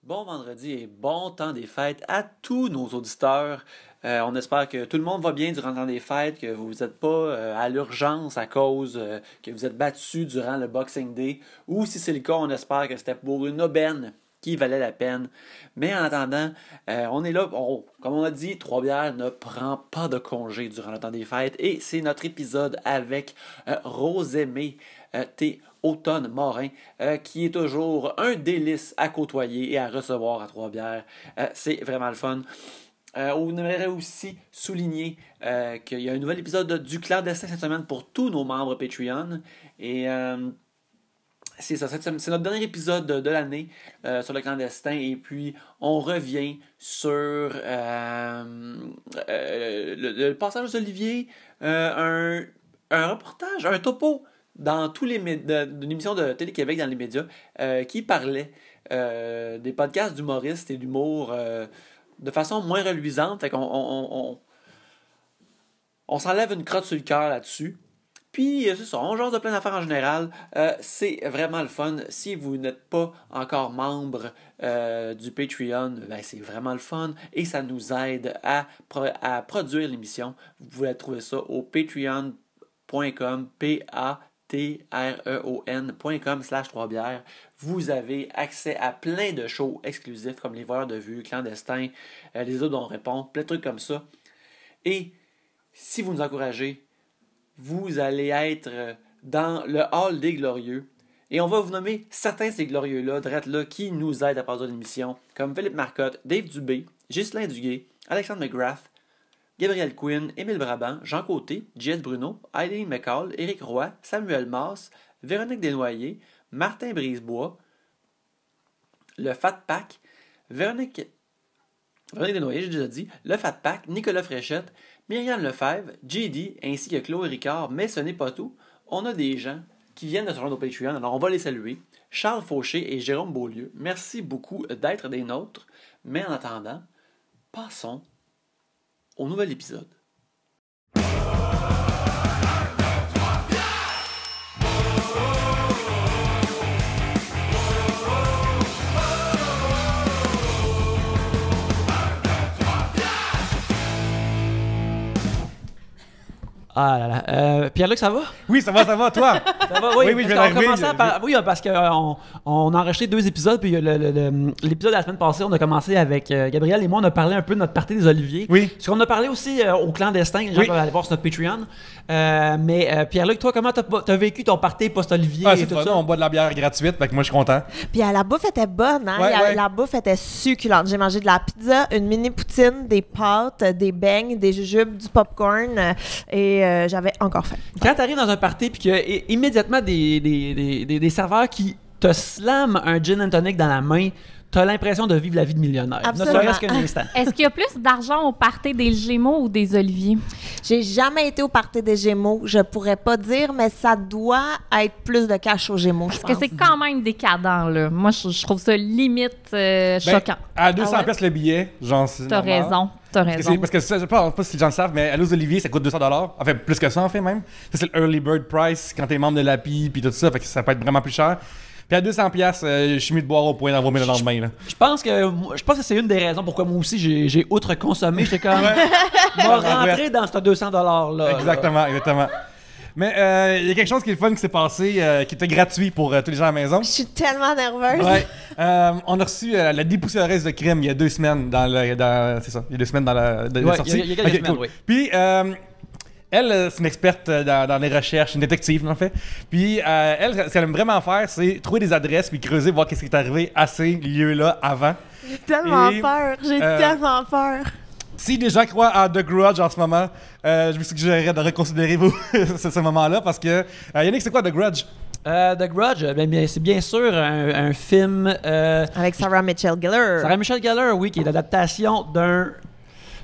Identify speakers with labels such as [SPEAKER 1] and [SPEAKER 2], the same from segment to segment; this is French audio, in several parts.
[SPEAKER 1] Bon vendredi et bon temps des fêtes à tous nos auditeurs. On espère que tout le monde va bien durant le temps des fêtes, que vous n'êtes pas à l'urgence à cause que vous êtes battus durant le Boxing Day. Ou si c'est le cas, on espère que c'était pour une aubaine qui valait la peine. Mais en attendant, on est là, comme on a dit, Trois-Bières ne prend pas de congé durant le temps des fêtes. Et c'est notre épisode avec Rosemée T. Automne-Morin, qui est toujours un délice à côtoyer et à recevoir à Trois-Bières. C'est vraiment le fun. On aimerait aussi souligner qu'il y a un nouvel épisode du Clandestin cette semaine pour tous nos membres Patreon. Et c'est ça, c'est notre dernier épisode de l'année sur le Clandestin. Et puis, on revient sur le passage d'Olivier, un reportage, un topo dans tous les d'une émission de Télé-Québec dans les médias qui parlait des podcasts d'humoristes et d'humour de façon moins reluisante. Fait qu'on on s'enlève une crotte sur le cœur là-dessus. Puis, c'est ça, on jase de plein d'affaires en général. C'est vraiment le fun. Si vous n'êtes pas encore membre du Patreon, ben, c'est vraiment le fun. Et ça nous aide à produire l'émission. Vous pouvez trouver ça au patreon.com, patreon.com/3bières. Vous avez accès à plein de shows exclusifs comme les voleurs de vue, clandestins, les autres dont on répond, plein de trucs comme ça. Et si vous nous encouragez, vous allez être dans le hall des glorieux. Et on va vous nommer certains de ces glorieux-là, là, qui nous aident à produire l'émission, comme Philippe Marcotte, Dave Dubé, Ghislain Duguay, Alexandre McGrath, Gabriel Quinn, Émile Brabant, Jean Côté, J.S. Bruno, Eileen McCall, Éric Roy, Samuel Masse, Véronique Desnoyers, Martin Brisebois, le Fat Pack, Véronique Desnoyers, j'ai déjà dit, le Fat Pack, Nicolas Fréchette, Myriam Lefebvre, JD, ainsi que Chloé Ricard, mais ce n'est pas tout. On a des gens qui viennent de se rendre au Patreon, alors on va les saluer. Charles Fauché et Jérôme Beaulieu, merci beaucoup d'être des nôtres. Mais en attendant, passons au nouvel épisode. Ah là là. Pierre-Luc, ça va?
[SPEAKER 2] Oui, ça va, toi?
[SPEAKER 1] Ça va, oui.
[SPEAKER 2] Oui, je viens d'arriver.
[SPEAKER 1] Oui, parce qu'on a enregistré 2 épisodes, puis l'épisode de la semaine passée, on a commencé avec Gabriel et moi, on a parlé un peu de notre partie des Oliviers.
[SPEAKER 2] Oui.
[SPEAKER 1] Parce qu'on a parlé aussi au Clandestin, les gens peuvent aller voir sur notre Patreon. Mais Pierre-Luc, toi, comment t'as vécu ton party post-Olivier et tout ça?
[SPEAKER 2] On boit de la bière gratuite, fait que moi, je suis content.
[SPEAKER 3] Puis la bouffe était bonne, hein? La bouffe était succulente. J'ai mangé de la pizza, une mini poutine, des pâtes, des beignes, des jujubes, du popcorn et j'avais encore faim.
[SPEAKER 1] Quand t'arrives dans un party puis qu'il y a immédiatement des serveurs qui te slamment un gin and tonic dans la main, t'as l'impression de vivre la vie de millionnaire.
[SPEAKER 3] Absolument.
[SPEAKER 1] Ne serait-ce qu'un instant.
[SPEAKER 4] Est-ce qu'il y a plus d'argent au party des Gémeaux ou des Oliviers?
[SPEAKER 3] J'ai jamais été au party des Gémeaux. Je pourrais pas dire, mais ça doit être plus de cash aux Gémeaux, je pense.
[SPEAKER 4] Parce que c'est quand même décadent, là. Moi, je trouve ça limite choquant.
[SPEAKER 2] À 200 pièces le billet, genre, c'est
[SPEAKER 4] T'as
[SPEAKER 2] normal.
[SPEAKER 4] raison. T'as raison.
[SPEAKER 2] Parce que ça, je sais pas si les gens le savent, mais à l'os Olivier, ça coûte 200 $. Enfin, plus que ça, en fait, même. Ça, c'est le early bird price quand t'es membre de l'API puis tout ça. Fait que ça peut être vraiment plus cher. Puis à 200 $, je suis mis de boire au point d'en vomir le lendemain, là.
[SPEAKER 1] Je pense que c'est une des raisons pourquoi moi aussi j'ai outre-consommé. J'étais comme m'a rentré dans ce 200 $-là.
[SPEAKER 2] Exactement. Mais il y a quelque chose qui est fun qui s'est passé, qui était gratuit pour tous les gens à la maison.
[SPEAKER 3] Je suis tellement nerveuse.
[SPEAKER 2] Ouais. On a reçu la dépoussiéreuse de crime il y a 2 semaines c'est ça, il y a 2 semaines dans la sortie.
[SPEAKER 1] Il y a quelques semaines, oui.
[SPEAKER 2] Puis elle, c'est une experte dans les recherches, une détective en fait. Puis elle, ce qu'elle aime vraiment faire, c'est trouver des adresses puis creuser, voir qu'est-ce qui est arrivé à ces lieux-là avant.
[SPEAKER 3] J'ai tellement peur.
[SPEAKER 2] Si des gens croient à The Grudge en ce moment, je vous suggérerais de reconsidérer ce moment-là parce que Yannick, c'est quoi The Grudge?
[SPEAKER 1] The Grudge, c'est bien sûr un film
[SPEAKER 3] avec Sarah Michelle Gellar.
[SPEAKER 1] Sarah Michelle Gellar, oui, qui est l'adaptation d'un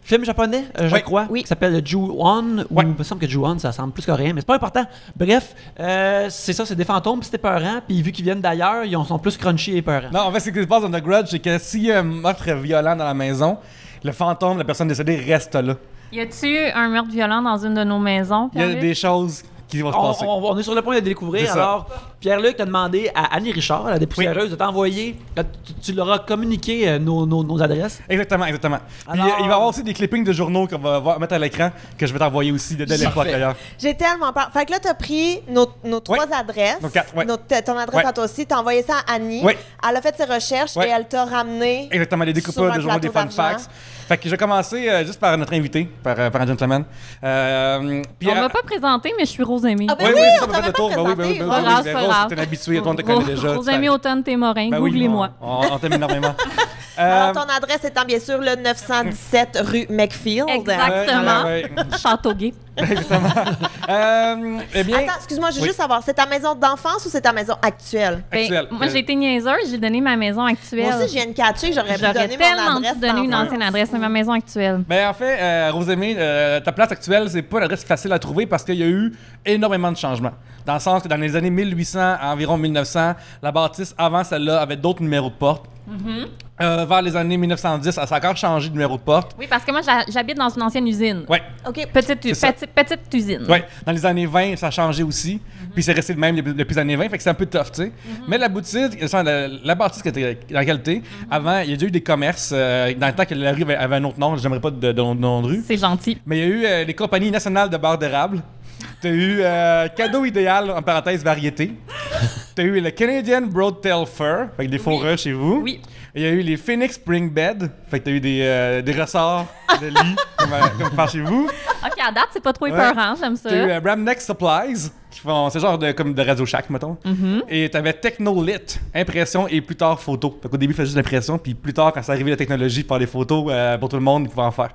[SPEAKER 1] film japonais, je crois, qui s'appelle Ju-On. Ou il me semble que Ju-On, ça semble plus coréen, mais c'est pas important. Bref, c'est ça, c'est des fantômes, c'est épeurant, puis vu qu'ils viennent d'ailleurs, ils sont plus crunchy et épeurants.
[SPEAKER 2] Non, en fait, ce qui se passe dans The Grudge, c'est que s'il y a un meurtre violent dans la maison, le fantôme, la personne décédée, reste là.
[SPEAKER 4] Y a-tu un meurtre violent dans une de nos maisons?
[SPEAKER 2] Il y a des choses qui vont se passer.
[SPEAKER 1] On est sur le point de découvrir. Alors, Pierre-Luc t'a demandé à Annie Richard, la dépoussiéreuse, de t'envoyer. Tu leur as communiqué nos adresses.
[SPEAKER 2] Exactement. Puis,
[SPEAKER 1] Alors-
[SPEAKER 2] il va y avoir aussi des clippings de journaux qu'on va mettre à l'écran, que je vais t'envoyer aussi dès l'époque
[SPEAKER 1] Parfait.
[SPEAKER 2] d'ailleurs.
[SPEAKER 3] J'ai tellement peur. Fait que là, t'as pris nos 3 adresses.
[SPEAKER 2] Nos 4, ouais.
[SPEAKER 3] Ton adresse
[SPEAKER 2] Ouais.
[SPEAKER 3] à toi aussi. T'as envoyé ça à Annie.
[SPEAKER 2] Ouais.
[SPEAKER 3] Elle a fait ses recherches
[SPEAKER 2] Ouais.
[SPEAKER 3] et elle t'a ramené.
[SPEAKER 2] Exactement, les
[SPEAKER 3] Sur
[SPEAKER 2] découpeurs
[SPEAKER 3] un
[SPEAKER 2] de journaux des
[SPEAKER 3] plateau
[SPEAKER 2] fun
[SPEAKER 3] d'argent.
[SPEAKER 2] facts. Fait que je vais commencer juste par notre invité, par un gentleman. Puis,
[SPEAKER 4] On m'a pas présenté, mais je suis Rosemée.
[SPEAKER 3] Ah, ben
[SPEAKER 2] oui,
[SPEAKER 3] oui,
[SPEAKER 2] c'est ça,
[SPEAKER 3] on
[SPEAKER 2] on
[SPEAKER 3] t'avait
[SPEAKER 2] fait le
[SPEAKER 3] pas
[SPEAKER 2] tour.
[SPEAKER 3] présenté.
[SPEAKER 4] Pas grave, c'est pas grave.
[SPEAKER 2] T'es un habitué, toi, on te connaît déjà.
[SPEAKER 4] Rosemée Automne Témorin,
[SPEAKER 2] Ben oui,
[SPEAKER 4] googlez-moi.
[SPEAKER 2] On t'aime énormément.
[SPEAKER 3] Alors, ton adresse étant bien sûr le 917 rue McField.
[SPEAKER 4] Exactement.
[SPEAKER 2] Ouais.
[SPEAKER 4] Châteauguay.
[SPEAKER 2] Exactement. Eh bien,
[SPEAKER 3] Attends, excuse-moi, je veux
[SPEAKER 2] Oui.
[SPEAKER 3] juste savoir, c'est ta maison d'enfance ou c'est ta maison actuelle?
[SPEAKER 4] Ben,
[SPEAKER 2] actuel.
[SPEAKER 4] moi, j'ai été niaiseuse, j'ai donné ma maison actuelle.
[SPEAKER 3] Moi aussi, je viens de catcher que j'aurais pu
[SPEAKER 4] J'aurais
[SPEAKER 3] donner mon
[SPEAKER 4] tellement
[SPEAKER 3] adresse
[SPEAKER 4] dû donner une
[SPEAKER 3] d'enfance.
[SPEAKER 4] ancienne adresse, c'est ma maison actuelle.
[SPEAKER 2] Ben en fait, Rosemée, ta place actuelle, c'est pas l'adresse facile à trouver parce qu'il y a eu énormément de changements. Dans le sens que dans les années 1800 à environ 1900, la bâtisse avant celle-là avait d'autres numéros de porte. Vers les années 1910, ça a encore changé de numéro de porte.
[SPEAKER 4] Oui, parce que moi, j'habite dans une ancienne usine.
[SPEAKER 2] Ouais.
[SPEAKER 3] OK.
[SPEAKER 4] Petite
[SPEAKER 2] ça.
[SPEAKER 4] usine.
[SPEAKER 2] Ouais, dans les années 20, ça a changé aussi. Puis c'est resté le même depuis les années 20, fait que c'est un peu tough, tu sais. Mais la boutique, la bâtisse qui était dans la qualité, avant, il y a déjà eu des commerces. Dans le temps que la rue avait un autre nom, j'aimerais pas de nom de rue.
[SPEAKER 4] C'est gentil.
[SPEAKER 2] Mais il y a eu les compagnies nationales de beurre d'érable. T'as eu Cadeau Idéal, en parenthèse, variété. T'as eu le Canadian Broadtail Fur, avec des fourrures chez vous.
[SPEAKER 4] Oui.
[SPEAKER 2] Il y a eu les Phoenix Spring Bed, fait que t'as eu des ressorts de lit, comme faire chez vous.
[SPEAKER 4] OK, à date, c'est pas trop
[SPEAKER 2] Ouais.
[SPEAKER 4] épeurant, j'aime ça.
[SPEAKER 2] T'as eu Bramneck Supplies, qui font, c'est genre comme de Radio Shack, mettons. Et t'avais Technolit, impression et plus tard photo. Fait qu'au début, il faisait juste l'impression, puis plus tard, quand ça arrivait la technologie pour faire des photos pour tout le monde, ils pouvaient en faire.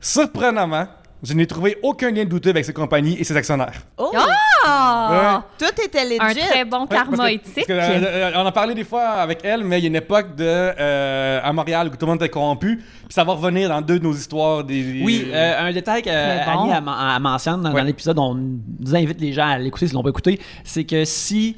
[SPEAKER 2] Surprenamment, je n'ai trouvé aucun lien douteux avec ces compagnies et ses actionnaires.
[SPEAKER 3] Oh!
[SPEAKER 4] Ah!
[SPEAKER 3] Tout était legit.
[SPEAKER 4] Un très bon karma
[SPEAKER 2] parce
[SPEAKER 4] éthique.
[SPEAKER 2] que, on en parlait des fois avec elle, mais il y a une époque à Montréal où tout le monde était corrompu, puis ça va revenir dans deux de nos histoires.
[SPEAKER 1] Oui, un détail qu'Annie a mentionné dans l'épisode, on nous invite les gens à l'écouter s'ils l'ont pas écouté, c'est que si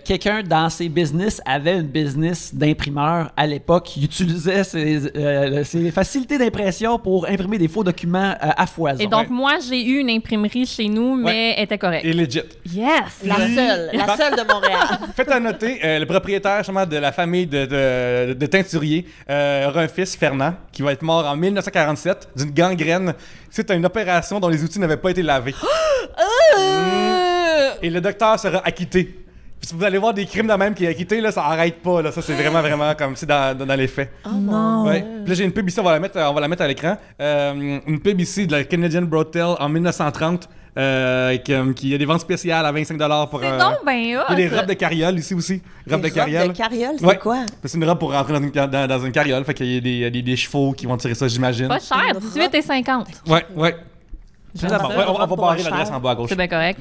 [SPEAKER 1] quelqu'un dans ses business avait une business d'imprimeur à l'époque, il utilisait ses facilités d'impression pour imprimer des faux documents à foison.
[SPEAKER 4] Et donc, moi, j'ai eu une imprimerie chez nous, mais elle était correcte.
[SPEAKER 2] Et legit.
[SPEAKER 4] Yes!
[SPEAKER 3] La seule de Montréal.
[SPEAKER 2] Faites à noter, le propriétaire justement de la famille de teinturiers aura un fils, Fernand, qui va être mort en 1947 d'une gangrène suite à une opération dont les outils n'avaient pas été lavés. Et le docteur sera acquitté. Puis si vous allez voir des crimes de même qui est acquitté, là, ça arrête pas. Là. Ça, c'est vraiment comme c'est dans les faits.
[SPEAKER 3] Oh non.
[SPEAKER 2] Ouais. Puis là, j'ai une pub ici, on va la mettre à l'écran. Une pub ici de la Canadian Broadtail en dans qui a des ventes spéciales à 25$ pour
[SPEAKER 4] C'est donc ben
[SPEAKER 2] il y a des
[SPEAKER 4] hot!
[SPEAKER 2] robes de carriole ici aussi. Robes de
[SPEAKER 3] Des
[SPEAKER 2] carriole.
[SPEAKER 3] robes de carriole, c'est
[SPEAKER 2] Ouais.
[SPEAKER 3] quoi?
[SPEAKER 2] C'est une robe pour rentrer dans une carriole. Fait qu'il y a des chevaux qui vont tirer ça, j'imagine.
[SPEAKER 4] Pas cher,
[SPEAKER 3] Une
[SPEAKER 4] 18,50.
[SPEAKER 2] Ouais.
[SPEAKER 3] J'aime
[SPEAKER 2] Bon,
[SPEAKER 3] ça.
[SPEAKER 2] ouais, on va
[SPEAKER 3] Pas
[SPEAKER 2] barrer
[SPEAKER 3] cher.
[SPEAKER 2] l'adresse en bas à gauche.
[SPEAKER 4] C'est bien correct.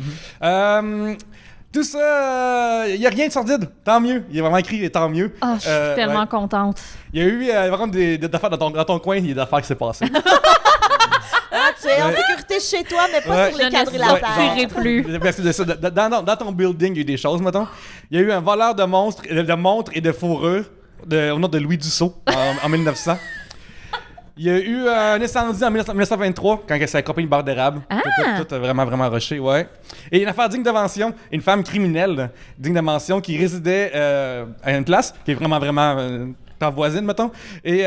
[SPEAKER 2] Tout ça, il n'y a rien de sordide. Tant mieux. Il est vraiment écrit tant mieux.
[SPEAKER 4] Ah, je suis tellement contente.
[SPEAKER 2] Il y a eu vraiment des affaires dans ton coin, il y a des affaires qui s'est passées.
[SPEAKER 3] Ah, tu es en sécurité chez toi, mais pas
[SPEAKER 2] Ouais.
[SPEAKER 3] sur les
[SPEAKER 4] Je ne
[SPEAKER 3] quadrilatères.
[SPEAKER 4] sortirai plus.
[SPEAKER 2] Parce que de ça, dans ton building, il y a eu des choses, mettons. Il y a eu un voleur de montres et de fourrures au nom de Louis Dussault en 1900. Il y a eu un incendie en 1923 quand c'est la compagnie Beurre d'érable. Tout vraiment rushé, ouais. Et une affaire digne de mention, une femme criminelle digne de mention qui résidait à une place qui est vraiment ta voisine, mettons. Et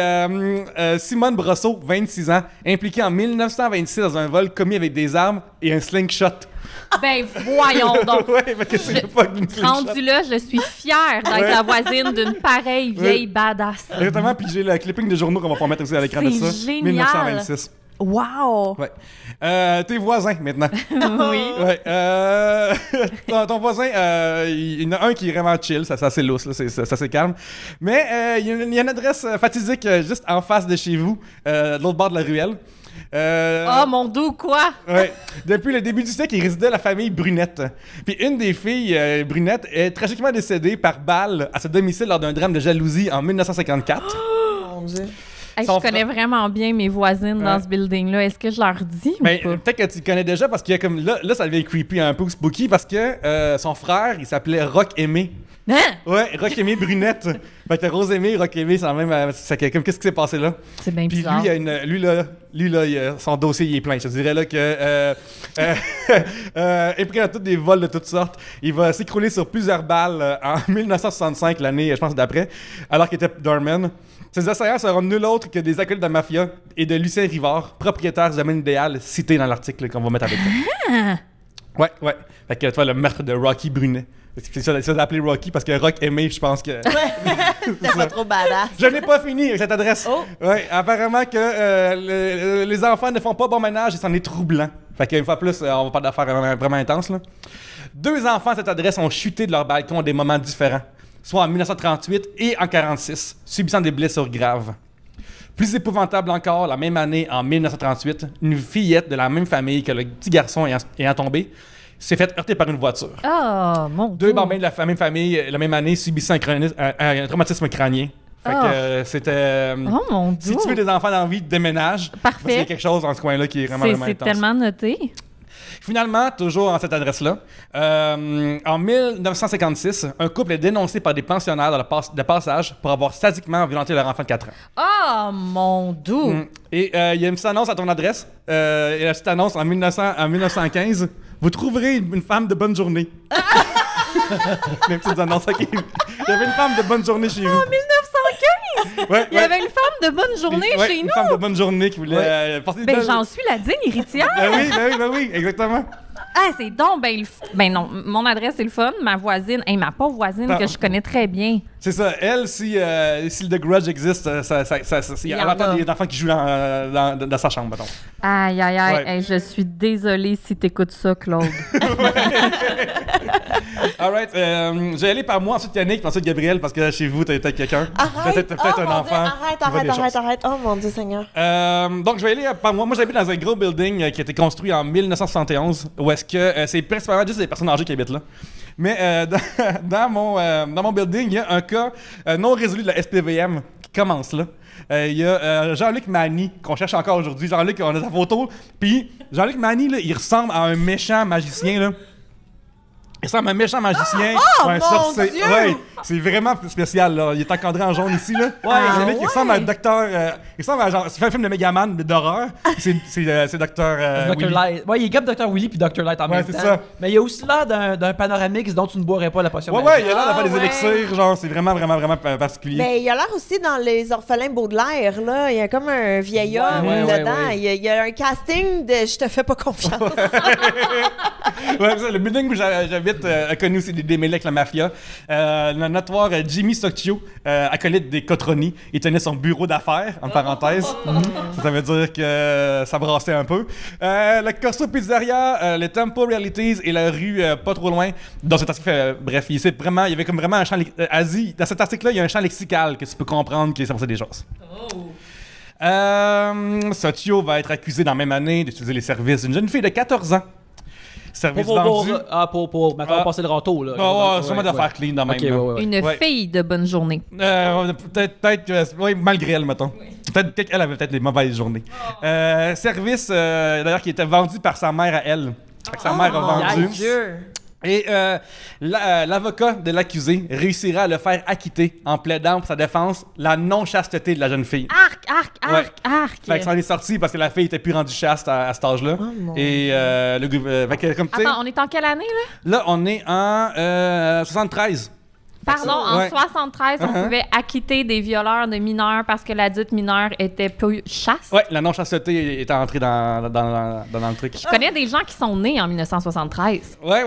[SPEAKER 2] Simone Brosseau, 26 ans, impliquée en 1926 dans un vol commis avec des armes et un slingshot.
[SPEAKER 4] Ben, voyons donc.
[SPEAKER 2] Ouais, parce que c'est l'époque d'une slingshot.
[SPEAKER 4] Rendu là, je suis fière d'être la voisine d'une pareille vieille badass.
[SPEAKER 2] Exactement, puis j'ai le clipping de journaux qu'on va pouvoir mettre aussi à l'écran de
[SPEAKER 4] C'est
[SPEAKER 2] ça.
[SPEAKER 4] génial.
[SPEAKER 2] 1926.
[SPEAKER 3] Wow!
[SPEAKER 2] Ouais. Tes voisins, maintenant.
[SPEAKER 4] Oui.
[SPEAKER 2] Ouais. Ton voisin, il y en a un qui est vraiment chill, ça c'est assez lousse, là, ça c'est calme. Mais il y a une adresse fatidique juste en face de chez vous, de l'autre bord de la ruelle.
[SPEAKER 4] Oh mon doux, quoi?
[SPEAKER 2] Ouais. Depuis le début du siècle, il résidait la famille Brunette. Puis une des filles, Brunette, est tragiquement décédée par balle à ce domicile lors d'un drame de jalousie en 1954.
[SPEAKER 3] Mon Dieu.
[SPEAKER 4] Hey,
[SPEAKER 2] Son
[SPEAKER 4] je connais vraiment bien mes voisines dans ce building-là. Est-ce que je leur dis ou
[SPEAKER 2] Ben,
[SPEAKER 4] pas?
[SPEAKER 2] peut-être que tu le connais déjà parce qu'il y a comme là ça devient creepy un peu spooky parce que son frère il s'appelait Rock Aimé.
[SPEAKER 4] Hein?
[SPEAKER 2] Ouais, Rock-Aimé brunette. Fait que Rose-Aimé et Rock-Aimé, c'est la même. Qu'est-ce qui s'est passé là?
[SPEAKER 4] C'est bien
[SPEAKER 2] Puis
[SPEAKER 4] bizarre.
[SPEAKER 2] lui, son dossier, il est plein. Je te dirais là que. Il prend tous des vols de toutes sortes. Il va s'écrouler sur plusieurs balles en 1965, l'année, je pense, d'après, alors qu'il était doorman. Ces assaillants seront nul autre que des acolytes de la mafia et de Lucien Rivard, propriétaire du domaine idéal, cité dans l'article qu'on va mettre avec toi. Ouais. Fait que, tu vois, le meurtre de Rocky Brunet. C'est ça d'appeler Rocky parce que Rock aimé, je pense que.
[SPEAKER 3] C'était pas trop badass.
[SPEAKER 2] Je n'ai pas fini avec cette adresse.
[SPEAKER 3] Oh.
[SPEAKER 2] Ouais, apparemment que les enfants ne font pas bon ménage et c'en est troublant. Fait qu'une fois plus, on va pas d'affaires vraiment intenses, là. 2 enfants à cette adresse ont chuté de leur balcon à des moments différents, soit en 1938 et en 1946, subissant des blessures graves. Plus épouvantable encore, la même année, en 1938, une fillette de la même famille que le petit garçon ayant tombé s'est fait heurter par une voiture.
[SPEAKER 4] Oh, mon Dieu.
[SPEAKER 2] 2 bambins de la même famille, la même année, subissant un traumatisme crânien. Fait que c'était...
[SPEAKER 4] Oh, mon Dieu.
[SPEAKER 2] Si tu veux des enfants d'envie, déménage.
[SPEAKER 4] Parfait.
[SPEAKER 2] Parce qu'il y a quelque chose dans ce coin-là qui est vraiment
[SPEAKER 4] C'est
[SPEAKER 2] intense.
[SPEAKER 4] tellement noté.
[SPEAKER 2] Finalement, toujours en cette adresse-là, en 1956, un couple est dénoncé par des pensionnaires de passage pour avoir sadiquement violenté leur enfant de 4 ans.
[SPEAKER 4] Oh, mon Dieu.
[SPEAKER 2] Et il y a une petite annonce à ton adresse. Et la petite annonce en 1915, vous trouverez une femme de bonne journée. Les petites annonces, OK. Il y avait une femme de bonne journée chez vous.
[SPEAKER 4] En 1915!
[SPEAKER 2] Ouais,
[SPEAKER 4] Il y avait une femme de bonne journée chez
[SPEAKER 2] une
[SPEAKER 4] nous.
[SPEAKER 2] femme de bonne journée qui voulait porter des
[SPEAKER 4] Ben,
[SPEAKER 2] belles-
[SPEAKER 4] j'en suis la digne héritière.
[SPEAKER 2] Ben oui, exactement.
[SPEAKER 4] Ah, c'est donc ben non, mon adresse c'est le fun, ma voisine, ma pauvre voisine
[SPEAKER 2] Ah.
[SPEAKER 4] que je connais très bien.
[SPEAKER 2] C'est ça. Elle, si le The Grudge existe, il y
[SPEAKER 4] Il y
[SPEAKER 2] a
[SPEAKER 4] en a.
[SPEAKER 2] des enfants qui jouent dans sa chambre, mettons.
[SPEAKER 4] Aïe, aïe, aïe.
[SPEAKER 2] Ouais.
[SPEAKER 4] Hey, je suis désolée si t'écoutes ça, Claude.
[SPEAKER 2] Alright. Je vais aller par moi, ensuite Yannick, puis ensuite Gabriel, parce que chez vous, t'as quelqu'un.
[SPEAKER 3] Arrête.
[SPEAKER 2] Peut-être
[SPEAKER 3] Oh,
[SPEAKER 2] un
[SPEAKER 3] mon
[SPEAKER 2] enfant.
[SPEAKER 3] Dieu,
[SPEAKER 2] qui voit des choses.
[SPEAKER 3] arrête. Oh mon Dieu Seigneur.
[SPEAKER 2] Donc, je vais aller par moi. Moi, j'habite dans un gros building qui a été construit en 1971, où est-ce que c'est principalement juste des personnes âgées qui habitent là. Mais dans mon building, il y a un cas non résolu de la SPVM qui commence là. Il y a Jean-Luc Manny, qu'on cherche encore aujourd'hui. Jean-Luc, on a sa photo. Puis, Jean-Luc Manny, là, il ressemble à un méchant magicien, là. Il ressemble à un méchant magicien.
[SPEAKER 3] Oh,
[SPEAKER 2] un
[SPEAKER 3] mon
[SPEAKER 2] sorcier.
[SPEAKER 3] Dieu!
[SPEAKER 2] Ouais, c'est vraiment spécial, là. Il est encadré en jaune ici, là.
[SPEAKER 1] Ouais,
[SPEAKER 2] c'est lui qui ressemble à un
[SPEAKER 3] ouais.
[SPEAKER 2] docteur... il ressemble à genre... C'est un film de Megaman d'horreur. C'est docteur...
[SPEAKER 1] Dr.
[SPEAKER 2] Willy.
[SPEAKER 1] Light. Ouais, il est comme Dr. Willy puis Dr. Light en
[SPEAKER 2] Ouais,
[SPEAKER 1] même
[SPEAKER 2] c'est
[SPEAKER 1] temps.
[SPEAKER 2] ça.
[SPEAKER 1] Mais il y a aussi l'air d'un panoramix dont tu ne boirais pas la potion.
[SPEAKER 2] Ouais,
[SPEAKER 1] magique.
[SPEAKER 2] il a l'air de faire des
[SPEAKER 3] ouais.
[SPEAKER 2] élixirs, genre, c'est vraiment particulier.
[SPEAKER 3] Mais il y a l'air aussi dans les orphelins Baudelaire, là. Il y a comme un vieil homme
[SPEAKER 1] ouais,
[SPEAKER 3] dedans.
[SPEAKER 1] ouais.
[SPEAKER 3] Il y a un casting de Je te fais pas confiance.
[SPEAKER 2] Ouais, ça, le building où j'habite a connu aussi des démêlés avec la mafia. Le notoire Jimmy Socchio, acolyte des Cotroni, il tenait son bureau d'affaires, en parenthèse. Ça veut dire que ça brassait un peu. Le Corso Pizzeria, le Tempo Realities et la rue pas trop loin. Dans cet article, bref, il y avait comme vraiment un champ... dans cet article-là, il y a un champ lexical que tu peux comprendre que ça passait des choses. Socchio va être accusé dans la même année d'utiliser les services d'une jeune fille de 14 ans. Service vendu.
[SPEAKER 1] Pour maintenant passer le râteau, là.
[SPEAKER 2] Sûrement de faire clean dans le
[SPEAKER 1] Ok,
[SPEAKER 2] même. là.
[SPEAKER 1] ouais.
[SPEAKER 4] Une
[SPEAKER 2] Ouais.
[SPEAKER 4] fille de bonne journée.
[SPEAKER 2] Peut-être oui, malgré elle, mettons. Peut-être qu'elle avait peut-être des mauvaises journées. Service, d'ailleurs, qui était vendu par sa mère à elle. Fait que sa mère a vendu. Et l'avocat de l'accusé réussira à le faire acquitter en plaidant pour sa défense la non-chasteté de la jeune fille.
[SPEAKER 4] Arc.
[SPEAKER 2] Fait que ça en est sorti parce que la fille était plus rendue chaste à cet âge-là.
[SPEAKER 3] Oh, mon
[SPEAKER 2] Et fait que, comme tu sais,
[SPEAKER 4] Attends, on est en quelle année, là?
[SPEAKER 2] là, on est en 73.
[SPEAKER 4] Pardon, en
[SPEAKER 2] Ouais.
[SPEAKER 4] 73, on
[SPEAKER 2] Uh-huh.
[SPEAKER 4] pouvait acquitter des violeurs de mineurs parce que la dite mineure était peu chaste.
[SPEAKER 2] Ouais, la non-chasteté est entrée dans le truc.
[SPEAKER 4] Je connais des gens qui sont nés en 1973.
[SPEAKER 2] Ouais.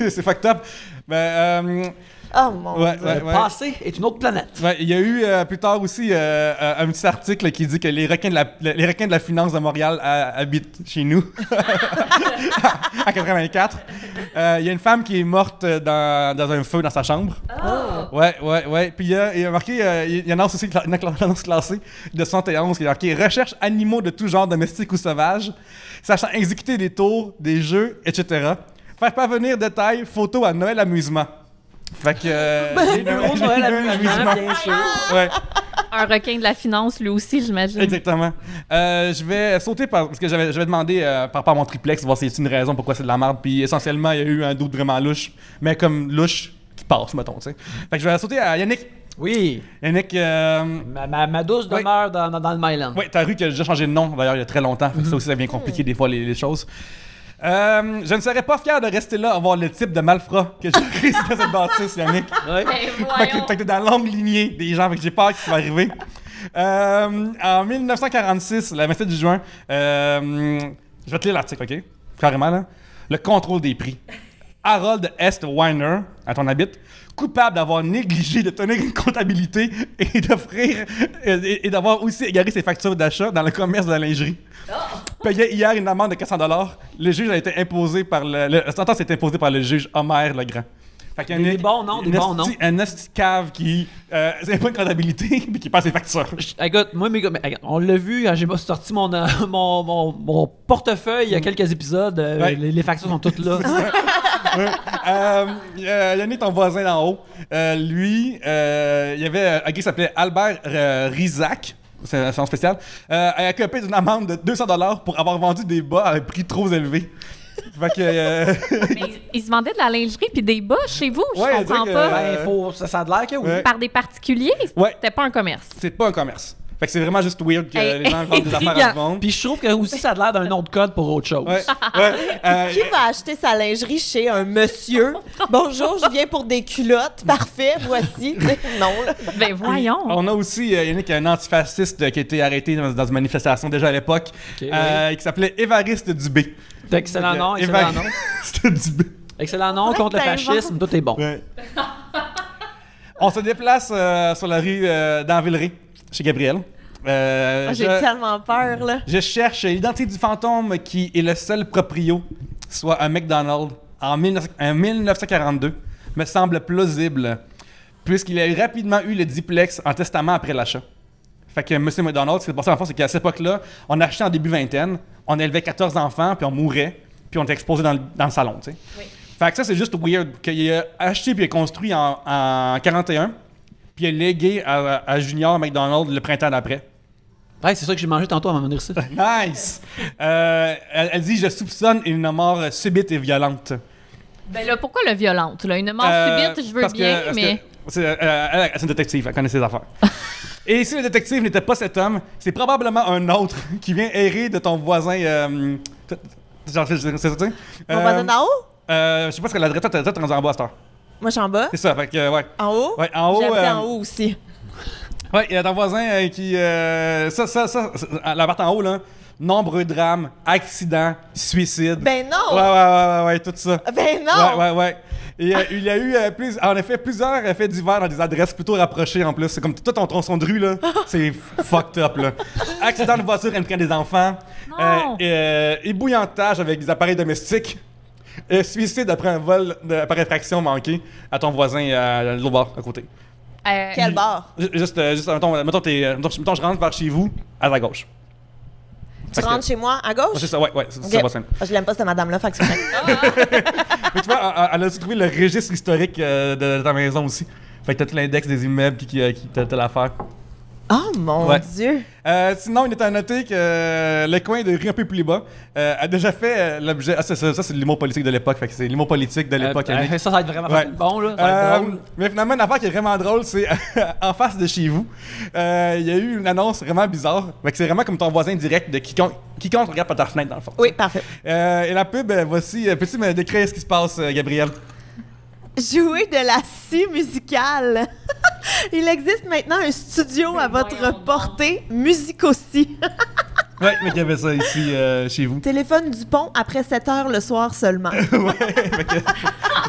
[SPEAKER 2] C'est fucked up. Ben,
[SPEAKER 3] Oh mon
[SPEAKER 2] ouais,
[SPEAKER 3] Dieu.
[SPEAKER 2] ouais,
[SPEAKER 1] Le
[SPEAKER 2] ouais.
[SPEAKER 1] passé est une autre planète.
[SPEAKER 2] Ouais, il y a eu plus tard aussi un petit article qui dit que les requins de la finance de Montréal habitent chez nous. En 84. Il y a une femme qui est morte dans un feu dans sa chambre. Ouais. Puis il y a marqué, il y en a aussi une annonce classée de 71 qui est marqué « Recherche animaux de tout genre, domestiques ou sauvages, sachant exécuter des tours, des jeux, etc. Faire parvenir détails, photos à Noël Amusement. » Fait que...
[SPEAKER 1] Les bureaux de Noël Amusement, bien sûr.
[SPEAKER 2] Ouais.
[SPEAKER 4] Un requin de la finance, lui aussi, j'imagine.
[SPEAKER 2] Exactement. Je vais sauter parce que j'avais demandé par rapport à mon triplex, voir s'il y a une raison pourquoi c'est de la merde. Puis essentiellement, il y a eu un doute vraiment louche. Mais comme louche, passe, mettons, tu sais. Fait que je vais sauter à Yannick.
[SPEAKER 5] Oui.
[SPEAKER 2] Yannick,
[SPEAKER 5] Ma douce demeure dans le Myland.
[SPEAKER 2] oui, ta rue qui a déjà changé de nom, d'ailleurs, il y a très longtemps. Fait que ça aussi, ça devient compliqué des fois, les choses. Je ne serais pas fier de rester là à voir le type de malfrat que j'ai créé dans cette bâtisse, Yannick.
[SPEAKER 5] Ouais.
[SPEAKER 4] Ben,
[SPEAKER 2] Fait que
[SPEAKER 4] voyons.
[SPEAKER 2] t'es dans la longue lignée des gens, fait que j'ai peur qu'il va arriver. En 1946, le 27 juin, je vais te lire l'article, OK? Carrément, là. Le contrôle des prix. Harold S. Weiner, à ton habit, coupable d'avoir négligé de tenir une comptabilité et d'offrir et d'avoir aussi égaré ses factures d'achat dans le commerce de la lingerie. Payait hier une amende de 400$. Le juge a été imposé par le sentence est imposée par le juge Homer Legrand. Fait qu'il y a
[SPEAKER 5] Des bons noms, des bons noms.
[SPEAKER 2] Un esti cave qui c'est pas une comptabilité puis qui passe ses factures.
[SPEAKER 5] Écoute, moi, regarde, on l'a vu quand j'ai sorti mon portefeuille il y a quelques épisodes.
[SPEAKER 2] Ouais.
[SPEAKER 5] Les factures sont toutes là.
[SPEAKER 2] Yannick, ton voisin d'en haut, lui, il y avait un gars qui s'appelait Albert Rizak. C'est un nom spécial. Il a payé une amende de 200$ pour avoir vendu des bas à un prix trop élevé. Fait que.
[SPEAKER 4] Mais ils se vendaient de la lingerie puis des bas chez vous, je
[SPEAKER 2] Ouais,
[SPEAKER 4] comprends
[SPEAKER 2] dire que-
[SPEAKER 4] pas.
[SPEAKER 5] Ça a de l'air que oui.
[SPEAKER 2] Ouais.
[SPEAKER 4] Par des particuliers,
[SPEAKER 2] Ouais.
[SPEAKER 4] c'était pas un commerce.
[SPEAKER 2] C'est pas un commerce. Fait que c'est vraiment juste weird que
[SPEAKER 4] Hey,
[SPEAKER 2] les gens vendent des affaires à tout le monde.
[SPEAKER 5] Puis je trouve que aussi ça a l'air d'un autre code pour autre chose.
[SPEAKER 2] Ouais, ouais.
[SPEAKER 3] Qui va acheter sa lingerie chez un monsieur? Bonjour, je viens pour des culottes. Parfait, voici. Tu sais, non, là.
[SPEAKER 4] Ben voyons.
[SPEAKER 2] On a aussi Yannick, un antifasciste qui a été arrêté dans une manifestation déjà à l'époque,
[SPEAKER 5] Ok,
[SPEAKER 2] qui s'appelait Évariste Dubé.
[SPEAKER 5] Excellent nom, excellent nom.
[SPEAKER 2] C'était Dubé.
[SPEAKER 5] Excellent nom contre le fascisme, tout est bon.
[SPEAKER 2] Ouais. On se déplace sur la rue d'Anvilleray, chez Gabriel.
[SPEAKER 3] J'ai tellement peur, là.
[SPEAKER 2] Je cherche l'identité du fantôme qui est le seul proprio, soit un McDonald's, en 1942, me semble plausible, puisqu'il a rapidement eu le duplex en testament après l'achat. Fait que M. McDonald, ce qui s'est passé en fond, c'est qu'à cette époque-là, on achetait en début vingtaine, on élevait 14 enfants, puis on mourait, puis on était exposé dans le salon, tu sais.
[SPEAKER 4] Oui.
[SPEAKER 2] Fait que ça, c'est juste weird, qu'il a acheté puis il a construit en 41, puis il a légué à Junior McDonald le printemps d'après.
[SPEAKER 5] Ouais, c'est ça que j'ai mangé tantôt avant de venir ici.
[SPEAKER 2] Nice! Elle dit « Je soupçonne une mort subite et violente. »
[SPEAKER 4] Ben là, pourquoi le violente? Là? Une mort subite, je veux
[SPEAKER 2] parce que-
[SPEAKER 4] bien,
[SPEAKER 2] parce
[SPEAKER 4] mais...
[SPEAKER 2] que c'est une détective, elle connaît ses affaires. Et si le détective n'était pas cet homme, c'est probablement un autre qui vient errer de ton voisin. C'est ça, tu sais?
[SPEAKER 3] Mon voisin d'en haut?
[SPEAKER 2] Je sais pas ce que l'adresse t'es rendu en bas à cette heure.
[SPEAKER 3] Moi, je suis en bas.
[SPEAKER 2] C'est ça, fait que, ouais.
[SPEAKER 3] En haut?
[SPEAKER 2] Ouais, en haut.
[SPEAKER 3] J'habitais en haut aussi.
[SPEAKER 2] Ouais, il y a ton voisin qui. L'appart en haut, là. Nombreux drames, accidents, suicides.
[SPEAKER 3] Ben non!
[SPEAKER 2] Ouais, tout ça.
[SPEAKER 3] Ben non!
[SPEAKER 2] Ouais. Et il y a eu en effet plusieurs faits divers dans des adresses plutôt rapprochées en plus. C'est comme tout ton tronçon de rue, là. C'est fucked up, là. Accident de voiture impliquant des enfants.
[SPEAKER 4] Non.
[SPEAKER 2] Ébouillantage avec des appareils domestiques. Suicide après un vol par effraction manqué à ton voisin à l'autre bord, à côté.
[SPEAKER 3] Quel bar?
[SPEAKER 2] Juste mettons, je rentre vers chez vous, à la gauche.
[SPEAKER 3] Tu rentres chez moi à gauche?
[SPEAKER 2] C'est ça, ouais, c'est
[SPEAKER 3] Ok.
[SPEAKER 2] ça va simple.
[SPEAKER 3] Je l'aime pas, cette madame-là, fait que c'est correct.
[SPEAKER 2] Mais tu vois, elle a aussi trouvé le registre historique de ta maison aussi. Fait que t'as tout l'index des immeubles qui t'a l'affaire.
[SPEAKER 3] Oh mon
[SPEAKER 2] Ouais.
[SPEAKER 3] Dieu!
[SPEAKER 2] Sinon, il est à noter que le coin de rue un peu plus bas a déjà fait l'objet. Ah, ça, c'est l'humour politique de l'époque. Fait que c'est l'humour politique de l'époque. Yannick.
[SPEAKER 5] Ça va être vraiment
[SPEAKER 2] Ouais.
[SPEAKER 5] bon, là. Ça va être drôle.
[SPEAKER 2] Mais finalement, une affaire qui est vraiment drôle, c'est en face de chez vous, il y a eu une annonce vraiment bizarre. Fait que c'est vraiment comme ton voisin direct de quiconque regarde par ta fenêtre, dans le fond.
[SPEAKER 3] Oui, parfait.
[SPEAKER 2] Et la pub, voici. Peux-tu me décrire ce qui se passe, Gabriel?
[SPEAKER 3] Jouer de la scie musicale. Il existe maintenant un studio à votre
[SPEAKER 4] voyons donc.
[SPEAKER 3] portée, Musicosi.
[SPEAKER 2] Ouais, mais il y avait ça ici chez vous.
[SPEAKER 3] Téléphone Dupont après 7 heures le soir seulement.
[SPEAKER 2] Ouais, fait que le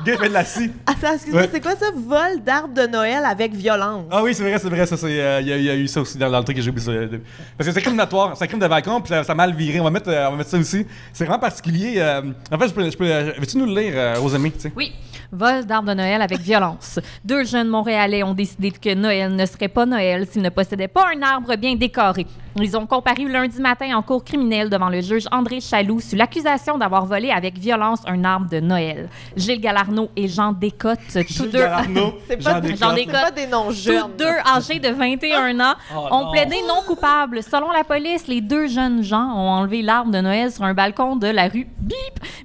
[SPEAKER 2] gars il fait de la scie.
[SPEAKER 3] Attends, excuse-moi,
[SPEAKER 2] Ouais.
[SPEAKER 3] c'est quoi ça? Vol d'arbre de Noël avec violence.
[SPEAKER 2] Ah oui, c'est vrai, ça, c'est, il y a eu ça aussi dans le truc que j'ai oublié ça. Parce que c'est criminatoire, c'est un crime de balcon, puis ça a mal viré. On va mettre ça aussi. C'est vraiment particulier. En fait, veux-tu nous le lire, Rosemée, tu sais?
[SPEAKER 4] Oui. Vol d'arbre de Noël avec violence. 2 jeunes Montréalais ont décidé que Noël ne serait pas Noël s'ils ne possédaient pas un arbre bien décoré. Ils ont comparu lundi matin en cour criminelle devant le juge André Chaloux sur l'accusation d'avoir volé avec violence un arbre de Noël. Gilles Galarneau et Jean Descottes, tous deux...
[SPEAKER 3] C'est pas,
[SPEAKER 4] Jean Descottes.
[SPEAKER 3] pas des noms jeunes.
[SPEAKER 4] Tous deux âgés de 21 ans ont plaidé non coupables. Selon la police, les deux jeunes gens ont enlevé l'arbre de Noël sur un balcon de la rue Bip.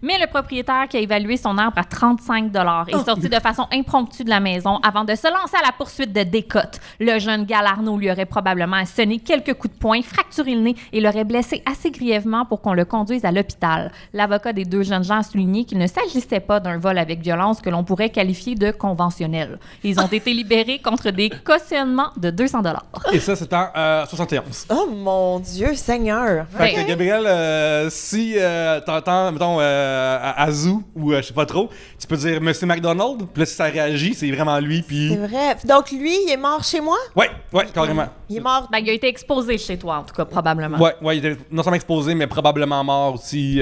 [SPEAKER 4] Mais le propriétaire qui a évalué son arbre à 35 $ est sorti de façon impromptue de la maison avant de se lancer à la poursuite de Descottes. Le jeune Galarneau lui aurait probablement asséné quelques coups de poing, fracturé le nez et l'aurait blessé assez grièvement pour qu'on le conduise à l'hôpital. L'avocat des deux jeunes gens a souligné qu'il ne s'agissait pas d'un vol avec violence que l'on pourrait qualifier de conventionnel. Ils ont été libérés contre des cautionnements de 200 $.
[SPEAKER 2] Et ça, c'est en 71.
[SPEAKER 3] Oh mon Dieu, Seigneur!
[SPEAKER 2] Fait que Gabriel, si t'entends, mettons, à Zoo ou je sais pas trop, tu peux dire Monsieur McDonald, puis là, si ça réagit, c'est vraiment lui, puis...
[SPEAKER 3] C'est vrai. Donc lui, il est mort chez moi?
[SPEAKER 2] Ouais, carrément.
[SPEAKER 3] Il est mort...
[SPEAKER 4] Ben, il a été exposé chez toi, en tout cas, probablement.
[SPEAKER 2] Ouais, il était non seulement exposé, mais probablement mort aussi.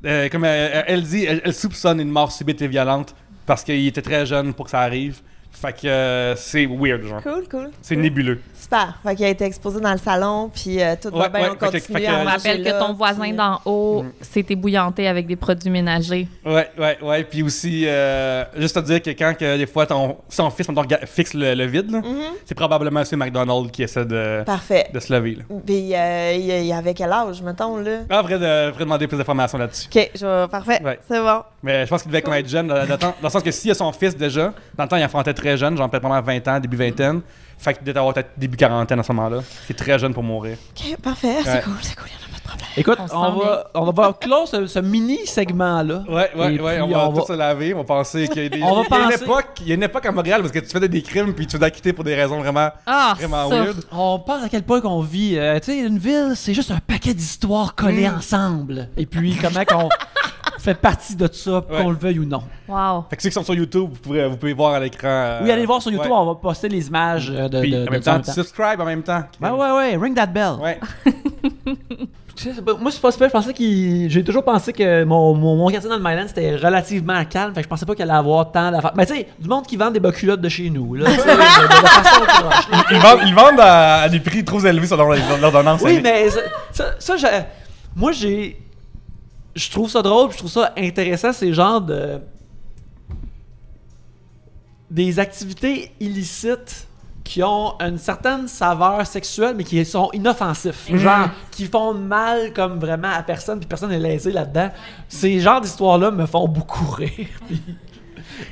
[SPEAKER 2] Comme elle dit, elle soupçonne une mort subite et violente parce qu'il était très jeune pour que ça arrive. Fait que c'est weird, genre.
[SPEAKER 3] Cool.
[SPEAKER 2] C'est nébuleux.
[SPEAKER 3] Super. Fait qu'il a été exposé dans le salon, puis tout va bien, on continue à
[SPEAKER 4] Je
[SPEAKER 3] manger
[SPEAKER 4] rappelle que
[SPEAKER 3] là,
[SPEAKER 4] ton voisin
[SPEAKER 3] puis,
[SPEAKER 4] d'en haut s'est ébouillanté avec des produits ménagers.
[SPEAKER 2] Ouais. Puis aussi, juste à dire que quand que, des fois, son fils fixe le vide, là, c'est probablement ce McDonald qui essaie de se lever. Là.
[SPEAKER 3] Puis il avait quel âge, mettons, là?
[SPEAKER 2] Ah, faudrait demander plus d'informations là-dessus.
[SPEAKER 3] OK, parfait.
[SPEAKER 2] Ouais.
[SPEAKER 3] C'est bon.
[SPEAKER 2] Mais je pense qu'il devait quand même être jeune, dans le sens que s'il a son fils déjà, dans le temps, il affrontait très jeune, genre peut-être pendant 20 ans, début vingtaine. Fait qu'il devait avoir peut-être début quarantaine à ce moment-là. C'est très jeune pour mourir.
[SPEAKER 3] OK, parfait. C'est cool, il n'y a pas de problème.
[SPEAKER 5] Écoute, on va clore ce mini-segment-là.
[SPEAKER 2] Ouais, on va tous se laver. On va penser qu'il y a des... Il y a une époque à Montréal parce que tu faisais des crimes puis tu te faisais acquitter pour des raisons vraiment weird.
[SPEAKER 5] On pense à quel point qu'on vit. Tu sais, une ville, c'est juste un paquet d'histoires collées ensemble. Et puis, comment qu'on fait partie de ça, qu'on le veuille ou non.
[SPEAKER 4] Wow.
[SPEAKER 2] Fait que ceux qui sont sur YouTube, vous pouvez voir à l'écran.
[SPEAKER 5] Oui, allez voir sur YouTube, on va poster les images de
[SPEAKER 2] puis, en même temps, tu subscribe en même temps.
[SPEAKER 5] Ben ouais, ring that bell.
[SPEAKER 2] Ouais.
[SPEAKER 5] Moi, c'est pas super. Je pensais j'ai toujours pensé que mon quartier dans le Myland c'était relativement calme. Fait que je pensais pas qu'il allait avoir tant d'affaires. Mais tu sais, du monde qui vend des bas culottes de chez nous. Là, de façon proche.
[SPEAKER 2] Ils vendent à des prix trop élevés sur l'ordonnance.
[SPEAKER 5] Oui, mais moi, je trouve ça drôle, je trouve ça intéressant, ces genres de... des activités illicites qui ont une certaine saveur sexuelle, mais qui sont inoffensifs. Genre, qui font mal comme vraiment à personne, puis personne n'est lésé là-dedans. Ces genres d'histoires-là me font beaucoup rire.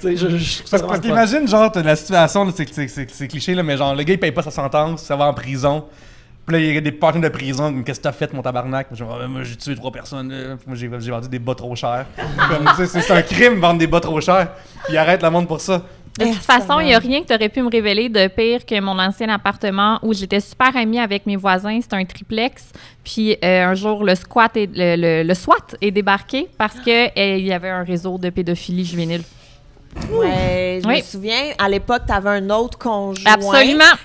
[SPEAKER 5] Je trouve ça
[SPEAKER 2] parce qu'imagine, genre, la situation, c'est cliché, là, mais genre, le gars, il paye pas sa sentence, ça va en prison. Puis là, il y a des partenaires de prison, qu'est-ce que t'as fait, mon tabarnak? Moi, j'ai tué 3 personnes, moi, j'ai vendu des bas trop chers. C'est un crime, vendre des bas trop chers. Puis arrête le monde pour ça.
[SPEAKER 4] De toute façon, il n'y a rien que tu aurais pu me révéler de pire que mon ancien appartement où j'étais super amie avec mes voisins. C'était un triplex. Puis un jour, le SWAT est débarqué parce qu'il y avait un réseau de pédophilie juvénile.
[SPEAKER 3] Ouais, je me souviens, à l'époque, tu avais un autre conjoint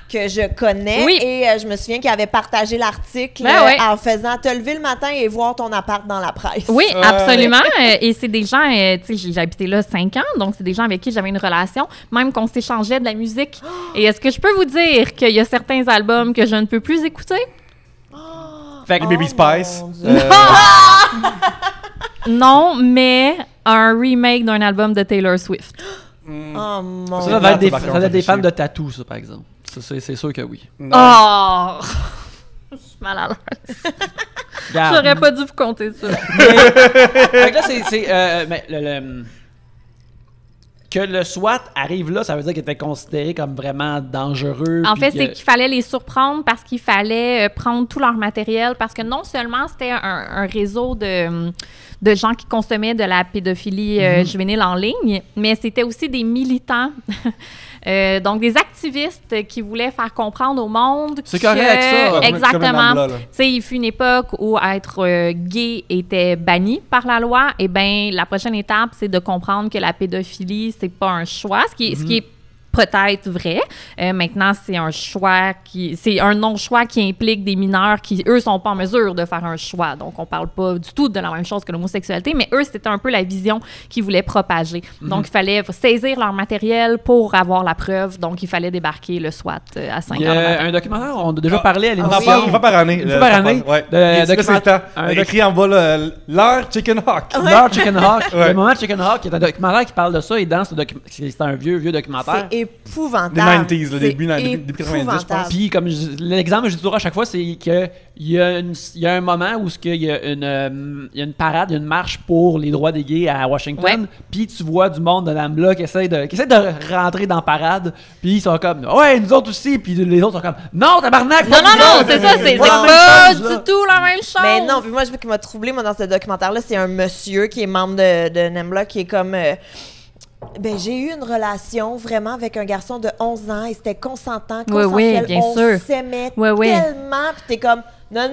[SPEAKER 3] que je connais et je me souviens qu'il avait partagé l'article en faisant te lever le matin et voir ton appart dans la presse.
[SPEAKER 4] Oui, absolument. Et c'est des gens, tu sais, j'ai habité là 5 ans, donc c'est des gens avec qui j'avais une relation, même qu'on s'échangeait de la musique. Et est-ce que je peux vous dire qu'il y a certains albums que je ne peux plus écouter?
[SPEAKER 2] Fait que Baby Spice.
[SPEAKER 4] Non, mais un remake d'un album de Taylor Swift.
[SPEAKER 3] Oh mon
[SPEAKER 5] ça va être des fans de tatou, ça, par exemple. Ça, c'est sûr que oui.
[SPEAKER 4] Non. Oh! Je suis mal à l'aise. J'aurais pas dû vous compter ça.
[SPEAKER 5] Fait que là, que le SWAT arrive là, ça veut dire qu'il était considéré comme vraiment dangereux.
[SPEAKER 4] En fait, c'est qu'il fallait les surprendre parce qu'il fallait prendre tout leur matériel parce que non seulement c'était un réseau de gens qui consommaient de la pédophilie juvénile en ligne, mais c'était aussi des militants. Donc, des activistes qui voulaient faire comprendre au monde
[SPEAKER 5] c'est correct, ça.
[SPEAKER 4] Exactement. Tu sais, il fut une époque où être gay était banni par la loi. Et bien, la prochaine étape, c'est de comprendre que la pédophilie, c'est pas un choix. Ce qui est peut-être vrai. Maintenant, c'est un non-choix qui implique des mineurs qui, eux, sont pas en mesure de faire un choix. Donc, on parle pas du tout de la même chose que l'homosexualité, mais eux, c'était un peu la vision qu'ils voulaient propager. Donc, il fallait saisir leur matériel pour avoir la preuve. Donc, il fallait débarquer le SWAT à 5 heures.
[SPEAKER 5] Il y a un documentaire, on a déjà parlé à l'émission.
[SPEAKER 2] Une fois par année.
[SPEAKER 5] Une fois par année.
[SPEAKER 2] Écrit en bas, l'heure Chicken Hawk.
[SPEAKER 5] L'heure Chicken Hawk. Le moment Chicken Hawk, il y a un documentaire qui parle de ça, et dans ce documentaire, c'est un vieux documentaire.
[SPEAKER 3] C'est épouvantable.
[SPEAKER 2] Des 90s, le début 90, je pense.
[SPEAKER 5] Puis, comme l'exemple que je dis toujours à chaque fois, c'est qu'il y a un moment où il y a une parade, une marche pour les droits des gays à Washington, puis tu vois du monde de l'AMBLA qui essaie de rentrer dans la parade, puis ils sont comme « Ouais, nous autres aussi », puis les autres sont comme « Non, tabarnak! »
[SPEAKER 4] Non, c'est ça, c'est pas du tout la même chose.
[SPEAKER 3] Mais non, puis moi, ce qui m'a troublé dans ce documentaire-là, c'est un monsieur qui est membre de NAMBLA qui est comme... j'ai eu une relation vraiment avec un garçon de 11 ans et c'était consentant, consensuel.
[SPEAKER 4] Bien
[SPEAKER 3] on s'aimait tellement. Puis t'es comme, non,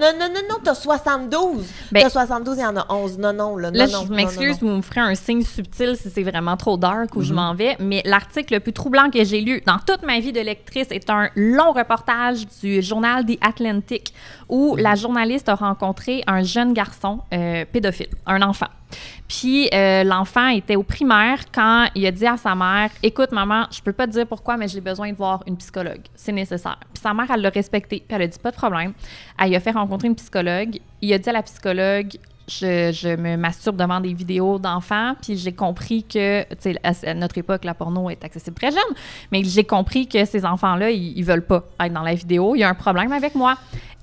[SPEAKER 3] t'as 72. T'as 72, il y en a 11. Non. Là,
[SPEAKER 4] je m'excuse, vous me ferez un signe subtil si c'est vraiment trop dark où je m'en vais. Mais l'article le plus troublant que j'ai lu dans toute ma vie de lectrice est un long reportage du journal The Atlantic où la journaliste a rencontré un jeune garçon pédophile, un enfant. Puis l'enfant était au primaire quand il a dit à sa mère « Écoute, maman, je peux pas te dire pourquoi, mais j'ai besoin de voir une psychologue. C'est nécessaire. » Puis sa mère, elle l'a respecté. Puis elle a dit « Pas de problème. » Elle lui a fait rencontrer une psychologue. Il a dit à la psychologue « Je me masturbe devant des vidéos d'enfants. » Puis j'ai compris que, tu sais, à notre époque, la porno est accessible très jeune, mais j'ai compris que ces enfants-là, ils veulent pas être dans la vidéo. Il y a un problème avec moi.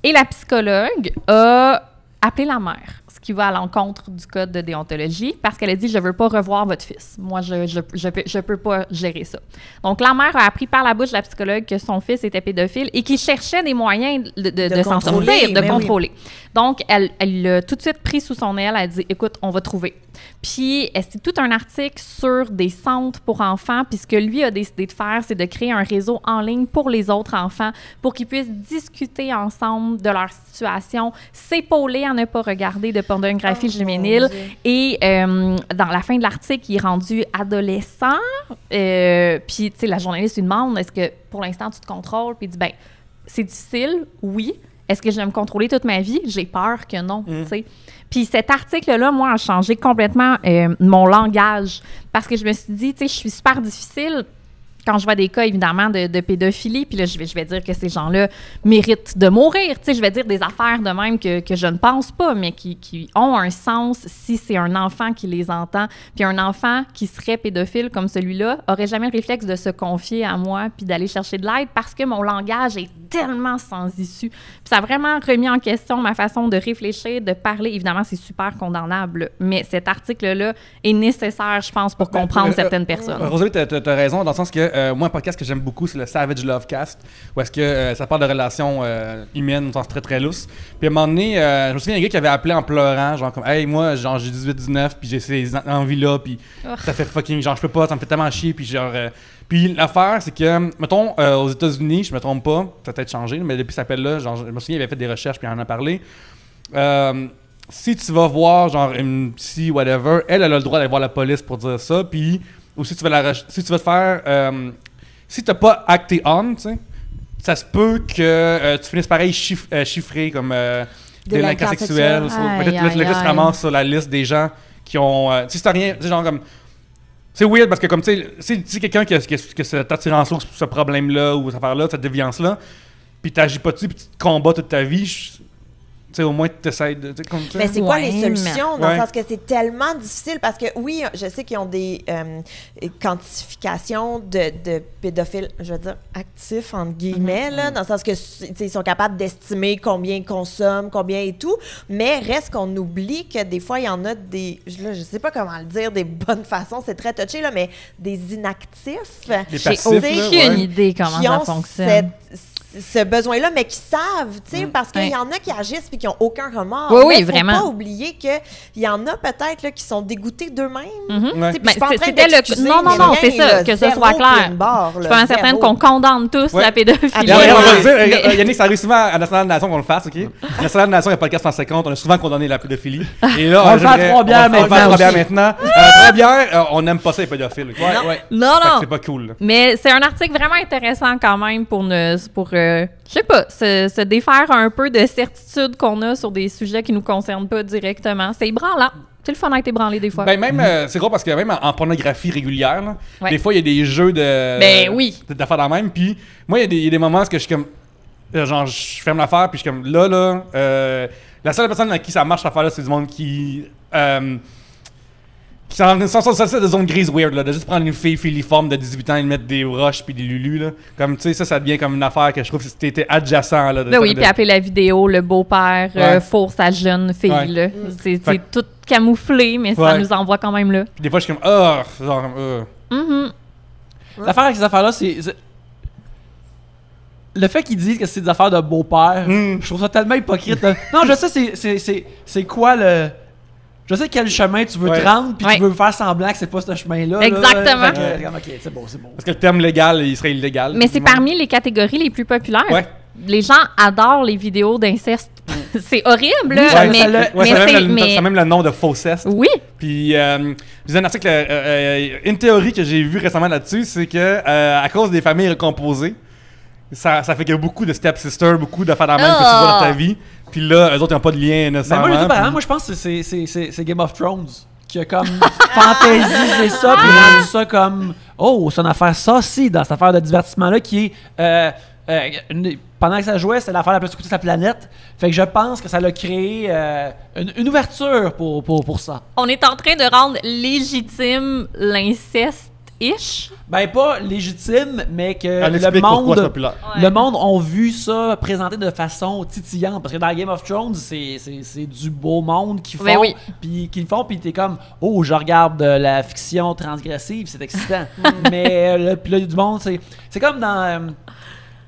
[SPEAKER 4] Et la psychologue a appelé la mère, ce qui va à l'encontre du code de déontologie, parce qu'elle a dit « Je veux pas revoir votre fils. Moi, je peux pas gérer ça. » Donc, la mère a appris par la bouche de la psychologue que son fils était pédophile et qu'il cherchait des moyens de s'en sortir, de contrôler. Oui. Donc, elle l'a tout de suite pris sous son aile. Elle a dit « Écoute, on va trouver. » Puis, c'est tout un article sur des centres pour enfants. Puis, ce que lui a décidé de faire, c'est de créer un réseau en ligne pour les autres enfants pour qu'ils puissent discuter ensemble de leur situation, s'épauler à ne pas regarder de pornographie juvénile. Et dans la fin de l'article, il est rendu adolescent. Puis, tu sais, la journaliste lui demande « Est-ce que, pour l'instant, tu te contrôles? » Puis il dit « Ben, c'est difficile, oui. Est-ce que je vais me contrôler toute ma vie? J'ai peur que non, tu sais. » Puis cet article-là, moi, a changé complètement mon langage parce que je me suis dit, tu sais, je suis super difficile quand je vois des cas, évidemment, de pédophilie. Puis là, je vais dire que ces gens-là méritent de mourir. Tu sais, je vais dire des affaires de même que je ne pense pas, mais qui ont un sens si c'est un enfant qui les entend. Puis un enfant qui serait pédophile comme celui-là aurait jamais le réflexe de se confier à moi puis d'aller chercher de l'aide parce que mon langage est tellement sans issue. Puis ça a vraiment remis en question ma façon de réfléchir, de parler. Évidemment, c'est super condamnable, mais cet article-là est nécessaire, je pense, pour comprendre certaines personnes.
[SPEAKER 2] Rosalie, t'as raison dans le sens que moi, un podcast que j'aime beaucoup, c'est le Savage Love Cast, où est-ce que ça parle de relations humaines au sens très très lousse. Puis à un moment donné, je me souviens d'un gars qui avait appelé en pleurant, genre comme « Hey, moi, genre j'ai 18-19, puis j'ai ces envies-là, puis ça fait fucking, genre je peux pas, ça me fait tellement chier, puis genre... Puis l'affaire, c'est que, mettons, aux États-Unis, je me trompe pas, ça a peut-être changé, mais depuis cet appel-là, genre, je me souviens, il avait fait des recherches, puis il en a parlé. Si tu vas voir, genre, une psy, whatever, elle a le droit d'aller voir la police pour dire ça, puis... Ou si tu vas te faire... si t'as pas acté on, tu sais, ça se peut que tu finisses pareil chiffré comme délinquant sexuel. Peut-être le gars se ramasse sur la liste des gens qui ont... si t'as rien... genre comme... C'est weird parce que comme tu sais, si quelqu'un qui a cette attirance-là, ce problème-là ou cette affaire-là, cette déviance-là, puis t'agis pas dessus, puis tu te combats toute ta vie... Tu sais, au moins, tu essaies de... Comme ça.
[SPEAKER 3] Mais c'est quoi les solutions? Dans le sens que c'est tellement difficile parce que, oui, je sais qu'ils ont des quantifications de pédophiles, je veux dire, actifs, entre guillemets, là, dans le sens que, ils sont capables d'estimer combien ils consomment, combien et tout, mais reste qu'on oublie que des fois, il y en a des... Là, je sais pas comment le dire, des bonnes façons, c'est très touché, là, mais des inactifs.
[SPEAKER 2] Des passifs,
[SPEAKER 4] j'ai aucune idée comment ça fonctionne.
[SPEAKER 3] ce besoin-là, mais qui savent, tu sais, parce qu'il y en a qui agissent et qui n'ont aucun remords.
[SPEAKER 4] Oui,
[SPEAKER 3] mais
[SPEAKER 4] vraiment.
[SPEAKER 3] Faut pas oublier qu'il y en a peut-être là, qui sont dégoûtés d'eux-mêmes.
[SPEAKER 4] C'était non, c'est ça, que ce soit clair. Je suis pas certaine qu'on condamne tous la pédophilie.
[SPEAKER 2] Yannick, ça arrive souvent à National Nation qu'on le fasse, OK? National Nation, il y a podcast 150, on a souvent condamné la pédophilie. Et là,
[SPEAKER 5] on le fait à Trois-Bières
[SPEAKER 2] maintenant. Trois-Bières, on n'aime pas ça, les pédophiles.
[SPEAKER 4] Non.
[SPEAKER 2] C'est pas cool.
[SPEAKER 4] Mais c'est un article vraiment intéressant quand même pour je sais pas, se défaire un peu de certitude qu'on a sur des sujets qui nous concernent pas directement. C'est ébranlant. C'est le fun d'être ébranlé des fois.
[SPEAKER 2] Ben même, c'est gros parce que même en pornographie régulière, là, des fois, il y a des jeux d'affaires dans la même. Puis moi, il y a des moments où je suis comme... genre, je ferme l'affaire, puis je suis comme... Là, la seule personne à qui ça marche, cette affaire-là, c'est du monde qui sont sortis de zone grise weird, là, de juste prendre une fille filiforme de 18 ans et de mettre des roches puis des lulus, là. Comme, tu sais, ça devient comme une affaire que je trouve que c'était adjacent, là.
[SPEAKER 4] Puis appeler la vidéo, le beau-père fourre sa jeune fille, là. C'est tout camouflé, mais ça nous envoie quand même là.
[SPEAKER 2] Puis des fois, je suis comme,
[SPEAKER 5] L'affaire avec ces affaires-là, c'est... Le fait qu'ils disent que c'est des affaires de beau-père, je trouve ça tellement hypocrite. Là. Non, je sais, c'est quoi le... Je sais quel chemin tu veux te rendre, puis tu veux faire semblant que c'est pas ce chemin-là.
[SPEAKER 4] Exactement.
[SPEAKER 5] OK, c'est bon.
[SPEAKER 2] Parce que le terme légal, il serait illégal.
[SPEAKER 4] Mais c'est parmi les catégories les plus populaires. Ouais. Les gens adorent les vidéos d'inceste. C'est horrible, là,
[SPEAKER 2] mais même le nom de faussesse.
[SPEAKER 4] Oui.
[SPEAKER 2] Puis, j'ai un article, une théorie que j'ai vue récemment là-dessus, c'est que à cause des familles recomposées, ça fait qu'il y a beaucoup de step-sisters, beaucoup d'affaires dans la même que tu vois dans ta vie. Puis là, eux autres, ils n'ont pas de lien nécessairement.
[SPEAKER 5] Moi, je pense que c'est Game of Thrones qui a comme fantaisisé ça, puis rendu ça comme c'est une affaire saucy dans cette affaire de divertissement-là qui est. Pendant que ça jouait, c'était l'affaire la plus écoutée de la planète. Fait que je pense que ça l'a créé une ouverture pour ça.
[SPEAKER 4] On est en train de rendre légitime l'inceste-ish.
[SPEAKER 5] Ben, pas légitime, mais que le monde a vu ça présenté de façon titillante. Parce que dans Game of Thrones, c'est du beau monde qu'ils font. Puis t'es comme, je regarde de la fiction transgressive, c'est excitant. Mais puis là, il y a du monde, c'est comme dans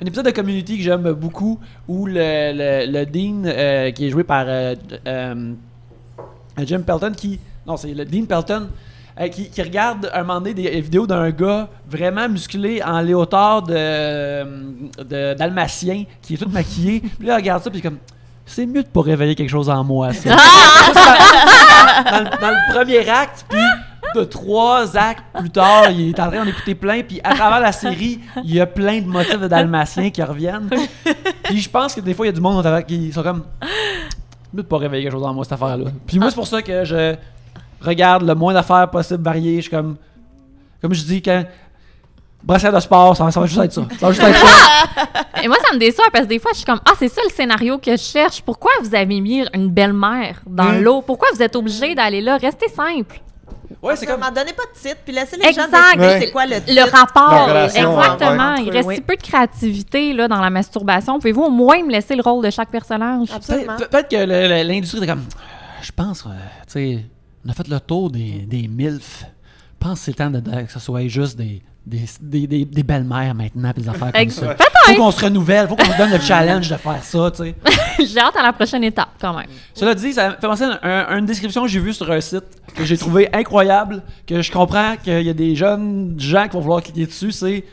[SPEAKER 5] un épisode de Community que j'aime beaucoup, où le Dean, qui est joué par Jim Pelton, c'est le Dean Pelton, qui regarde un moment donné des vidéos d'un gars vraiment musclé en léotard de dalmatien qui est tout maquillé. Puis là, il regarde ça, puis comme, c'est mieux de pas réveiller quelque chose en moi, ça. Dans le premier acte, puis de 3 actes plus tard, il est en train d'en écouter plein, puis à travers la série, il y a plein de motifs de dalmatien qui reviennent. Puis je pense que des fois, il y a du monde qui sont comme, c'est mieux de pas réveiller quelque chose en moi, cette affaire-là. Puis moi, c'est pour ça que je regarde le moins d'affaires possible variées. Je suis comme je dis, quand brassière de sport, ça va juste être ça.
[SPEAKER 4] Et moi, ça me déçoit parce que des fois, je suis comme, c'est ça le scénario que je cherche. Pourquoi vous avez mis une belle-mère dans l'eau? Pourquoi vous êtes obligé d'aller là? Restez simple.
[SPEAKER 5] Ouais, c'est comme...
[SPEAKER 3] Donnez pas de titre, puis laissez les gens décider c'est quoi le titre.
[SPEAKER 4] Le rapport, exactement. Il reste si peu de créativité là, dans la masturbation. Pouvez-vous au moins me laisser le rôle de chaque personnage?
[SPEAKER 3] Absolument.
[SPEAKER 5] Peut-être que l'industrie est comme, je pense, tu sais, on a fait le tour des MILF. Je pense que c'est le temps que ce soit juste des belles-mères maintenant, puis des affaires comme ça.
[SPEAKER 4] Peut-être.
[SPEAKER 5] Faut qu'on se renouvelle, faut qu'on se donne le challenge de faire ça, tu sais.
[SPEAKER 4] J'ai hâte à la prochaine étape, quand même.
[SPEAKER 5] Cela dit, ça me fait penser à une description que j'ai vue sur un site que j'ai trouvé incroyable, que je comprends qu'il y a des jeunes gens qui vont vouloir cliquer dessus, c'est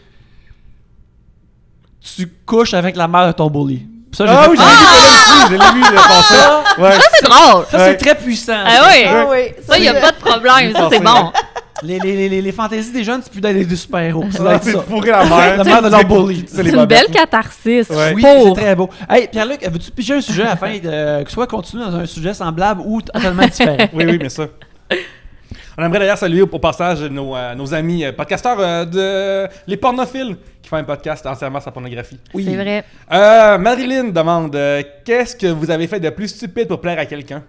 [SPEAKER 5] « Tu couches avec la mère de ton bully ». Ça,
[SPEAKER 2] j'ai vu ça.
[SPEAKER 4] Ça, c'est drôle.
[SPEAKER 5] Ça, c'est très puissant.
[SPEAKER 4] Oui. Ça, il n'y a pas de problème. Ça, c'est bon.
[SPEAKER 5] Les fantaisies des jeunes, c'est plus d'être des super-héros. C'est
[SPEAKER 2] fourrer la mère
[SPEAKER 5] de leur bully.
[SPEAKER 4] C'est une belle catharsis.
[SPEAKER 5] Oui, c'est très beau. Hey, Pierre-Luc, veux-tu piger un sujet afin de soit continuer dans un sujet semblable ou totalement différent?
[SPEAKER 2] Oui, bien sûr. On aimerait d'ailleurs saluer au passage nos amis podcasteurs de Les Pornophiles qui font un podcast entièrement sur la pornographie.
[SPEAKER 4] Oui. C'est vrai.
[SPEAKER 2] Marilyn demande qu'est-ce que vous avez fait de plus stupide pour plaire à quelqu'un?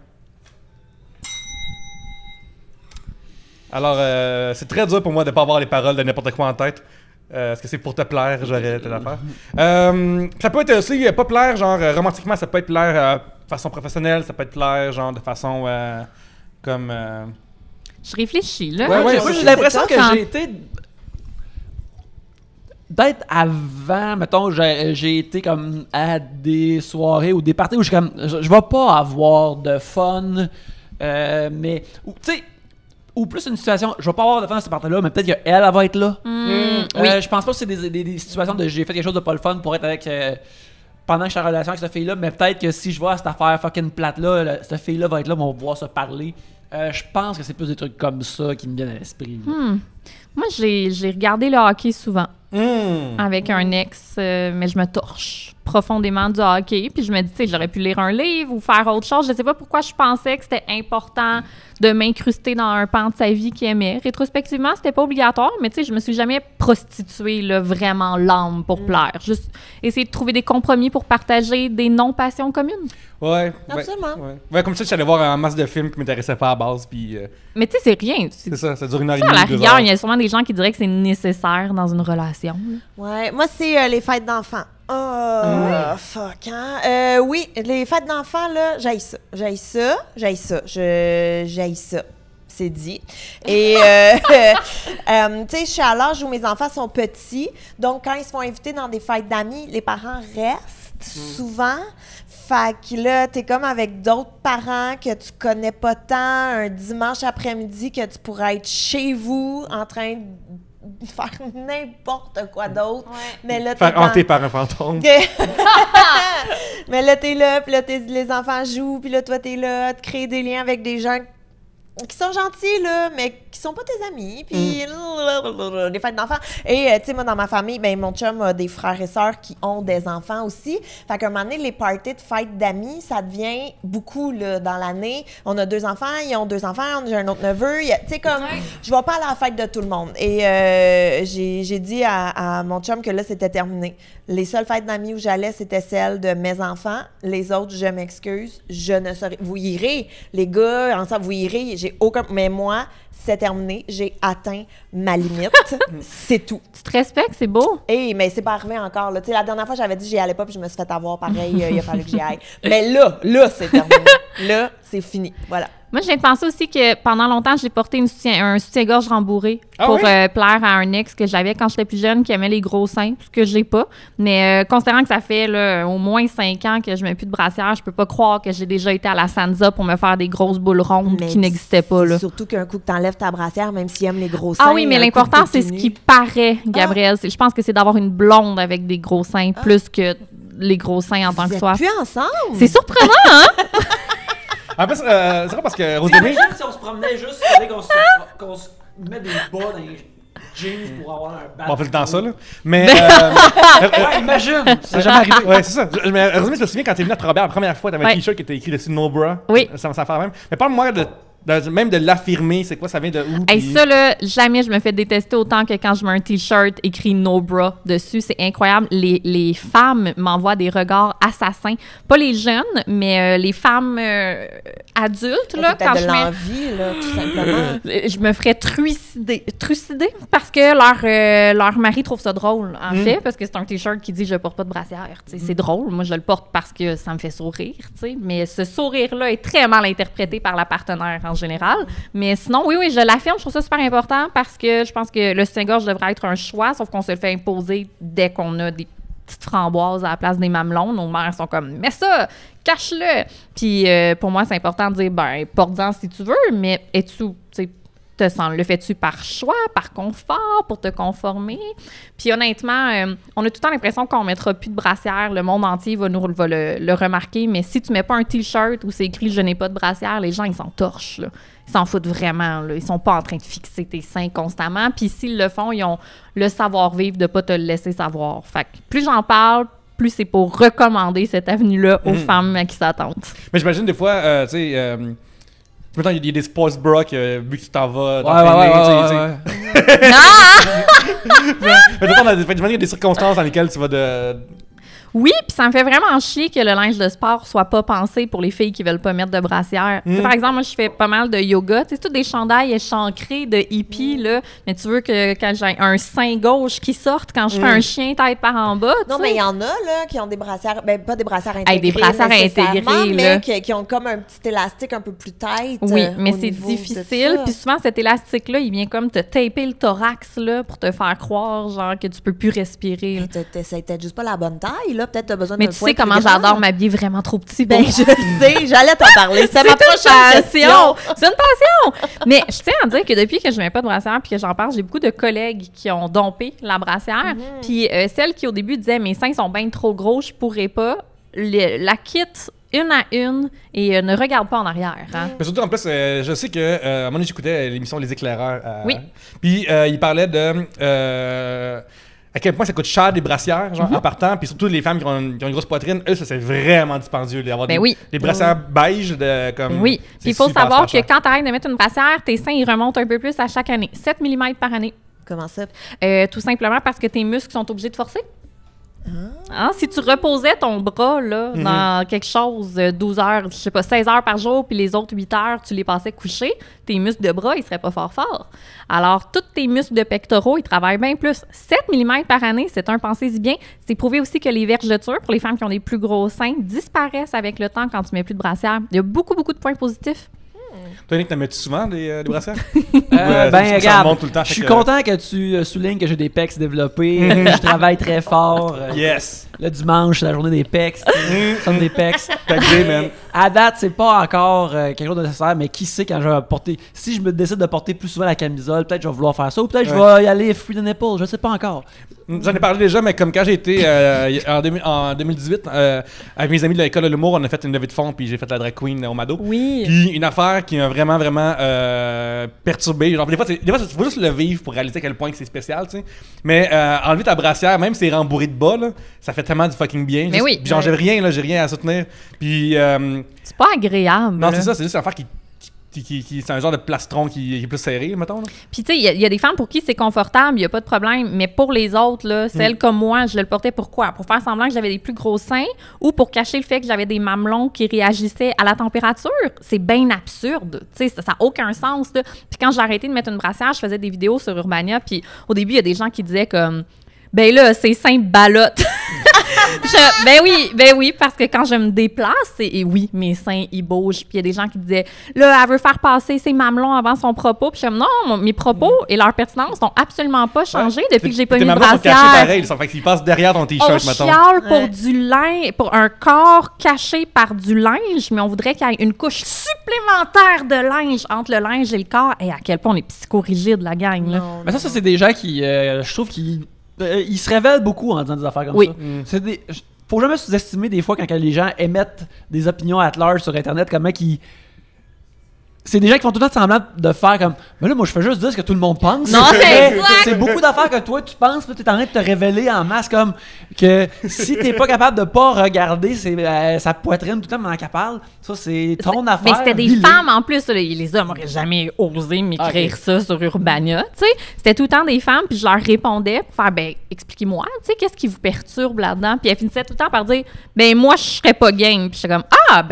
[SPEAKER 2] Alors, c'est très dur pour moi de ne pas avoir les paroles de n'importe quoi en tête. Est-ce que c'est pour te plaire, j'aurais telle affaire. Ça peut être aussi pas plaire, genre romantiquement, ça peut être plaire de façon professionnelle, ça peut être plaire, genre de façon comme.
[SPEAKER 4] Je réfléchis, là.
[SPEAKER 5] Ouais, moi, j'ai l'impression que j'ai été peut-être avant, mettons, j'ai été comme à des soirées ou des parties où je vais pas avoir de fun, mais, tu sais, ou plus une situation, je vais pas avoir de fun à cette partie-là, mais peut-être qu'elle va être là.
[SPEAKER 4] Oui.
[SPEAKER 5] Je pense pas que c'est des situations de j'ai fait quelque chose de pas le fun pour être avec... pendant que je suis en relation avec cette fille-là, mais peut-être que si je vois cette affaire fucking plate-là, cette fille-là va être là, on va pouvoir se parler. Je pense que c'est plus des trucs comme ça qui me viennent à l'esprit.
[SPEAKER 4] Moi, j'ai regardé le hockey souvent avec un ex, mais je me torche profondément du hockey. Puis je me dis, tu sais, j'aurais pu lire un livre ou faire autre chose. Je sais pas pourquoi je pensais que c'était important de m'incruster dans un pan de sa vie qu'il aimait. Rétrospectivement, c'était pas obligatoire, mais tu sais, je me suis jamais prostituée là, vraiment l'âme pour plaire. Juste essayer de trouver des compromis pour partager des non-passions communes.
[SPEAKER 2] Ouais.
[SPEAKER 3] Absolument.
[SPEAKER 2] Ouais, comme ça, je suis allé voir un masse de films qui m'intéressaient pas à la base. Puis,
[SPEAKER 4] mais tu sais, c'est rien.
[SPEAKER 2] c'est ça dure 1 heure et
[SPEAKER 4] À
[SPEAKER 2] demie.
[SPEAKER 4] la rigueur, il y a sûrement des gens qui diraient que c'est nécessaire dans une relation.
[SPEAKER 3] Ouais, moi, c'est les fêtes d'enfants. Fuck, hein? Oui, les fêtes d'enfants, là, j'haïs ça. C'est dit. Et, tu sais, je suis à l'âge où mes enfants sont petits. Donc, quand ils se font inviter dans des fêtes d'amis, les parents restent souvent. Fait que là, t'es comme avec d'autres parents que tu connais pas tant un dimanche après-midi que tu pourrais être chez vous en train de faire n'importe quoi d'autre. Ouais. Mais là,
[SPEAKER 2] faire hanter par un fantôme.
[SPEAKER 3] Mais là, t'es là, puis là, les enfants jouent, puis là, toi, t'es là, de créer des liens avec des gens qui sont gentils, là, mais qui sont pas tes amis, puis les fêtes d'enfants. Et, tu sais, moi, dans ma famille, ben mon chum a des frères et sœurs qui ont des enfants aussi. Fait qu'à un moment donné, les parties de fêtes d'amis, ça devient beaucoup, là, dans l'année. On a 2 enfants, ils ont 2 enfants, j'ai un autre neveu. Tu sais, comme, je vais pas aller à la fête de tout le monde. Et j'ai dit à mon chum que là, c'était terminé. Les seules fêtes d'amis où j'allais, c'était celles de mes enfants. Les autres, je m'excuse, je ne saurais... Vous irez, les gars, ensemble, vous irez. J'ai aucun... Mais moi, c'est terminé. J'ai atteint ma limite. C'est tout.
[SPEAKER 4] Tu te respectes, c'est beau.
[SPEAKER 3] Mais c'est pas arrivé encore. Là. La dernière fois, j'avais dit j'y allais pas puis je me suis fait avoir pareil. Il a fallu que j'y aille. Mais là, c'est terminé. Là, c'est fini. Voilà.
[SPEAKER 4] Moi, j'ai pensé aussi que pendant longtemps, j'ai porté un soutien-gorge rembourré pour plaire à un ex que j'avais quand j'étais plus jeune qui aimait les gros seins, ce que j'ai pas. Mais considérant que ça fait là, au moins 5 ans que je mets plus de brassière, je peux pas croire que j'ai déjà été à la Sansa pour me faire des grosses boules rondes qui n'existaient pas. Là.
[SPEAKER 3] Surtout qu'un coup que t'enlèves ta brassière, même s'il aime les gros seins.
[SPEAKER 4] Ah oui, mais l'important, c'est ce qui paraît, Gabrielle. Je pense que c'est d'avoir une blonde avec des gros seins plus que les gros seins en tant que soi.
[SPEAKER 3] Vous êtes plus ensemble?
[SPEAKER 4] C'est surprenant, hein?
[SPEAKER 2] En plus, c'est vrai parce que Rosemary...
[SPEAKER 5] Imagine si on se promenait juste avec qu'on se met des bas dans les jeans pour avoir un bat.
[SPEAKER 2] On fait le temps ça, là. Mais...
[SPEAKER 5] ouais, imagine! C'est jamais arrivé.
[SPEAKER 2] Ouais, c'est ça. Mais Rosemary, je me souviens quand t'es venu à Robert la première fois, t'avais un t-shirt qui était écrit dessus No Bra.
[SPEAKER 4] Oui.
[SPEAKER 2] Ça fait même. Mais parle-moi même de l'affirmer, c'est quoi, ça vient de où?
[SPEAKER 4] Hey, ça, là, jamais je me fais détester autant que quand je mets un T-shirt écrit « No bra » dessus. C'est incroyable. Les femmes m'envoient des regards assassins. Pas les jeunes, mais les femmes adultes, là,
[SPEAKER 3] quand je mets... l'envie, là, tout simplement.
[SPEAKER 4] Je me ferais trucider parce que leur mari trouve ça drôle, en fait, parce que c'est un T-shirt qui dit « Je porte pas de brassière ». C'est drôle. Moi, je le porte parce que ça me fait sourire, t'sais. Mais ce sourire-là est très mal interprété par la partenaire en général. Mais sinon, oui, je l'affirme, je trouve ça super important parce que je pense que le soutien-gorge devrait être un choix, sauf qu'on se le fait imposer dès qu'on a des petites framboises à la place des mamelons. Nos mères sont comme « Mais ça, cache-le! » Puis pour moi, c'est important de dire « Ben, porte-en si tu veux, mais es-tu, tu sais, le fais-tu par choix, par confort, pour te conformer? » Puis honnêtement, on a tout le temps l'impression qu'on ne mettra plus de brassière. Le monde entier va le remarquer. Mais si tu ne mets pas un T-shirt où c'est écrit « Je n'ai pas de brassière », les gens, ils s'en torchent. Là. Ils s'en foutent vraiment. Là. Ils sont pas en train de fixer tes seins constamment. Puis s'ils le font, ils ont le savoir-vivre de ne pas te le laisser savoir. Fait que plus j'en parle, plus c'est pour recommander cette avenue-là aux femmes qui s'attendent.
[SPEAKER 2] Mais j'imagine des fois, tu sais... Mettons, il y a des sports bras que, vu que tu t'en vas
[SPEAKER 5] ouais.
[SPEAKER 2] Mais il y a des circonstances dans lesquelles tu vas de...
[SPEAKER 4] Oui, puis ça me fait vraiment chier que le linge de sport soit pas pensé pour les filles qui veulent pas mettre de brassière. Par exemple, moi, je fais pas mal de yoga. Tu sais, tous des chandails échancrés de hippie, là. Mais tu veux que quand j'ai un sein gauche qui sorte quand je fais un chien tête par en bas,
[SPEAKER 3] non, mais il y en a, là, qui ont des brassières, pas des brassières intégrées,
[SPEAKER 4] des brassières intégrées,
[SPEAKER 3] mais qui ont comme un petit élastique un peu plus tight.
[SPEAKER 4] Oui, mais c'est difficile. Puis souvent, cet élastique-là, il vient comme te taper le thorax, là, pour te faire croire, genre, que tu peux plus respirer.
[SPEAKER 3] C'est peut-être juste pas la bonne taille, là. Peut-être t'as besoin
[SPEAKER 4] mais tu sais comment j'adore m'habiller vraiment trop petit.
[SPEAKER 3] Ben, je sais, j'allais t'en parler. C'est ma prochaine question.
[SPEAKER 4] C'est une passion. Mais je tiens à dire que depuis que je mets pas de brassière puis que j'en parle, j'ai beaucoup de collègues qui ont dompé la brassière. Puis celles qui, au début, disaient « Mes seins sont bien trop gros, je pourrais pas », la quittent une à une et ne regarde pas en arrière. Hein.
[SPEAKER 2] Mais surtout, en plus, je sais que à un moment donné, j'écoutais l'émission Les Éclaireurs. Oui. Puis il parlait de... à quel point ça coûte cher des brassières, genre, en partant. Puis surtout, les femmes qui ont une grosse poitrine, eux, ça, c'est vraiment dispendieux d'avoir des brassières beige. Comme,
[SPEAKER 4] oui. Puis il faut savoir que quand tu arrêtes de mettre une brassière, tes seins, ils remontent un peu plus à chaque année. 7 mm par année.
[SPEAKER 3] Comment ça?
[SPEAKER 4] Tout simplement parce que tes muscles sont obligés de forcer. Hein? Si tu reposais ton bras là, dans quelque chose 12 heures, je sais pas, 16 heures par jour, puis les autres 8 heures, tu les passais couchés, tes muscles de bras, ils seraient pas fort. Alors, tous tes muscles de pectoraux, ils travaillent bien plus. 7 mm par année, c'est pensez-y bien. C'est prouvé aussi que les vergetures, pour les femmes qui ont des plus gros seins, disparaissent avec le temps quand tu mets plus de brassière. Il y a beaucoup de points positifs.
[SPEAKER 2] Toi, Nick, t'en mets-tu souvent des brassières?
[SPEAKER 3] Regarde,
[SPEAKER 5] je suis content que tu soulignes que j'ai des pecs développés. Je travaille très fort.
[SPEAKER 2] Yes!
[SPEAKER 5] Le dimanche, c'est la journée des pecs. Somme des pecs.
[SPEAKER 2] Man.
[SPEAKER 5] À date, c'est pas encore quelque chose de nécessaire, mais qui sait quand je vais porter... Si je me décide de porter plus souvent la camisole, peut-être que je vais vouloir faire ça, ou peut-être que je vais y aller free the nipple, je sais pas encore.
[SPEAKER 2] J'en ai parlé déjà, mais comme quand j'ai été en 2018, avec mes amis de l'école de l'humour, on a fait une levée de fonds, puis j'ai fait la drag queen au Mado.
[SPEAKER 4] Oui.
[SPEAKER 2] Puis une affaire qui m'a vraiment perturbé. Genre, des fois, il faut juste le vivre pour réaliser à quel point que c'est spécial, tu sais. Mais enlever ta brassière, même si c'est rembourré de bas, là, ça fait tellement du fucking bien.
[SPEAKER 4] Mais oui.
[SPEAKER 2] Genre, j'ai rien à soutenir. Puis...
[SPEAKER 4] c'est pas agréable.
[SPEAKER 2] Non, c'est ça, c'est juste une affaire qui c'est un genre de plastron qui est plus serré, mettons. Là.
[SPEAKER 4] Puis, tu sais, il y a des femmes pour qui c'est confortable, il n'y a pas de problème. Mais pour les autres, là, celles comme moi, je le portais pourquoi? Pour faire semblant que j'avais des plus gros seins ou pour cacher le fait que j'avais des mamelons qui réagissaient à la température? C'est bien absurde. Tu sais, ça n'a aucun sens. Là. Puis quand j'ai arrêté de mettre une brassière, je faisais des vidéos sur Urbania. Puis au début, il y a des gens qui disaient comme... Ben là, ces seins ballottent. Ben oui, parce que quand je me déplace, et oui, mes seins, ils bougent. Puis il y a des gens qui disaient, là, elle veut faire passer ses mamelons avant son propos. Puis je me dis, non, mes propos et leur pertinence n'ont absolument pas changé depuis que j'ai pas mis de brassière. Tes mamelons sont cachés pareil,
[SPEAKER 2] ils passent derrière ton t-shirt, mettons.
[SPEAKER 4] On chiale pour du linge, pour un corps caché par du linge, mais on voudrait qu'il y ait une couche supplémentaire de linge entre le linge et le corps. Et à quel point on est psychorigide, la gang, là.
[SPEAKER 5] Mais ça, c'est des gens qui, je trouve qu'ils... ils se révèlent beaucoup en disant des affaires comme ça. Faut jamais sous-estimer des fois quand les gens émettent des opinions at large sur Internet, comment qu'ils... C'est des gens qui font tout le temps semblant de faire comme mais là moi je fais juste dire ce que tout le monde pense.
[SPEAKER 4] Non,
[SPEAKER 5] c'est beaucoup d'affaires que toi tu penses, puis tu es en train de te révéler en masse comme que si t'es pas capable de pas regarder sa poitrine tout le temps pendant qu'elle parle, ça c'est ton affaire.
[SPEAKER 4] Mais c'était des femmes en plus, là, les hommes n'auraient jamais osé m'écrire ça sur Urbania, tu sais. C'était tout le temps des femmes, puis je leur répondais pour faire ben expliquez-moi, tu sais, qu'est-ce qui vous perturbe là-dedans? Puis elles finissaient tout le temps par dire ben moi je serais pas game. Puis j'étais comme y a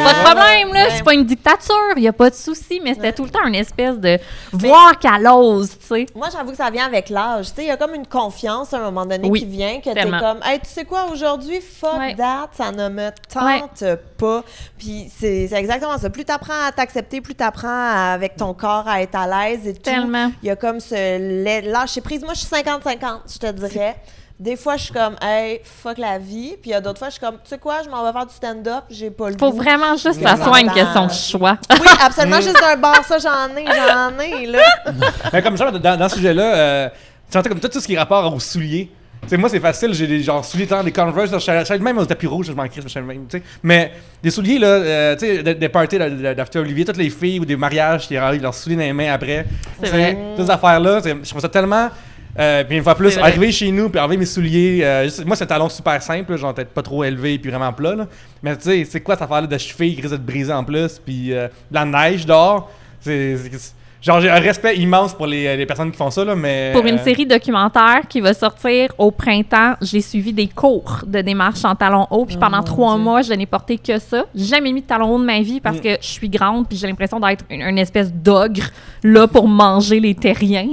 [SPEAKER 4] pas de problème là, c'est pas une dictature, y a pas de souci, mais c'était tout le temps une espèce de voir qu'elle ose, tu sais.
[SPEAKER 3] Moi, j'avoue que ça vient avec l'âge. Tu sais, il y a comme une confiance à un moment donné qui vient, que t'es comme, hey, tu sais quoi, aujourd'hui, fuck that, ça ne me tente pas. Puis c'est exactement ça. Plus t'apprends à t'accepter, plus t'apprends avec ton corps à être à l'aise et tout.
[SPEAKER 4] Tellement.
[SPEAKER 3] Il y a comme lâcher prise. Moi, je suis 50-50, je te dirais. Des fois, je suis comme, hey, fuck la vie. Puis il y a d'autres fois, je suis comme, tu sais quoi, je m'en vais faire du stand-up, j'ai pas le goût.
[SPEAKER 4] Faut vraiment juste que ça soit une question de choix.
[SPEAKER 3] Oui, absolument, juste un bar, ça, j'en ai, là.
[SPEAKER 2] Mais comme ça, dans ce sujet-là, tu entends comme tout ce qui est rapport aux souliers. Tu sais, moi, c'est facile, j'ai des souliers, des Converse, même aux tapis rouges, je m'en crie, même, tu sais. Mais des souliers, là, tu sais, des parties d'After Olivier, toutes les filles ou des mariages qui arrivent leurs souliers dans les mains après.
[SPEAKER 4] C'est vrai.
[SPEAKER 2] Toutes ces affaires-là, je trouve ça tellement. Puis une fois plus, arriver chez nous, puis enlever mes souliers. Moi, c'est un talon super simple, genre peut-être pas trop élevé, puis vraiment plat. Là. Mais tu sais, c'est quoi cette affaire-là de cheville qui risque de te briser en plus, puis la neige dehors. Genre, j'ai un respect immense pour les personnes qui font ça, là, mais...
[SPEAKER 4] Pour une série documentaire qui va sortir au printemps, j'ai suivi des cours de démarche en talons hauts, puis pendant 3 mois, je n'ai porté que ça. J'ai jamais mis de talons hauts de ma vie parce que je suis grande, puis j'ai l'impression d'être une espèce d'ogre, là, pour manger les terriens,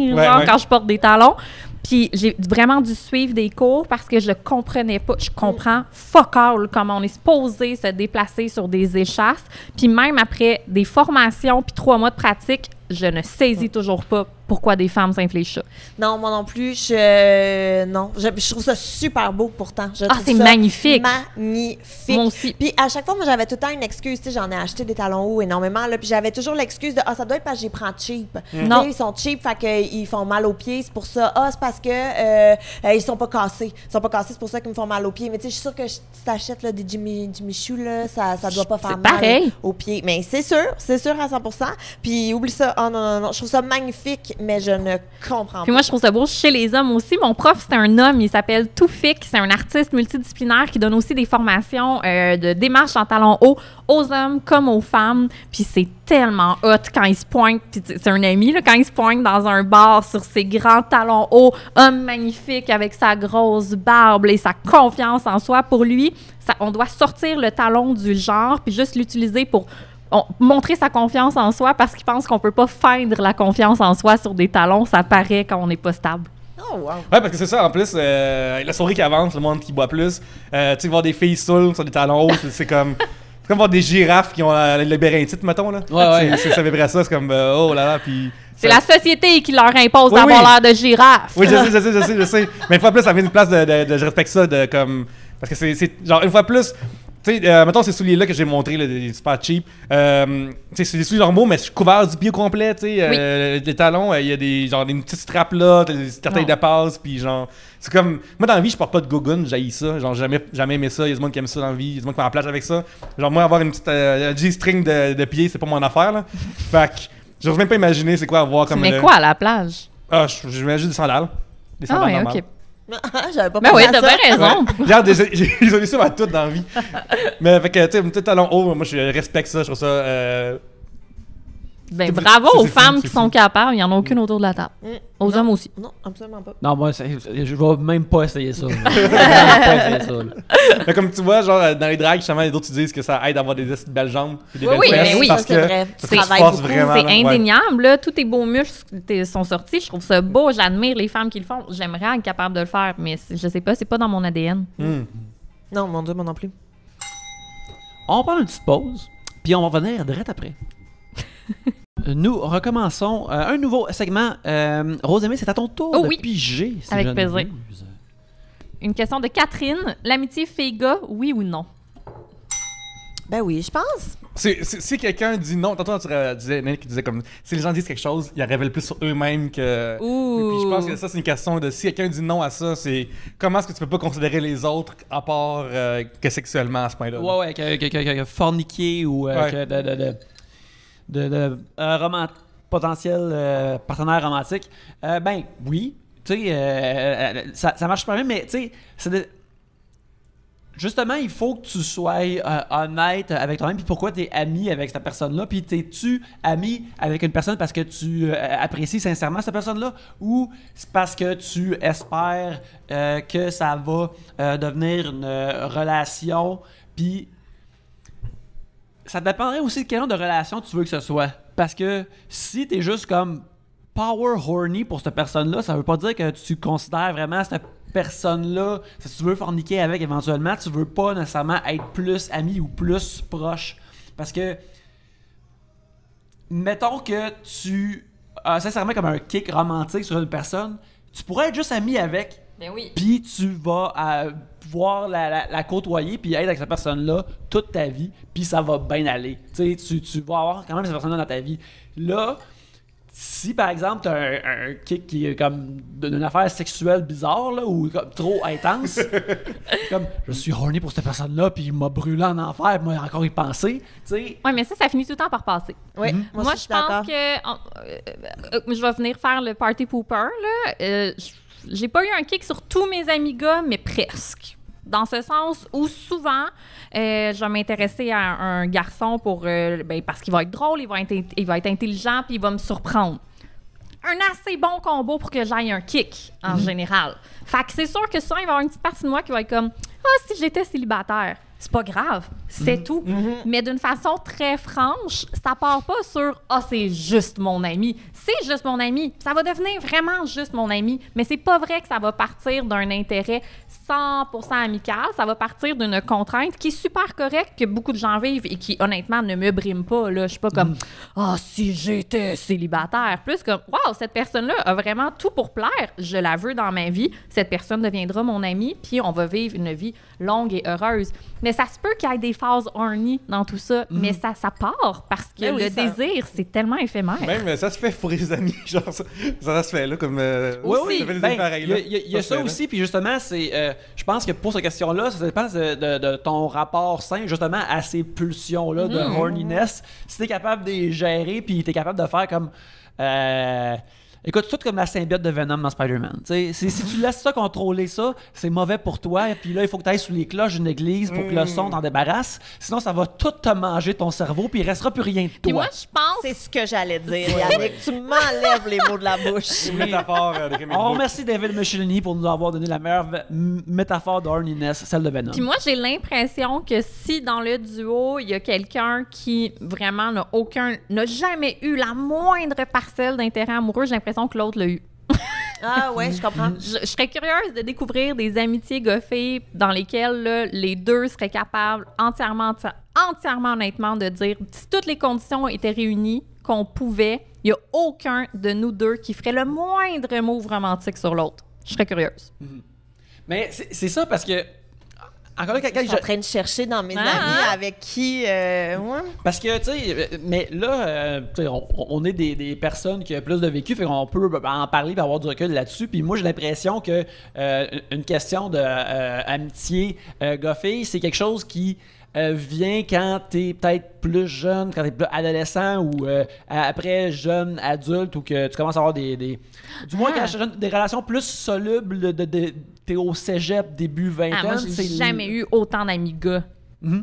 [SPEAKER 4] quand je porte des talons. Puis j'ai vraiment dû suivre des cours parce que je comprenais pas. Je comprends fuck all comment on est supposé se déplacer sur des échasses. Puis même après des formations puis 3 mois de pratique, je ne saisis toujours pas pourquoi des femmes s'infligent ça.
[SPEAKER 3] Non, moi non plus. Je trouve ça super beau pourtant.
[SPEAKER 4] C'est magnifique.
[SPEAKER 3] Magnifique.
[SPEAKER 4] Moi aussi.
[SPEAKER 3] Puis à chaque fois, moi, j'avais tout le temps une excuse. Tu sais, j'en ai acheté des talons hauts énormément. Là, puis j'avais toujours l'excuse de ça doit être parce que j'y prends cheap.
[SPEAKER 4] Non.
[SPEAKER 3] Ils sont cheap, fait qu'ils font mal aux pieds. C'est pour ça. C'est parce que ils sont pas cassés. Ils sont pas cassés, c'est pour ça qu'ils me font mal aux pieds. Mais tu sais, je suis sûre que si tu t'achètes des Jimmy Choo, là, ça doit pas faire mal aux pieds. Mais c'est sûr à 100%. Puis oublie ça. Oh non. Je trouve ça magnifique. Mais je ne comprends pas.
[SPEAKER 4] Puis moi, je trouve ça beau chez les hommes aussi. Mon prof, c'est un homme. Il s'appelle Toufik. C'est un artiste multidisciplinaire qui donne aussi des formations de démarche en talons hauts aux hommes comme aux femmes. Puis c'est tellement hot quand il se pointe. Puis c'est un ami, là, quand il se pointe dans un bar sur ses grands talons hauts, homme magnifique avec sa grosse barbe et sa confiance en soi. Pour lui, on doit sortir le talon du genre puis juste l'utiliser pour montrer sa confiance en soi parce qu'il pense qu'on peut pas feindre la confiance en soi sur des talons, ça paraît quand on n'est pas stable.
[SPEAKER 3] Oh, wow.
[SPEAKER 2] Ouais, parce que c'est ça, en plus, la souris qui avance, le monde qui boit plus, tu sais, voir des filles saoules sur des talons hauts, c'est comme voir des girafes qui ont le labyrintite, mettons, là.
[SPEAKER 5] Ouais.
[SPEAKER 2] Ça vibrait ça, c'est comme, oh là là, puis...
[SPEAKER 4] C'est la société qui leur impose d'avoir l'air de girafe.
[SPEAKER 2] Oui, je sais. Mais une fois plus, ça vient d'une place de je respecte ça, parce que c'est genre, une fois plus... Tu sais, mettons ces souliers-là que j'ai montrés, les super cheap. Tu sais, c'est des souliers normaux, mais je suis couvert du pied au complet, tu sais. Les talons, il y a des petites straps là, des orteils de passe, puis genre... C'est comme... Moi, dans la vie, je porte pas de gogoon, j'haïs ça. Genre, jamais aimé ça. Il y a du monde qui aime ça dans la vie. Il y a du monde qui va en plage avec ça. Genre, moi, avoir une petite G-string de pied, c'est pas mon affaire, là. Fait que, j'ose même pas imaginer c'est quoi avoir comme...
[SPEAKER 4] Mais quoi à la plage?
[SPEAKER 2] J'imagine des sandales. Des sandales normales.
[SPEAKER 4] OK.
[SPEAKER 3] J'avais pas
[SPEAKER 4] pensé à ça. T'as bien raison.
[SPEAKER 2] Ouais. Regarde, j'ai les solutions à tout dans la vie. Mais fait que, tu sais, un petit talon haut, moi, je respecte ça, je trouve ça...
[SPEAKER 4] bravo aux femmes qui sont capables, il n'y en a aucune autour de la table. Aux hommes aussi.
[SPEAKER 3] Non, absolument pas.
[SPEAKER 5] Non, moi, je vais même pas essayer ça.
[SPEAKER 2] Mais comme tu vois, genre, dans les drags, justement, les autres, tu disent que ça aide à avoir des belles jambes et des belles fesses.
[SPEAKER 4] Oui,
[SPEAKER 2] parce
[SPEAKER 3] c'est vrai.
[SPEAKER 2] C'est
[SPEAKER 4] indéniable, là. Tous tes beaux muscles sont sortis. Je trouve ça beau. J'admire les femmes qui le font. J'aimerais être capable de le faire, mais je sais pas, c'est pas dans mon ADN.
[SPEAKER 3] Non, mon Dieu, moi non plus.
[SPEAKER 5] On prend une petite pause, puis on va revenir direct après. Nous recommençons un nouveau segment. Rosemée, c'est à ton tour de piger.
[SPEAKER 4] Avec plaisir. Une question de Catherine. L'amitié fille-gars, oui ou non?
[SPEAKER 3] Ben oui, je pense.
[SPEAKER 2] Si quelqu'un dit non, tantôt tu disais, Nick qui disait comme, si les gens disent quelque chose, ils révèlent plus sur eux-mêmes que...
[SPEAKER 4] Ouh.
[SPEAKER 2] Puis je pense que ça, c'est une question de, si quelqu'un dit non à ça, c'est comment est-ce que tu peux pas considérer les autres à part que sexuellement à ce point-là?
[SPEAKER 5] Ouais, que forniquer ou de potentiel partenaire romantique. Ben oui, tu sais, ça marche pas bien, mais tu sais, justement, il faut que tu sois honnête avec toi-même. Puis pourquoi tu es ami avec cette personne-là? Puis t'es-tu ami avec une personne parce que tu apprécies sincèrement cette personne-là? Ou c'est parce que tu espères que ça va devenir une relation? Puis ça dépendrait aussi de quel genre de relation tu veux que ce soit. Parce que si t'es juste comme power horny pour cette personne-là, ça veut pas dire que tu considères vraiment cette personne-là, si tu veux forniquer avec éventuellement, tu veux pas nécessairement être plus ami ou plus proche. Parce que, mettons que tu as sincèrement comme un kick romantique sur une personne, tu pourrais être juste ami avec, puis tu vas pouvoir la côtoyer puis être avec cette personne-là toute ta vie, puis ça va bien aller. Tu sais, tu vas avoir quand même cette personne-là dans ta vie. Là, si par exemple t'as un kick qui est comme d'une affaire sexuelle bizarre là, ou comme trop intense, comme je suis horny pour cette personne-là puis il m'a brûlé en enfer, moi encore y penser, tu sais.
[SPEAKER 4] Ouais, mais ça finit tout le temps par passer.
[SPEAKER 3] Oui.
[SPEAKER 4] Moi je pense que je vais venir faire le party pooper là. J'ai pas eu un kick sur tous mes amis gars, mais presque. Dans ce sens où souvent, je vais m'intéresser à un garçon parce qu'il va être drôle, il va être intelligent, puis il va me surprendre. Un assez bon combo pour que j'aille un kick, en général. Fait que c'est sûr que souvent, il va y avoir une petite partie de moi qui va être comme « Ah, si j'étais célibataire, c'est pas grave, c'est tout. » Mais d'une façon très franche, ça part pas sur « Ah, c'est juste mon ami. » C'est juste mon ami. Ça va devenir vraiment juste mon ami. Mais c'est pas vrai que ça va partir d'un intérêt 100% amical. Ça va partir d'une contrainte qui est super correcte, que beaucoup de gens vivent et qui, honnêtement, ne me brime pas. Là. Je suis pas comme « Ah, si j'étais célibataire. » Plus comme « Wow, cette personne-là a vraiment tout pour plaire. Je la veux dans ma vie. Cette personne deviendra mon ami. Puis on va vivre une vie longue et heureuse. » Mais ça se peut qu'il y ait des phases horny dans tout ça. Mais ça part parce que le désir, c'est tellement éphémère.
[SPEAKER 2] Même ça se fait pour les amis. Genre, ça se fait là comme...
[SPEAKER 5] oui. Il y a ça aussi. Puis justement, je pense que pour cette question-là, ça dépend de ton rapport sain, justement, à ces pulsions-là de horniness. Si t'es capable de les gérer, puis t'es capable de faire comme... Écoute, c'est tout comme la symbiote de Venom dans Spider-Man. Si tu laisses ça contrôler ça, c'est mauvais pour toi. Puis là, il faut que tu ailles sous les cloches d'une église pour que le son t'en débarrasse. Sinon, ça va tout te manger ton cerveau, puis il restera plus rien de toi.
[SPEAKER 4] Puis moi, je pense...
[SPEAKER 3] C'est ce que j'allais dire, Yannick. Tu m'enlèves les mots de la bouche.
[SPEAKER 2] Métaphore
[SPEAKER 5] On remercie David Michelinie pour nous avoir donné la meilleure métaphore de horniness, celle de Venom.
[SPEAKER 4] Puis moi, j'ai l'impression que si dans le duo, il y a quelqu'un qui vraiment n'a jamais eu la moindre parcelle d'intérêt amoureux, j'ai l'impression que l'autre l'a eu.
[SPEAKER 3] Ah ouais, je comprends.
[SPEAKER 4] Je serais curieuse de découvrir des amitiés goffées dans lesquelles là, les deux seraient capables entièrement honnêtement de dire si toutes les conditions étaient réunies, qu'on pouvait, il n'y a aucun de nous deux qui ferait le moindre move romantique sur l'autre. Je serais curieuse.
[SPEAKER 5] Mais c'est ça parce que encore là,
[SPEAKER 3] je suis en train de chercher dans mes amis avec qui...
[SPEAKER 5] Parce que, tu sais, mais là, on est des personnes qui ont plus de vécu, fait qu'on peut en parler et avoir du recul là-dessus. Puis moi, j'ai l'impression que une question d'amitié goffée, c'est quelque chose qui vient quand t'es peut-être plus jeune, quand t'es plus adolescent ou après jeune adulte ou que tu commences à avoir du moins quand des relations plus solubles t'es au cégep début vingtaine.
[SPEAKER 4] Moi, j'ai jamais eu autant d'amis gars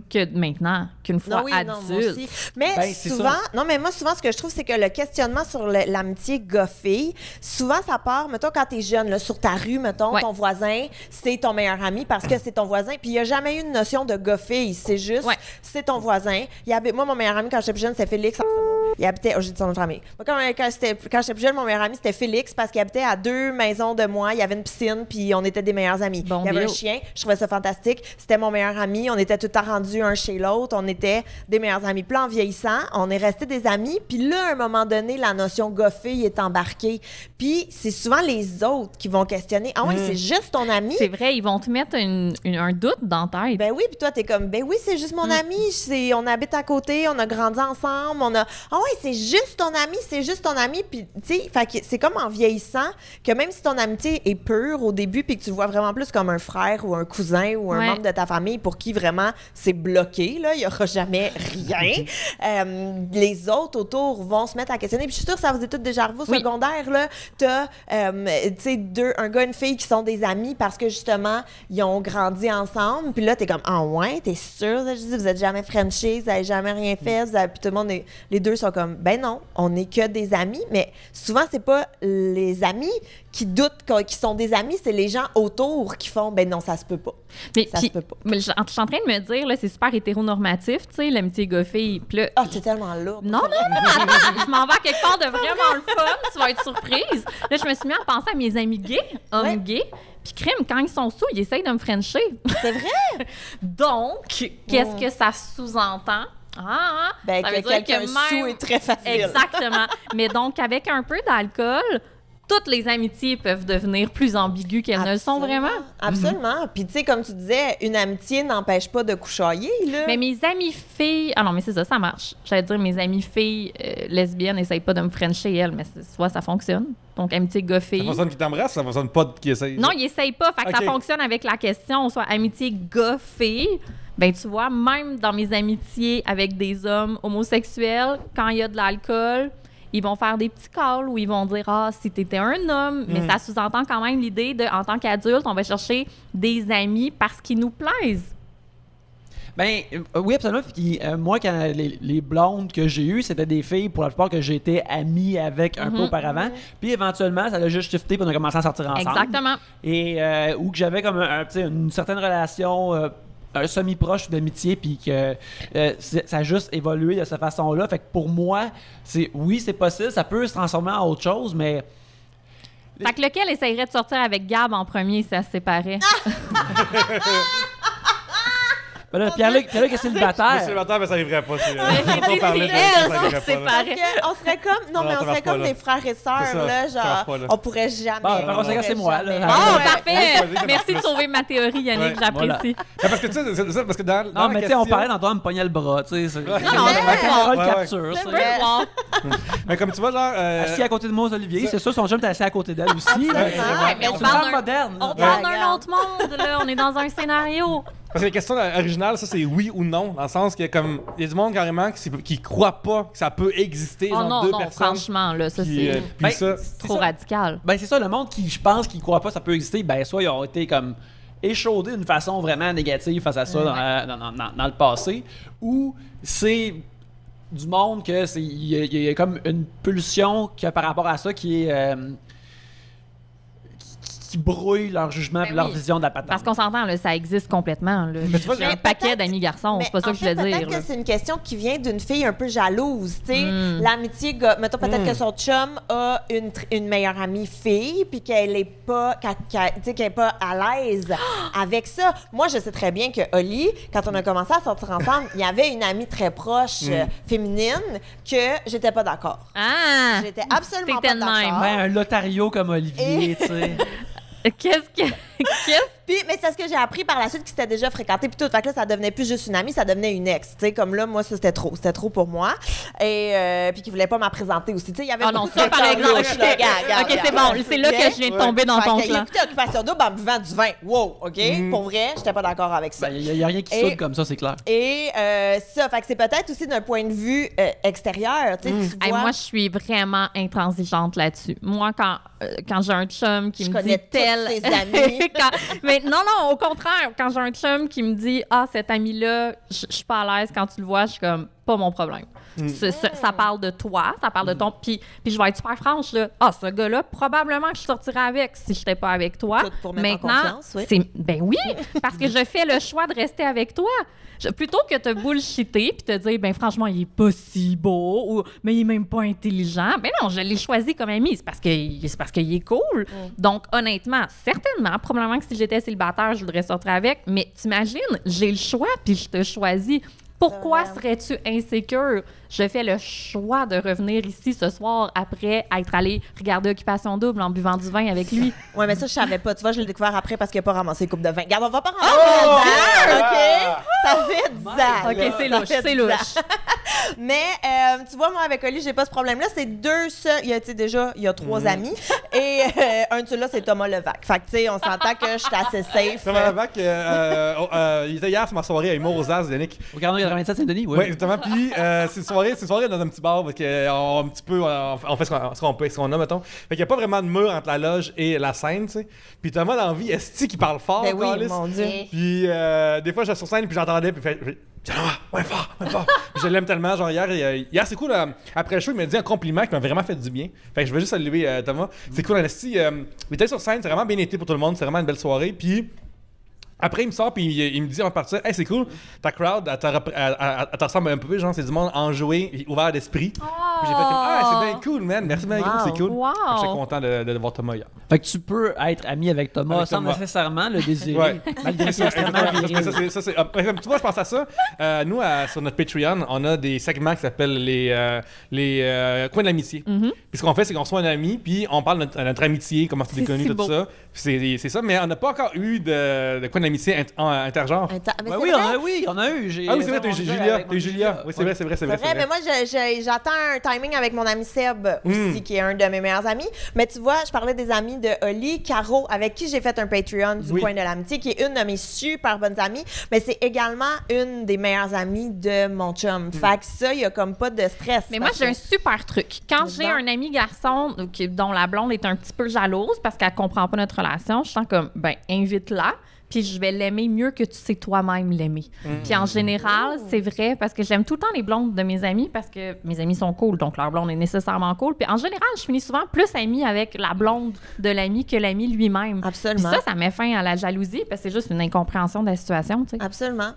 [SPEAKER 4] que maintenant, qu'une fois adulte.
[SPEAKER 3] Non, moi aussi. Mais souvent, ce que je trouve, c'est que le questionnement sur l'amitié gars-fille, souvent, ça part, mettons, quand t'es jeune, là, sur ta rue, mettons, ton voisin, c'est ton meilleur ami parce que c'est ton voisin. Puis il n'y a jamais eu une notion de gars-fille. C'est juste, c'est ton voisin. Moi, mon meilleur ami, quand j'étais plus jeune, c'était Félix. Il habitait... j'ai dit son nom de famille. Moi, quand j'étais plus jeune, mon meilleur ami, c'était Félix parce qu'il habitait à 2 maisons de moi. Il y avait une piscine, puis on était des meilleurs amis. Il y avait un chien. Je trouvais ça fantastique. C'était mon meilleur ami. On était tout le temps rendus un chez l'autre. On était des meilleurs amis. Puis là, en vieillissant, on est restés des amis. Puis là, à un moment donné, la notion gars-fille est embarquée. Puis c'est souvent les autres qui vont questionner. Ah oui, c'est juste ton ami?
[SPEAKER 4] C'est vrai, ils vont te mettre un doute dans ta tête.
[SPEAKER 3] Ben oui, puis toi, t'es comme, ben oui, c'est juste mon ami. On habite à côté, on a grandi ensemble, Ah oui, c'est juste ton ami, c'est juste ton ami. Puis, tu sais, c'est comme en vieillissant que même si ton amitié est pure au début puis que tu le vois vraiment plus comme un frère ou un cousin ou un membre de ta famille pour qui vraiment c'est bloqué, là, il n'y aura jamais rien. Les autres autour vont se mettre à questionner. Puis je suis sûre que ça vous est tout déjà arrivé au secondaire, là. T'as, tu sais, un gars et une fille qui sont des amis parce que justement, ils ont grandi ensemble. Puis là, t'es comme, ah ouais, t'es sûre? Je dis, vous êtes jamais frenchés, vous n'avez jamais rien fait. Puis tout le monde, les deux sont comme, ben non, on n'est que des amis. Mais souvent, c'est pas les amis qui doutent qu'ils sont des amis, c'est les gens autour qui font, ben non, ça se peut pas.
[SPEAKER 4] Mais ça se peut pas. Mais je suis en train de me dire, là, c'est super hétéronormatif, tu sais, l'amitié gars-fille.
[SPEAKER 3] Ah, t'es tellement lourde.
[SPEAKER 4] Non, je m'en vais à quelque part de vraiment le fun, tu vas être surprise. Là, je me suis mis à penser à mes amis gays, hommes gays. Puis crime, quand ils sont sous, ils essayent de me frencher.
[SPEAKER 3] C'est vrai?
[SPEAKER 4] Donc, qu'est-ce que ça sous-entend?
[SPEAKER 3] Ben,
[SPEAKER 4] ça
[SPEAKER 3] que quelqu'un sous est très facile.
[SPEAKER 4] Exactement. Mais donc, avec un peu d'alcool, toutes les amitiés peuvent devenir plus ambiguës qu'elles ne le sont vraiment.
[SPEAKER 3] Absolument. Puis, tu sais, comme tu disais, une amitié n'empêche pas de couchoyer, là.
[SPEAKER 4] Mais mes amies filles... Ah non, mais c'est ça, ça marche. J'allais dire, mes amies filles lesbiennes n'essayent pas de me frencher, elles, mais soit ça fonctionne. Donc, amitié gars-fille.
[SPEAKER 2] Ça fonctionne qui t'embrasse, ça fonctionne pas qui essaye?
[SPEAKER 4] Non, ils n'essayent pas. Fait que ça fonctionne avec la question, soit amitié gars-fille. Ben, tu vois, même dans mes amitiés avec des hommes homosexuels, quand il y a de l'alcool, ils vont faire des petits calls où ils vont dire « Ah, si t'étais un homme », mais ça sous-entend quand même l'idée de, en tant qu'adulte, on va chercher des amis parce qu'ils nous plaisent.
[SPEAKER 5] Ben oui, absolument. Puis, moi, quand les blondes que j'ai eues, c'était des filles, pour la plupart, que j'étais ami avec un peu auparavant. Puis éventuellement, ça a juste shifté, puis on a commencé à sortir ensemble.
[SPEAKER 4] Exactement.
[SPEAKER 5] Et où que j'avais comme une certaine relation semi-proche d'amitié, puis que ça a juste évolué de cette façon-là. Fait que pour moi, c'est possible, ça peut se transformer en autre chose, mais...
[SPEAKER 4] Fait que lequel essayerait de sortir avec Gab en premier si ça se séparait?
[SPEAKER 5] Ben là, Pierre-Luc est célibataire.
[SPEAKER 2] Célibataire, mais ça n'arriverait pas.
[SPEAKER 3] On serait comme, on serait comme des frères et sœurs, là, genre, on pourrait jamais.
[SPEAKER 5] Par contre, c'est moi, là.
[SPEAKER 4] Oh, parfait! Merci de sauver ma théorie, Yannick, j'apprécie.
[SPEAKER 2] Parce que tu sais, c'est ça, parce que dans
[SPEAKER 5] non, mais tu sais, on parlait d'Antoine me pognait le bras, tu sais. La caméra le capture.
[SPEAKER 2] Mais comme tu vois, genre.
[SPEAKER 5] Assis à côté de moi, Olivier, c'est sûr, son chum est assis à côté d'elle aussi.
[SPEAKER 4] Mais on parle d'un autre monde, là. On est dans un scénario.
[SPEAKER 2] Parce que la question originale, ça, c'est oui ou non, dans le sens que comme il y a du monde carrément qui croit pas que ça peut exister, genre deux personnes.
[SPEAKER 4] Franchement, là, ça c'est trop radical.
[SPEAKER 5] Ben c'est ça, le monde qui, je pense, qui croit pas que ça peut exister, ben soit ils ont été comme échaudés d'une façon vraiment négative face à ça dans le passé, ou c'est du monde que c'est il y a comme une pulsion que par rapport à ça qui est qui brouillent leur jugement et leur vision de la patente.
[SPEAKER 4] Parce qu'on s'entend, là, ça existe complètement. Là. J'ai un paquet d'amis garçons, c'est pas ça que je voulais dire.
[SPEAKER 3] Peut-être que c'est une question qui vient d'une fille un peu jalouse. L'amitié, mettons peut-être que son chum a une meilleure amie fille, puis qu'elle est pas, qu'elle est pas à l'aise avec ça. Moi, je sais très bien que Oli, quand on a commencé à sortir ensemble, il y avait une amie très proche féminine que j'étais pas d'accord.
[SPEAKER 4] Ah!
[SPEAKER 3] J'étais absolument pas d'accord.
[SPEAKER 5] Ben, un lotario comme Olivier, tu sais.
[SPEAKER 4] Qu'est-ce?
[SPEAKER 3] Puis, mais c'est ce que j'ai appris par la suite, qui s'était déjà fréquenté, puis tout. Fait que là, ça devenait plus juste une amie, ça devenait une ex. Tu sais, comme là, moi, ça, c'était trop. C'était trop pour moi. Et puis, qui voulait pas me présenter aussi. Tu sais, il y avait
[SPEAKER 4] non, ça, par exemple. OK, c'est bon. C'est là que je viens de tomber dans ton clan.
[SPEAKER 3] Écoutez, Occupation Double en buvant du vin. Wow, OK? Pour vrai, j'étais pas d'accord avec ça.
[SPEAKER 5] Il y a rien qui saute comme ça, c'est clair.
[SPEAKER 3] Et ça, fait que c'est peut-être aussi d'un point de vue extérieur. Tu sais, tu vois.
[SPEAKER 4] Moi, je suis vraiment intransigeante là-dessus. Moi, quand j'ai un chum qui me dit tel...
[SPEAKER 3] ses amis.
[SPEAKER 4] Mais non, au contraire, quand j'ai un chum qui me dit « Ah, cet ami-là, je suis pas à l'aise quand tu le vois », je suis comme « Pas mon problème. » Ça parle de toi, ça parle de ton... Puis je vais être super franche, là. « Ah, ce gars-là, probablement que je sortirais avec si je n'étais pas avec toi. » Maintenant, ben oui, parce que je fais le choix de rester avec toi. Plutôt que te bullshiter puis te dire, ben franchement, il est pas si beau ou mais il est même pas intelligent. Ben non, je l'ai choisi comme ami. C'est parce qu'il est cool. Donc, honnêtement, certainement, probablement que si j'étais célibataire, je voudrais sortir avec. Mais t'imagines, j'ai le choix puis je te choisis. Pourquoi serais-tu insécure? Je fais le choix de revenir ici ce soir après être allé regarder Occupation Double en buvant du vin avec lui.
[SPEAKER 3] Ouais, mais ça, je savais pas. Tu vois, je l'ai découvert après parce qu'il n'a pas ramassé une coupe de vin. Regarde, on va pas ramasser OK? Ça fait 10 ans.
[SPEAKER 4] OK, c'est louche.
[SPEAKER 3] Mais, tu vois, moi, avec Oli, j'ai pas ce problème-là. C'est deux seuls. Il y a 3 amis. Et un de ceux-là, c'est Thomas Levac. Fait que, tu sais, on s'entend que je suis assez safe.
[SPEAKER 2] Thomas Levac, il était hier sur ma soirée à Humour aux As, Yannick.
[SPEAKER 5] Au Carnot 97 Saint-Denis,
[SPEAKER 2] oui. Oui, exactement. Puis, c'est une soirée dans un petit bar, parce qu'on on fait ce qu'on a, mettons. Fait qu'il n'y a pas vraiment de mur entre la loge et la scène, tu sais. Puis Thomas, dans la vie, est-ce qu'il parle fort?
[SPEAKER 3] Ben oui, mon Dieu.
[SPEAKER 2] Puis, des fois, j'étais sur scène, puis j'entendais, puis il fait... Ouais, fort. Puis je l'aime tellement. Genre, hier c'est cool. Après le show, il m'a dit un compliment qui m'a vraiment fait du bien. Fait que je veux juste saluer Thomas. C'est cool, Anastie. Il était sur scène, c'est vraiment bien été pour tout le monde. C'est vraiment une belle soirée. Puis après, il me sort, puis il me dit en partir, hey, c'est cool, ta crowd, elle te ressemble un peu, genre, c'est du monde enjoué, ouvert d'esprit. Puis j'ai fait c'est bien cool, man. Merci, bien cool, c'est cool. J'étais content de voir Thomas hier.
[SPEAKER 5] Fait que tu peux être ami avec Thomas sans nécessairement le désirer. Malgré ça,
[SPEAKER 2] tu vois, je pense à ça. Nous, sur notre Patreon, on a des segments qui s'appellent les coins de l'amitié. Puis ce qu'on fait, c'est qu'on reçoit un ami, puis on parle de notre amitié, comment c'est déconnu, tout ça. C'est ça, mais on n'a pas encore eu de coin d'amitié intergenre.
[SPEAKER 5] Oui, on a eu.
[SPEAKER 2] Ah oui, c'est vrai, t'as eu Julia. Oui, c'est vrai.
[SPEAKER 3] Mais moi, j'attends un timing avec mon ami Seb aussi, qui est un de mes meilleurs amis. Mais tu vois, je parlais des amis de Oli, Caro, avec qui j'ai fait un Patreon du coin de l'amitié, qui est une de mes super bonnes amies, mais c'est également une des meilleures amies de mon chum. Fait que ça, il y a comme pas de stress.
[SPEAKER 4] Mais moi, j'ai un super truc. Quand j'ai un ami garçon dont la blonde est un petit peu jalouse parce qu'elle comprend pas notre relation, je sens comme, invite-la. Puis je vais l'aimer mieux que tu sais toi-même l'aimer. Puis en général, c'est vrai, parce que j'aime tout le temps les blondes de mes amis, parce que mes amis sont cool, donc leur blonde est nécessairement cool. Puis en général, je finis souvent plus amie avec la blonde de l'ami que l'ami lui-même.
[SPEAKER 3] Absolument.
[SPEAKER 4] Puis ça met fin à la jalousie, parce que c'est juste une incompréhension de la situation, tu sais.
[SPEAKER 3] Absolument.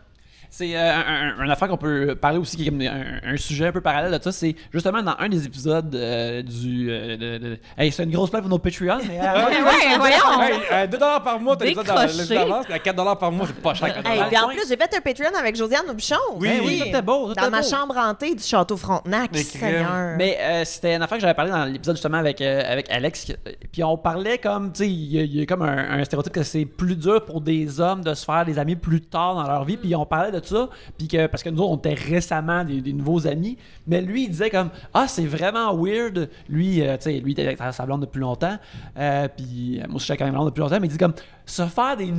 [SPEAKER 5] C'est une affaire qu'on peut parler aussi, qui est comme un sujet un peu parallèle de ça. C'est justement dans un des épisodes Hey, c'est une grosse plaque pour nos Patreons. Mais,
[SPEAKER 4] voyons!
[SPEAKER 2] Hey, 2$ par mois, t'as les d'avance, mais à 4$ par mois, c'est pas cher.
[SPEAKER 3] Puis en plus, j'ai fait un Patreon avec Josiane Aubuchon.
[SPEAKER 5] Oui, tout était beau.
[SPEAKER 3] Dans ma chambre hantée du Château Frontenac, Seigneur.
[SPEAKER 5] Mais c'était une affaire que j'avais parlé dans l'épisode justement avec Alex. Puis on parlait comme, tu sais, il y a comme un stéréotype que c'est plus dur pour des hommes de se faire des amis plus tard dans leur vie. Puis on parlait de ça, puis parce que nous autres, on était récemment des nouveaux amis, mais lui, il disait comme, c'est vraiment weird, lui, tu sais, lui, il était avec sa blonde depuis longtemps, puis moi aussi, j'étais avec ma blonde depuis longtemps, mais il dit comme, se faire des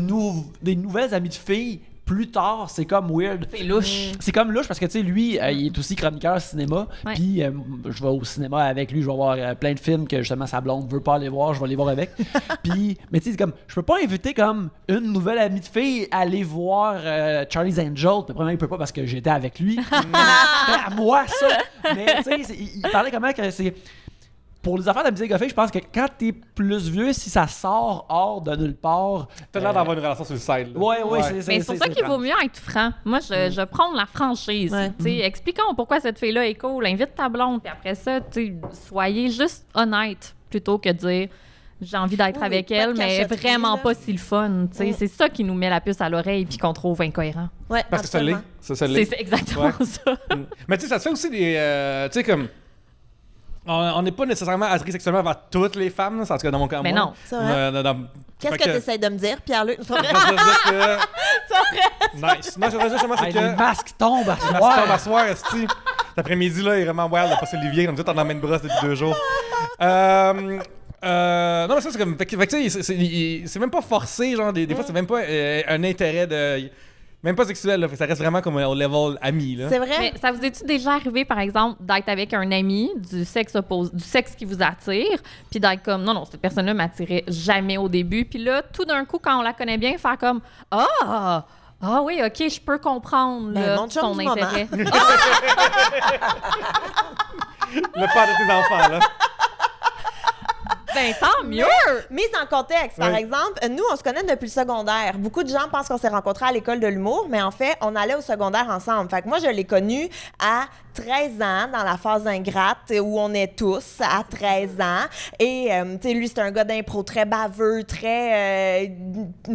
[SPEAKER 5] nouvelles amies de filles plus tard, c'est comme weird.
[SPEAKER 4] C'est louche.
[SPEAKER 5] C'est comme louche parce que, tu sais, lui, il est aussi chroniqueur cinéma. Puis, je vais au cinéma avec lui. Je vais voir plein de films que, justement, sa blonde veut pas aller voir. Je vais aller voir avec. Puis, mais tu sais, c'est comme, je peux pas inviter comme une nouvelle amie de fille à aller voir Charlie's Angels. Mais premièrement, il peut pas parce que j'étais avec lui. C'était à moi, ça. Mais, tu sais, il parlait comment que c'est... Pour les affaires de la musique de filles, je pense que quand t'es plus vieux, si ça sort hors de nulle part...
[SPEAKER 2] T'as l'air d'avoir une relation sur le side.
[SPEAKER 5] Ouais.
[SPEAKER 4] Mais c'est pour ça qu'il vaut mieux être franc. Moi, je prends la franchise. Expliquons pourquoi cette fille-là est cool. Invite ta blonde. Puis après ça, soyez juste honnête plutôt que de dire j'ai envie d'être avec elle, mais vraiment pas si le fun. C'est ça qui nous met la puce à l'oreille puis qu'on trouve incohérent.
[SPEAKER 3] Ouais,
[SPEAKER 2] parce que ça l'est.
[SPEAKER 4] C'est exactement ça.
[SPEAKER 2] Mais tu sais, ça se fait aussi des... tu sais, comme... On n'est pas nécessairement attiré sexuellement vers toutes les femmes, en tout cas dans mon cas.
[SPEAKER 4] Mais non.
[SPEAKER 3] C'est vrai. Qu'est-ce que tu essaies de me dire, Pierre-Luc? C'est vrai.
[SPEAKER 2] Nice. Non, je voudrais justement, c'est que...
[SPEAKER 5] Les masques tombent à soir.
[SPEAKER 2] Les masques tombent à soir, esti. Cet après-midi, là, il est vraiment wild de passer Olivier. On dit, on en emmène brosse depuis 2 jours. Non, mais ça, c'est comme... Fait que, tu sais, c'est même pas forcé, genre, des fois, c'est même pas un intérêt de... Même pas sexuel, là, ça reste vraiment comme au level ami. Là.
[SPEAKER 3] C'est vrai.
[SPEAKER 4] Mais ça vous est-tu déjà arrivé, par exemple, d'être avec un ami du sexe opposé, du sexe qui vous attire, puis d'être comme, non, cette personne-là m'attirait jamais au début, puis là, tout d'un coup, quand on la connaît bien, faire comme, ah oui, ok, je peux comprendre là, son intérêt.
[SPEAKER 2] Le père de tes enfants, là.
[SPEAKER 4] Ben, tant mieux!
[SPEAKER 3] Mise en contexte, par exemple, nous, on se connaît depuis le secondaire. Beaucoup de gens pensent qu'on s'est rencontrés à l'école de l'humour, mais en fait, on allait au secondaire ensemble. Fait que moi, je l'ai connu à 13 ans, dans la phase ingrate, où on est tous à 13 ans. Et, tu sais, lui, c'est un gars d'impro très baveux, très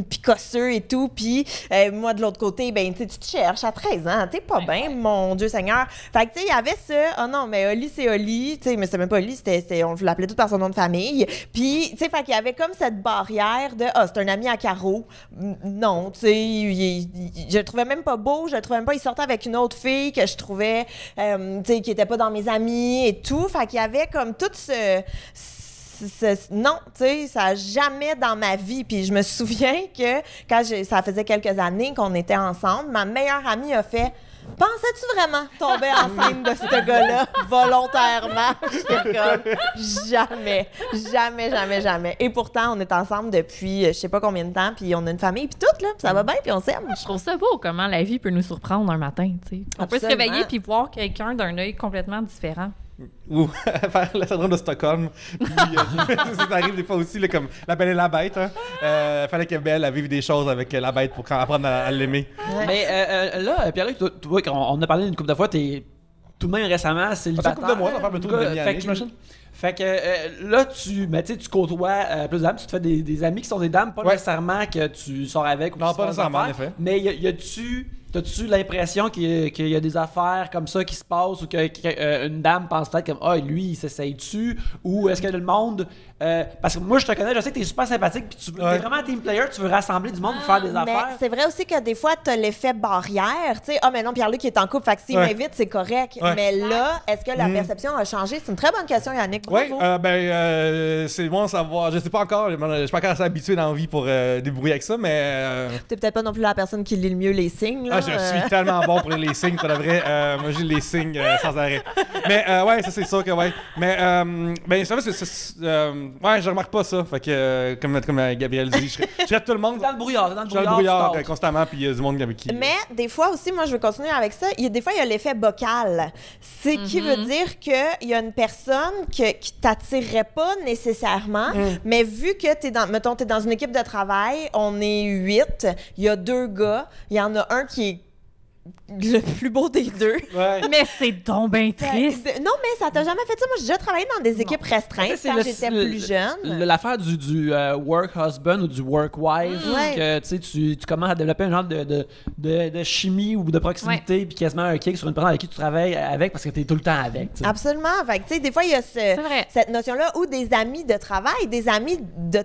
[SPEAKER 3] picosseux et tout. Puis, moi, de l'autre côté, ben, tu te cherches à 13 ans. T'es pas bien, mon Dieu Seigneur. Fait que, tu sais, il y avait ça. Oh non, mais Oli, c'est Oli. Tu sais, mais c'était même pas Oli, on l'appelait tout par son nom de famille. Puis, tu sais, fait qu'il y avait comme cette barrière de c'est un ami à Caro. Non, tu sais, je le trouvais même pas beau, je le trouvais même pas. Il sortait avec une autre fille que je trouvais, tu sais, qui était pas dans mes amis et tout. Fait qu'il y avait comme tout non, tu sais, ça n'a jamais dans ma vie. Puis je me souviens que quand ça faisait quelques années qu'on était ensemble, ma meilleure amie a fait. Pensais-tu vraiment tomber enceinte de ce gars-là volontairement? J'étais comme jamais. Et pourtant, on est ensemble depuis je sais pas combien de temps, puis on a une famille, puis tout, là, puis ça va bien, puis on s'aime.
[SPEAKER 4] Je trouve ça beau comment la vie peut nous surprendre un matin, tu sais. On peut se réveiller puis voir quelqu'un d'un œil complètement différent.
[SPEAKER 2] Ou faire le syndrome de Stockholm. Puis, ça arrive des fois aussi, là, comme La Belle et la Bête. Fallait que Belle vive des choses avec la bête pour apprendre à l'aimer.
[SPEAKER 5] Ouais. Mais là, Pierre-Luc, toi, on a parlé une couple de fois, t'es tout de même récemment célibataire.
[SPEAKER 2] Une couple de mois, ça fait plutôt une demi-année, j'imagine. Fait que là, tu côtoies plus de dames, tu te fais des amis qui sont des dames, pas nécessairement que tu sors avec ou non, pas nécessairement, en effet.
[SPEAKER 5] Mais y a-tu T'as-tu l'impression qu'il y a des affaires comme ça qui se passent ou qu'une dame pense peut-être comme « Ah, lui, il s'essaye-tu? » Ou est-ce que le monde... parce que moi, je te connais, je sais que t'es super sympathique puis t'es vraiment un team player, tu veux rassembler du monde pour faire des affaires.
[SPEAKER 3] Mais c'est vrai aussi que des fois, t'as l'effet barrière. Tu sais, mais non, Pierre-Luc est en couple, fait que s'il m'invite, c'est correct. Mais là, est-ce que la perception a changé? C'est une très bonne question, Yannick.
[SPEAKER 2] Oui, c'est bon à savoir. Je sais pas encore, je suis pas encore assez habitué dans la vie pour débrouiller avec ça, mais...
[SPEAKER 3] T'es peut-être pas non plus la personne qui lit le mieux les signes. Là,
[SPEAKER 2] je suis tellement bon pour les signes, ça devrait. Moi, j'ai les signes sans arrêt. Mais ouais, ça c'est sûr que ouais. Mais ça va, ouais, je remarque pas ça. Fait que comme Gabriel dit, je traite tout le monde.
[SPEAKER 5] Dans le brouillard,
[SPEAKER 2] dans le brouillard constamment, puis il y a du monde avec qui.
[SPEAKER 3] Mais des fois aussi, moi, je veux continuer avec ça. Des fois, il y a l'effet bocal. C'est qui veut dire qu'il y a une personne qui t'attirerait pas nécessairement, mais vu que t'es dans une équipe de travail, on est 8, il y a 2 gars, il y en a un qui est le plus beau des 2.
[SPEAKER 4] Ouais. Mais c'est donc bien triste.
[SPEAKER 3] Non, mais ça t'a jamais fait ça. Moi, j'ai déjà travaillé dans des équipes restreintes quand j'étais plus jeune.
[SPEAKER 5] L'affaire du work husband ou du work wife, que tu commences à développer un genre de chimie ou de proximité, puis quasiment un kick sur une personne avec qui tu travailles avec parce que tu es tout le temps avec. T'sais.
[SPEAKER 3] Absolument. Fait que, des fois, il y a cette notion-là, ou des amis de travail, des amis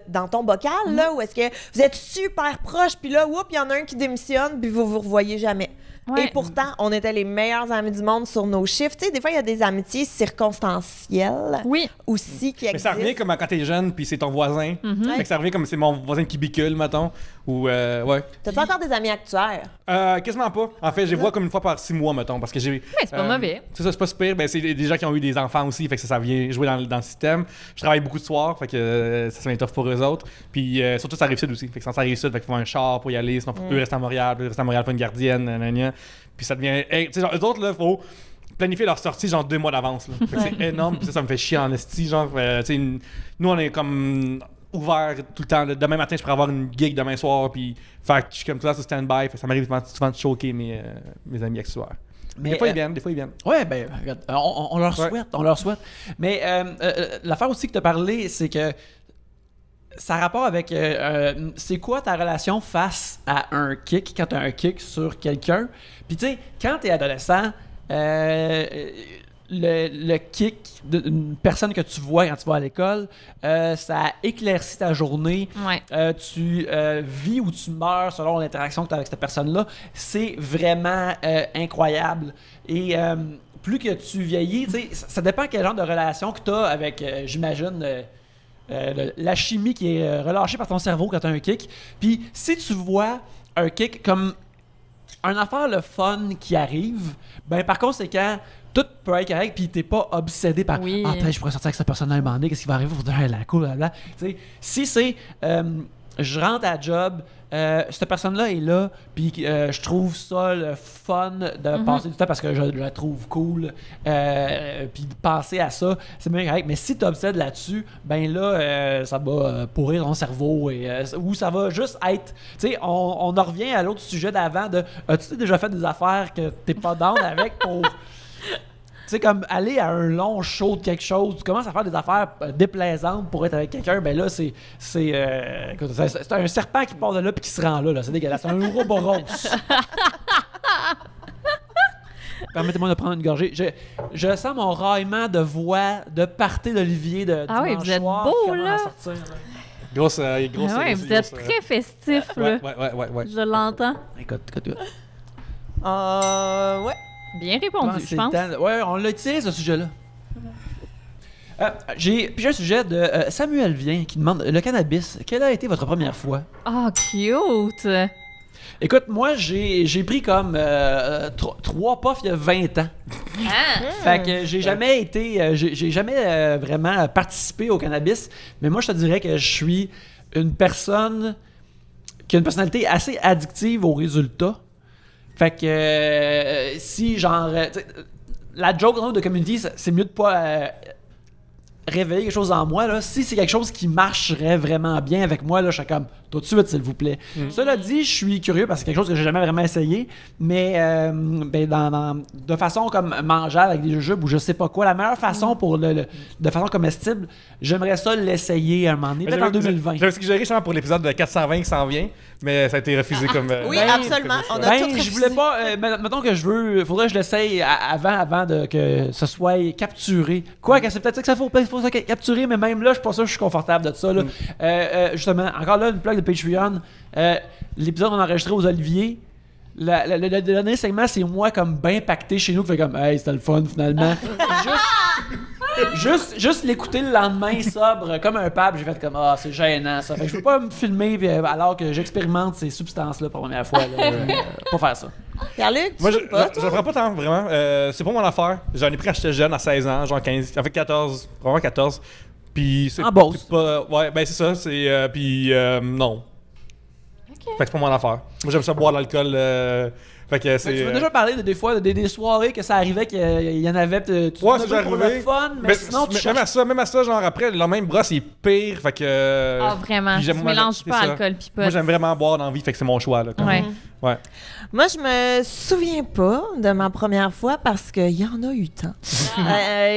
[SPEAKER 3] dans ton bocal, là, où est-ce que vous êtes super proches, puis là, il y en a un qui démissionne, puis vous vous revoyez jamais. Ouais. Et pourtant, on était les meilleurs amis du monde sur nos chiffres. Tu sais, des fois, il y a des amitiés circonstancielles aussi qui existent. Mais
[SPEAKER 2] ça revient comme quand t'es jeune, puis c'est ton voisin. Fait que ça revient comme c'est mon voisin qui bicule, mettons. Ou, ouais.
[SPEAKER 3] T'as-tu encore des amis actuaires?
[SPEAKER 2] Quasiment pas. En fait, je les vois comme une fois par 6 mois, mettons. Parce que j'ai.
[SPEAKER 4] Mais c'est pas mauvais.
[SPEAKER 2] C'est ça, c'est pas super. Ben, c'est des gens qui ont eu des enfants aussi. Fait que ça vient jouer dans le système. Je travaille beaucoup de soirs. Fait que ça se met tough pour eux autres. Puis surtout, ça arrive sud aussi. Fait que ça arrive sud. Fait qu'il faut un char pour y aller. Sinon, eux restent à Montréal. Eux restent à Montréal pour une gardienne. Puis ça devient. Tu sais, genre, eux autres, là, faut planifier leur sortie, genre 2 mois d'avance. Là. Fait que c'est énorme. Puis ça me fait chier en esti. Genre, tu sais, nous, on est comme ouvert tout le temps. Là. Demain matin, je pourrais avoir une gig demain soir. Puis faire que je suis comme tout là sur stand-by. Ça m'arrive souvent de choquer mes amis actuaires. Mais des fois, ils viennent.
[SPEAKER 5] Ouais, ben, regarde, on leur souhaite. Mais l'affaire aussi que tu as parlé, c'est que ça a rapport avec c'est quoi ta relation face à un kick, quand tu as un kick sur quelqu'un. Puis tu sais, quand tu es adolescent, le kick d'une personne que tu vois quand tu vas à l'école, ça éclaircit ta journée.
[SPEAKER 4] Ouais.
[SPEAKER 5] Tu vis ou tu meurs selon l'interaction que tu as avec cette personne-là. C'est vraiment incroyable. Et plus que tu vieillis, tu sais, ça dépend quel genre de relation que tu as avec, j'imagine, la chimie qui est relâchée par ton cerveau quand tu as un kick. Puis si tu vois un kick comme une affaire le fun qui arrive, ben par conséquent, tout peut être correct, puis t'es pas obsédé par peut-être je pourrais sortir avec cette personne-là un moment donné, qu'est-ce qui va arriver pour dire la cool, blablabla. Si c'est je rentre à la job, cette personne-là est là, puis je trouve ça le fun de passer du temps parce que je la trouve cool, puis de penser à ça, c'est bien correct. Mais si tu obsèdes là-dessus, ben là, ça va pourrir ton cerveau, ou ça va juste être... Tu sais, on en revient à l'autre sujet d'avant de « As-tu déjà fait des affaires que t'es pas down avec pour... » Tu sais, comme aller à un long show de quelque chose, tu commences à faire des affaires déplaisantes pour être avec quelqu'un, ben là, c'est un serpent qui part de là puis qui se rend là. C'est dégueulasse. C'est un ouroboros. Permettez-moi de prendre une gorgée. Je sens mon raillement de voix de party d'Olivier de
[SPEAKER 4] dimanche soir. Vous êtes beau, là.
[SPEAKER 2] Grosse,
[SPEAKER 4] vous êtes très festif, là.
[SPEAKER 2] Ouais.
[SPEAKER 4] Je l'entends.
[SPEAKER 5] Écoute.
[SPEAKER 3] Ouais.
[SPEAKER 4] Bien répondu, je pense.
[SPEAKER 5] Ouais, on l'a tiré, ce sujet-là. J'ai un sujet de Samuel Vien qui demande le cannabis. Quelle a été votre première fois?
[SPEAKER 4] Oh, cute!
[SPEAKER 5] Écoute, moi, j'ai pris comme 3 puffs il y a 20 ans. Fait que j'ai jamais été... j'ai jamais vraiment participé au cannabis. Mais moi, je te dirais que je suis une personne qui a une personnalité assez addictive aux résultats. Fait que si genre la joke de community, c'est mieux de pas réveiller quelque chose en moi là. Si c'est quelque chose qui marcherait vraiment bien avec moi là, je suis comme tout de suite, s'il vous plaît. Cela dit, je suis curieux parce que c'est quelque chose que j'ai jamais vraiment essayé, mais de façon comme mangeable avec des jujubes ou je sais pas quoi, la meilleure façon de façon comestible, j'aimerais ça l'essayer à un moment donné, peut-être en 2020.
[SPEAKER 2] J'avais suggéré justement pour l'épisode de 420 qui s'en vient, mais ça a été refusé comme...
[SPEAKER 3] oui, absolument. On a tout refusé.
[SPEAKER 5] Je voulais pas... mettons que faudrait que je l'essaye avant que ce soit capturé. Quoi que c'est peut-être ça que faut ça capturer, mais même là, je suis pas sûr que je suis confortable de ça. Là. Justement, encore là, une plug de Patreon. L'épisode qu'on a enregistré aux Oliviers, le dernier segment, c'est moi comme bien pacté chez nous qui fait comme « Hey, c'était le fun finalement. » Juste l'écouter le lendemain sobre comme un pape, j'ai fait comme ah c'est gênant ça. Fait que je peux pas me filmer alors que j'expérimente ces substances là pour la première fois. Pas faire ça.
[SPEAKER 3] Pierre-Luc,
[SPEAKER 2] moi je prends pas tant vraiment. C'est pas mon affaire. J'en ai pris quand j'étais jeune à 16 ans, genre 15, en fait 14, vraiment 14. Puis c'est pas ouais, ben c'est ça, c'est puis non. Okay. Fait que c'est pas mon affaire. Moi j'aime ça boire de l'alcool. Fait que c'est,
[SPEAKER 5] tu m'as déjà parlé des fois des soirées que ça arrivait qu'il y en avait tu
[SPEAKER 2] ouais, c'est pour le
[SPEAKER 5] fun, mais sinon
[SPEAKER 2] même à ça, genre après le même brosse est pire, fait que
[SPEAKER 4] vraiment, tu mélanges pas alcool pis pot.
[SPEAKER 2] Moi j'aime vraiment boire dans la vie, fait que c'est mon choix là. Ouais.
[SPEAKER 3] Moi, je me souviens pas de ma première fois parce qu'il y en a eu tant.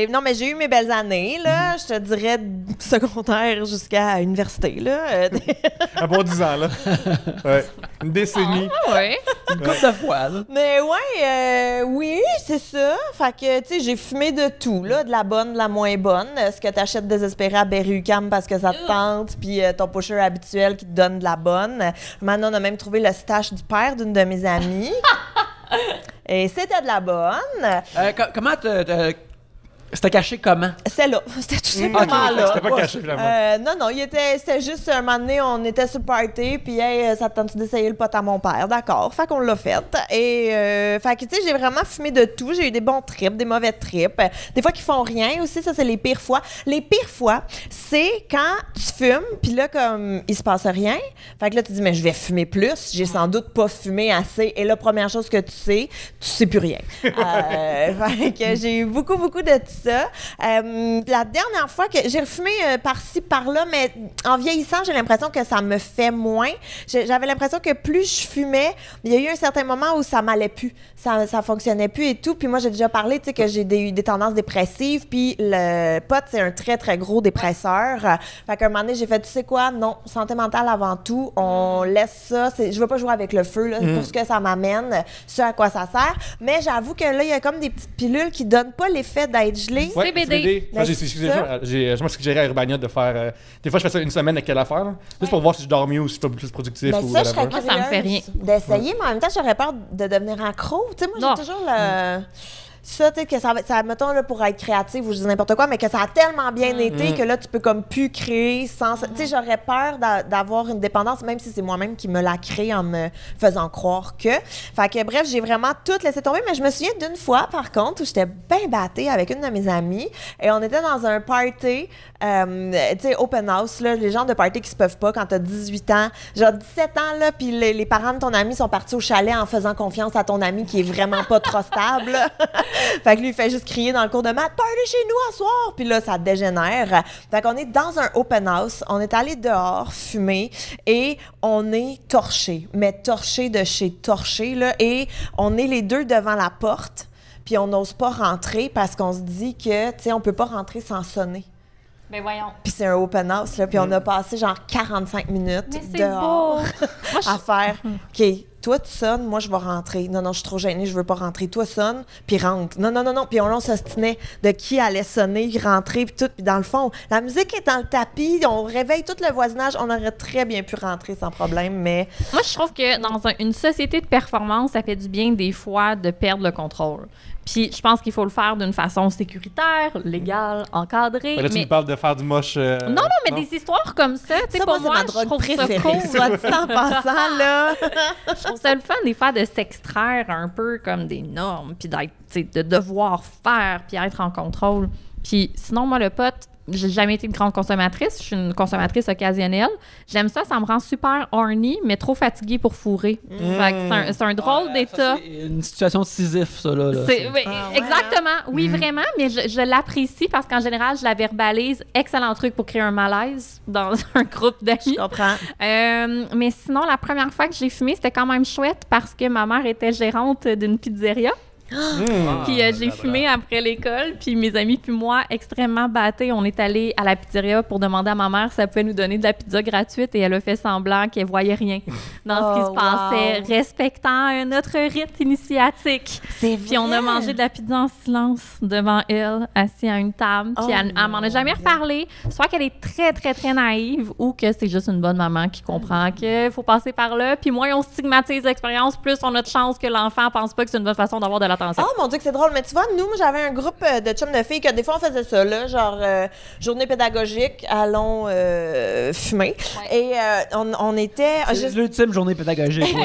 [SPEAKER 3] Non, mais j'ai eu mes belles années, là. Je te dirais secondaire jusqu'à université, là.
[SPEAKER 2] Un bon 10 ans, là. Ouais. Une décennie.
[SPEAKER 4] Ouais.
[SPEAKER 5] Une couple de fois, là.
[SPEAKER 3] Mais ouais, oui, c'est ça. Fait que, tu sais, j'ai fumé de tout, là. De la bonne, de la moins bonne. Ce que t'achètes désespéré à Berry-UQAM parce que ça te tente, puis ton pusher habituel qui te donne de la bonne. Maintenant, on a même trouvé le stash du père d'une de mes amies. Et c'était de la bonne.
[SPEAKER 5] Comment c'était caché comment?
[SPEAKER 3] C'était là. C'était tout simplement là.
[SPEAKER 2] C'était pas caché, finalement.
[SPEAKER 3] Non, c'était juste un moment donné, on était sur le party, puis hey, ça te tente d'essayer le pot à mon père? D'accord. Fait qu'on l'a fait. Et, fait que, tu sais, j'ai vraiment fumé de tout. J'ai eu des bons trips, des mauvais trips. Des fois qui font rien aussi, ça, c'est les pires fois. Les pires fois, c'est quand tu fumes, puis là, comme, il se passe rien. Fait que là, tu dis, mais je vais fumer plus. J'ai sans doute pas fumé assez. Et là, première chose que tu sais plus rien. Fait que j'ai eu beaucoup de ça. La dernière fois que j'ai refumé par-ci, par-là, mais en vieillissant, j'ai l'impression que ça me fait moins. J'avais l'impression que plus je fumais, il y a eu un certain moment où ça m'allait plus. Ça fonctionnait plus et tout. Puis moi, j'ai déjà parlé, tu sais, que j'ai des tendances dépressives. Puis le pot, c'est un très, très gros dépresseur. Fait qu'à un moment donné, j'ai fait, tu sais quoi? Non, santé mentale avant tout. On laisse ça. Je veux pas jouer avec le feu, là, pour ce que ça m'amène, ce à quoi ça sert. Mais j'avoue que là, il y a comme des petites pilules qui donnent pas l'effet d'être gelé.
[SPEAKER 2] Ouais, CBD. Je me suggéré à Urbania de faire. Des fois, je fais ça une semaine avec quelle affaire, là, juste pour voir si je dors mieux ou si je suis plus productif.
[SPEAKER 3] Mais ça, je serais
[SPEAKER 4] moi, ça me fait rien.
[SPEAKER 3] D'essayer, mais en même temps, j'aurais peur de devenir accro. Tu sais, moi, j'ai toujours le. Ça, tu sais, que ça mettons, là, pour être créative ou je dis n'importe quoi, mais que ça a tellement bien été que là, tu peux comme plus créer sans... Tu sais, j'aurais peur d'avoir une dépendance, même si c'est moi-même qui me la crée en me faisant croire que... Fait que, bref, j'ai vraiment tout laissé tomber, mais je me souviens d'une fois, par contre, où j'étais bien battée avec une de mes amies, et on était dans un party, tu sais, open house, là, les genres de party qui se peuvent pas quand t'as 18 ans, genre 17 ans, là, puis les parents de ton ami sont partis au chalet en faisant confiance à ton ami qui est vraiment pas trop stable. Fait que lui, il fait juste crier dans le cours de maths, party chez nous à soir! Puis là, ça dégénère. Fait qu'on est dans un open house, on est allé dehors fumer et on est torché. Mais torché de chez torché, là. Et on est les deux devant la porte, puis on n'ose pas rentrer parce qu'on se dit que, tu sais, on peut pas rentrer sans sonner.
[SPEAKER 4] Ben voyons.
[SPEAKER 3] Puis c'est un open house, là. Puis on a passé genre 45 minutes dehors à faire, OK, toi, tu sonnes, moi, je vais rentrer. Non, je suis trop gênée, je veux pas rentrer. Toi, sonne, puis rentre. Non. Puis on s'ostinait de qui allait sonner, rentrer, puis tout. Puis dans le fond, la musique est dans le tapis, on réveille tout le voisinage. On aurait très bien pu rentrer sans problème, mais...
[SPEAKER 4] Moi, je trouve que dans une société de performance, ça fait du bien, des fois, de perdre le contrôle. Puis je pense qu'il faut le faire d'une façon sécuritaire, légale, encadrée.
[SPEAKER 2] Là, tu me parles de faire du moche.
[SPEAKER 4] Non, mais des histoires comme ça, tu sais, pour moi,
[SPEAKER 3] c'est ma drogue préférée. Soit dit en passant, là.
[SPEAKER 4] Je trouve ça le fun, des fois, de s'extraire un peu comme des normes, puis d'être, de devoir faire, puis être en contrôle. Puis sinon, moi, le pot, j'ai jamais été une grande consommatrice. Je suis une consommatrice occasionnelle. J'aime ça me rend super horny, mais trop fatiguée pour fourrer. Fait que c'est un drôle d'état.
[SPEAKER 5] C'est une situation de Sisyphe, ça, là.
[SPEAKER 4] Exactement. Oui, vraiment, mais je l'apprécie parce qu'en général, je la verbalise. Excellent truc pour créer un malaise dans un groupe d'amis.
[SPEAKER 3] Je comprends.
[SPEAKER 4] Mais sinon, la première fois que j'ai fumé, c'était quand même chouette parce que ma mère était gérante d'une pizzeria. Puis j'ai fumé après l'école, puis mes amis puis moi, extrêmement battés, on est allés à la pizzeria pour demander à ma mère si elle pouvait nous donner de la pizza gratuite et elle a fait semblant qu'elle voyait rien dans ce qui se passait, respectant notre rite initiatique. Puis on a mangé de la pizza en silence devant elle, assis à une table, puis elle m'en a jamais reparlé. Soit qu'elle est très, très, très naïve ou que c'est juste une bonne maman qui comprend qu'il faut passer par là, puis moins on stigmatise l'expérience, plus on a de chance que l'enfant pense pas que c'est une bonne façon d'avoir de l'attention.
[SPEAKER 3] Oh mon Dieu que c'est drôle, mais tu vois, nous, j'avais un groupe de chums de filles que des fois on faisait ça, là, genre journée pédagogique, allons fumer. Ouais. Et on était...
[SPEAKER 5] C'est l'ultime journée pédagogique.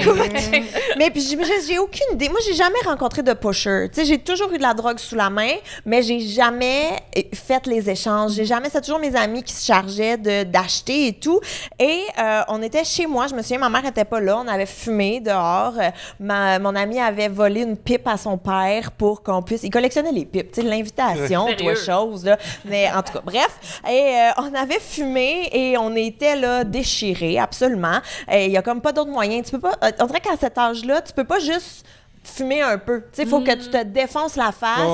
[SPEAKER 3] Mais puis j'ai aucune idée. Moi, j'ai jamais rencontré de pusher. Tu sais, j'ai toujours eu de la drogue sous la main, mais j'ai jamais fait les échanges. C'est toujours mes amis qui se chargeaient d'acheter et tout. Et on était chez moi, je me souviens, ma mère était pas là, on avait fumé dehors. Mon ami avait volé une pipe à son père pour qu'on puisse... Il collectionnait les pipes, tu sais, l'invitation, toi, chose, là. Mais en tout cas, bref. Et on avait fumé et on était, là, déchirés, absolument. Et il y a comme pas d'autre moyen. Tu peux pas... On dirait qu'à cet âge-là, tu peux pas juste fumer un peu. Tu sais, il faut que tu te défonces la face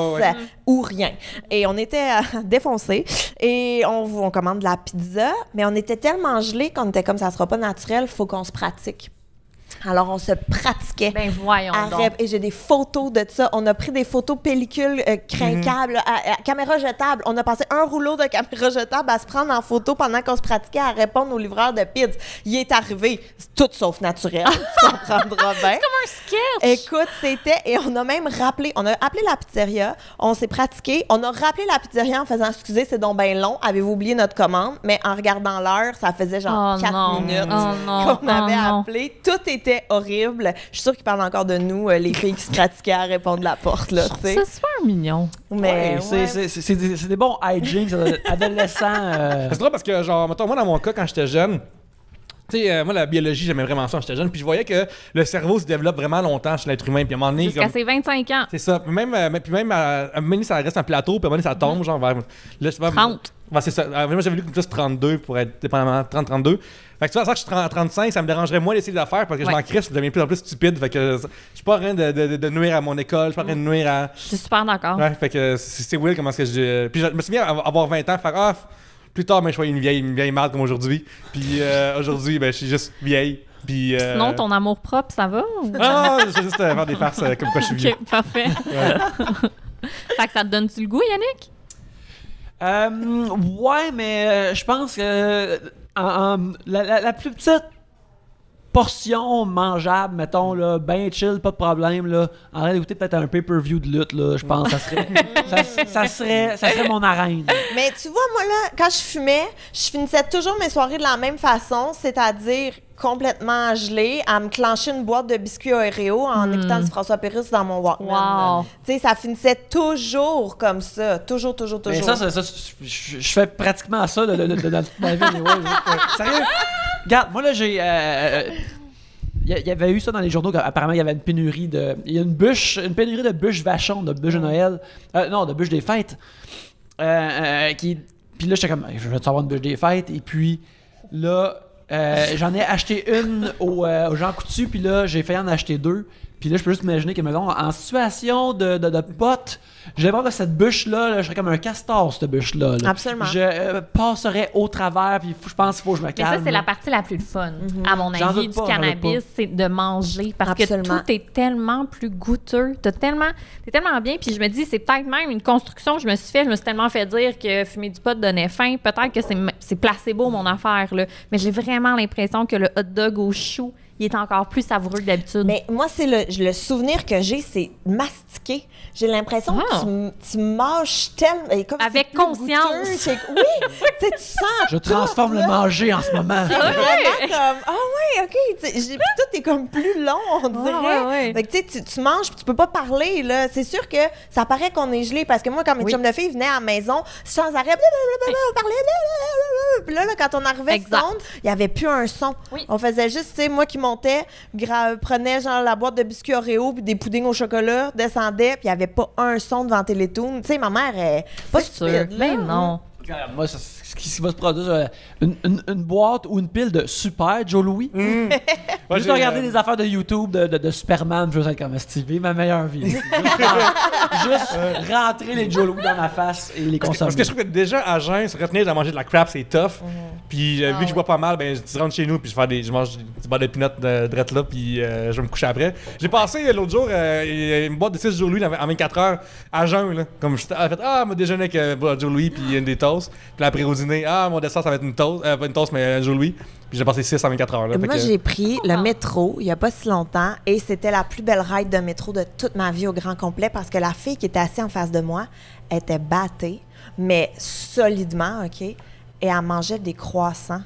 [SPEAKER 3] ou rien. Et on était défoncés et on commande de la pizza, mais on était tellement gelés qu'on était comme ça sera pas naturel, il faut qu'on se pratique. Alors, on se pratiquait.
[SPEAKER 4] Ben voyons donc.
[SPEAKER 3] Et j'ai des photos de ça. On a pris des photos pellicules crinquables, à caméra jetable. On a passé un rouleau de caméra jetable à se prendre en photo pendant qu'on se pratiquait à répondre aux livreurs de pizza. Il est arrivé, tout sauf naturel. Tu comprendras bien.
[SPEAKER 4] C'est comme un sketch.
[SPEAKER 3] Écoute, c'était... Et on a même rappelé... On a appelé la pizzeria. On s'est pratiqué. On a rappelé la pizzeria en faisant « Excusez, c'est donc bien long. Avez-vous oublié notre commande? » Mais en regardant l'heure, ça faisait genre 4 minutes qu'on avait appelé. Tout était horrible. Je suis sûre qu'ils parlent encore de nous, les filles qui se pratiquaient à répondre à la porte. Là,
[SPEAKER 4] c'est super mignon.
[SPEAKER 3] Mais
[SPEAKER 5] c'est des bons hijinks adolescents.
[SPEAKER 2] C'est drôle parce que, genre, mettons, moi, dans mon cas, quand j'étais jeune, tu sais, moi, la biologie, j'aimais vraiment ça quand j'étais jeune. Puis je voyais que le cerveau se développe vraiment longtemps chez l'être humain. Puis à un moment donné.
[SPEAKER 4] Jusqu'à ses 25 ans.
[SPEAKER 2] C'est ça. Puis même à un moment donné, ça reste un plateau. Puis à un moment donné, ça tombe, genre vers. Là,
[SPEAKER 4] 30.
[SPEAKER 2] C'est ça. Moi, j'avais lu comme plus 32 pour être dépendamment 30-32. Fait que tu vois, ça que je suis 35, ça me dérangerait moins d'essayer de le faire parce que je m'en crisse, je deviens de plus en plus stupide. Fait que je suis pas en train de nuire à mon école, je suis pas en train de nuire à.
[SPEAKER 4] Je suis super d'accord.
[SPEAKER 2] Ouais, fait que c'est weird comment est-ce que je. Puis je me souviens avoir 20 ans, faire plus tard, ben, je suis une vieille marde comme aujourd'hui. Puis aujourd'hui, ben, je suis juste vieille. Puis,
[SPEAKER 4] sinon, ton amour propre, ça va?
[SPEAKER 2] Ah, je vais juste faire des farces comme quoi je suis vieux.
[SPEAKER 4] Ok, parfait. Fait que ça te donne-tu le goût, Yannick?
[SPEAKER 5] Ouais, mais je pense que la plus petite portion mangeable, mettons, là, ben chill, pas de problème, là, en train d'écouter peut-être un pay-per-view de lutte, là, je pense que ça serait mon arène.
[SPEAKER 3] Mais tu vois, moi, là, quand je fumais, je finissais toujours mes soirées de la même façon, c'est-à-dire complètement gelée, à me clencher une boîte de biscuits Oreo en écoutant du François Pérusse dans mon Walkman.
[SPEAKER 4] Wow.
[SPEAKER 3] Tu sais, ça finissait toujours comme ça. Toujours.
[SPEAKER 5] Mais ça je fais pratiquement ça de ma vie. Sérieux? Regarde, moi là, j'ai... Il y avait eu ça dans les journaux, apparemment il y avait une pénurie de... Il y a une pénurie de bûches vachons, de bûches de Noël. Non, de bûches des fêtes. Puis là, j'étais comme, je veux savoir une bûche des fêtes. Et puis là... j'en ai acheté une au Jean Coutu, puis là, j'ai failli en acheter 2. Puis là, je peux juste imaginer que, mettons, en situation de pote, j'ai l'impression que cette bûche-là, je serais comme un castor, cette bûche-là. Là.
[SPEAKER 3] Absolument.
[SPEAKER 5] Je passerais au travers, puis je pense qu'il faut que je me calme.
[SPEAKER 4] Mais ça, c'est la partie la plus fun, à mon avis, du cannabis, c'est de manger. Parce que tout est tellement plus goûteux. T'es tellement bien. Puis je me dis, c'est peut-être même une construction que je me suis fait. Je me suis tellement fait dire que fumer du pot donnait faim. Peut-être que c'est placebo, mon affaire. Là. Mais j'ai vraiment l'impression que le hot dog au chou il est encore plus savoureux que d'habitude.
[SPEAKER 3] Mais moi, c'est le souvenir que j'ai, c'est mastiquer. J'ai l'impression que tu mâches tellement... Comme
[SPEAKER 4] avec conscience.
[SPEAKER 3] Oui, tu sens...
[SPEAKER 5] Je transforme le manger en ce moment.
[SPEAKER 3] C'est vraiment comme... Ah ouais, OK. Puis tout est comme plus long, on dirait. Fait que tu manges puis tu peux pas parler, là. C'est sûr que ça paraît qu'on est gelé parce que moi, quand mes chums de filles venaient à la maison, sans arrêt, on parlait... Puis là, quand on arrivait seconde, il y avait plus un son. Oui. On faisait juste, tu sais, moi qui montais, prenais genre la boîte de biscuits Oreo puis des puddings au chocolat, descendais, puis il y avait pas un son devant Télétoon. Tu sais, ma mère est pas stupide.
[SPEAKER 4] Mais non.
[SPEAKER 5] Moi, ce qui va se produire, une boîte ou une pile de Super Joe Louis. Juste regarder des affaires de YouTube de Superman, je veux être comme Stevie, ma meilleure vie. Juste rentrer les Joe Louis dans ma face et les consommer.
[SPEAKER 2] Parce que je trouve que déjà, à jeun, se retenir de manger de la crap, c'est tough. Puis vu que je bois pas mal, ben je rentre chez nous, puis je mange du beurre de peanut drette là, puis je vais me coucher après. J'ai passé l'autre jour une boîte de 6 Joe Louis en 24 heures à jeun, là. Comme je fait, mon déjeuner avec Joe Louis, puis une des toasts. Puis après au dîner, mon dessert, ça va être une toast, pas une toast, mais un Joe Louis. Puis j'ai passé 6 en 24 heures. Là,
[SPEAKER 3] moi, j'ai pris le métro il y a pas si longtemps et c'était la plus belle ride de métro de toute ma vie au grand complet parce que la fille qui était assise en face de moi était battée, mais solidement, OK? Et elle mangeait des croissants.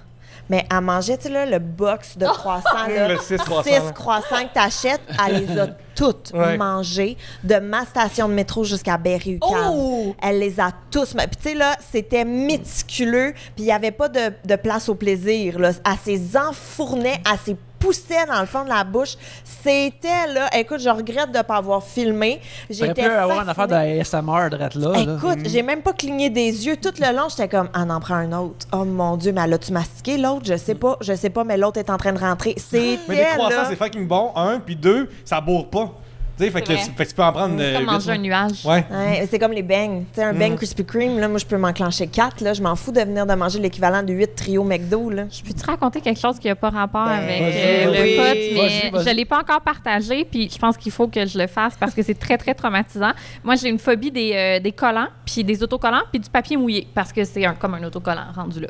[SPEAKER 3] Mais elle mangeait, tu sais, là, le box de croissants, là,
[SPEAKER 2] le 6 croissants.
[SPEAKER 3] 6 croissants que t'achètes, elle les a toutes mangées, de ma station de métro jusqu'à Berry-UQAM. Elle les a tous... Puis tu sais, là, c'était méticuleux, puis il n'y avait pas de place au plaisir, là. Elle s'est enfournée, elle s'est poussait dans le fond de la bouche. C'était là... Écoute, je regrette de ne pas avoir filmé.
[SPEAKER 5] J'étais pu avoir une affaire de ASMR de là.
[SPEAKER 3] Écoute, j'ai même pas cligné des yeux. Tout le long, j'étais comme, on en prend un autre. Oh mon Dieu, mais l'as-tu mastiqué l'autre? Je sais pas, mais l'autre est en train de rentrer. C'était
[SPEAKER 2] mais les croissants, c'est fucking bon. 1, puis 2, ça bourre pas. Tu sais, fait que tu peux en prendre...
[SPEAKER 4] C'est comme manger un nuage.
[SPEAKER 3] Ouais, c'est comme les bangs. Tu sais, un bang Krispy Kreme, là, moi, je peux m'enclencher 4. Là, je m'en fous de venir de manger l'équivalent de 8 trio McDo. Là.
[SPEAKER 4] Je peux te raconter quelque chose qui n'a pas rapport avec le pot, mais je ne l'ai pas encore partagé, puis je pense qu'il faut que je le fasse parce que c'est très, très traumatisant. Moi, j'ai une phobie des collants, puis des autocollants, puis du papier mouillé, parce que c'est comme un autocollant rendu là.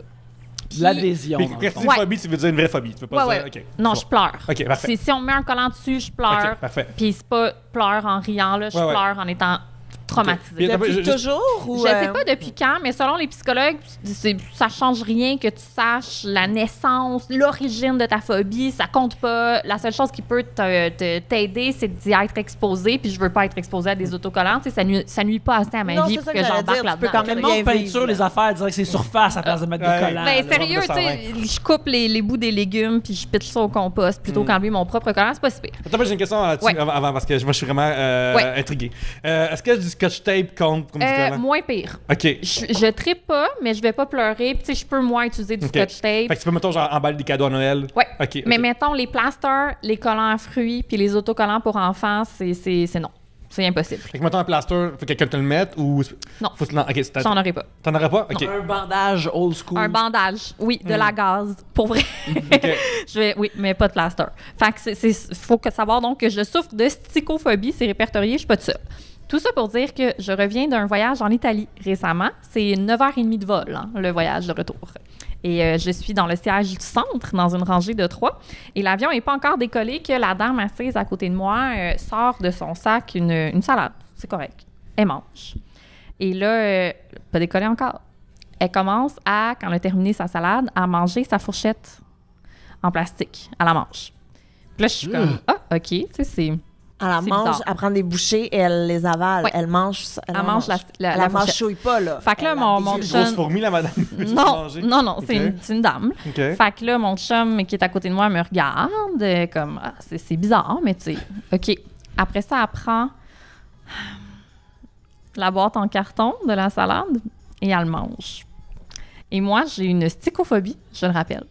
[SPEAKER 5] L'adhésion.
[SPEAKER 2] Quand tu dis une phobie, tu veux dire une vraie phobie. Tu veux pas dire... Okay.
[SPEAKER 4] Non, je pleure.
[SPEAKER 2] OK, parfait.
[SPEAKER 4] Si on me met un collant dessus, je pleure.
[SPEAKER 2] OK, parfait.
[SPEAKER 4] Puis c'est pas pleure en riant, là, je pleure en étant traumatisée.
[SPEAKER 3] Depuis toujours? Ou
[SPEAKER 4] je sais pas depuis quand, mais selon les psychologues, ça change rien que tu saches la naissance, l'origine de ta phobie. Ça compte pas. La seule chose qui peut t'aider, c'est d'y être exposé. Puis je veux pas être exposée à des autocollants. Ça nuit pas assez à ma vie pour que j'embarque là-dedans.
[SPEAKER 5] Tu peux quand même peinture les affaires, dire que c'est surface à place de mettre des collants.
[SPEAKER 4] Ben sérieux, tu sais, je coupe les bouts des légumes puis je pitche ça au compost plutôt qu'enlever mon propre collant. C'est pas si pire.
[SPEAKER 2] Attends, j'ai une question avant parce que moi je suis vraiment intrigué. Est-ce que du scotch tape compte comme du collant?
[SPEAKER 4] Moins pire.
[SPEAKER 2] OK.
[SPEAKER 4] Je trippe pas, mais je vais pas pleurer. Puis tu sais, je peux moins utiliser du scotch tape.
[SPEAKER 2] Fait que tu peux, mettons, genre emballer des cadeaux à Noël?
[SPEAKER 4] Ouais. Mais mettons, les plasters, les collants à fruits puis les autocollants pour enfants, c'est non. C'est impossible.
[SPEAKER 2] Fait que mettons un plaster, faut que quelqu'un te le mette ou...
[SPEAKER 4] Non.
[SPEAKER 2] OK,
[SPEAKER 4] j'en aurais pas.
[SPEAKER 2] T'en aurais pas? OK.
[SPEAKER 5] Un bandage old school.
[SPEAKER 4] Un bandage, oui, de la gaz, pour vrai. Oui, mais pas de plaster. Fait que faut savoir donc que je souffre de stichophobie, c'est répertorié, je suis pas de ça. Tout ça pour dire que je reviens d'un voyage en Italie récemment. C'est 9h30 de vol, le voyage de retour. Et je suis dans le siège du centre, dans une rangée de 3. Et l'avion n'est pas encore décollé que la dame assise à côté de moi sort de son sac une salade. C'est correct. Elle mange. Et là, pas décollé encore. Elle commence quand elle a terminé sa salade, à manger sa fourchette en plastique. Elle la mange. Puis là, je suis comme, OK, tu sais, c'est...
[SPEAKER 3] Elle la mange, elle prend des bouchées et elle les avale.
[SPEAKER 4] Ouais.
[SPEAKER 3] Elle mange
[SPEAKER 4] la
[SPEAKER 3] elle mâchouille pas, là.
[SPEAKER 4] Fait que là, mon chum...
[SPEAKER 2] C'est une grosse fourmi, la madame.
[SPEAKER 4] Non, okay. c'est une dame.
[SPEAKER 2] Okay.
[SPEAKER 4] Fait que là, mon chum qui est à côté de moi me regarde comme, c'est bizarre, mais tu sais, OK. Après ça, elle prend la boîte en carton de la salade et elle mange. Et moi, j'ai une stichophobie, je le rappelle.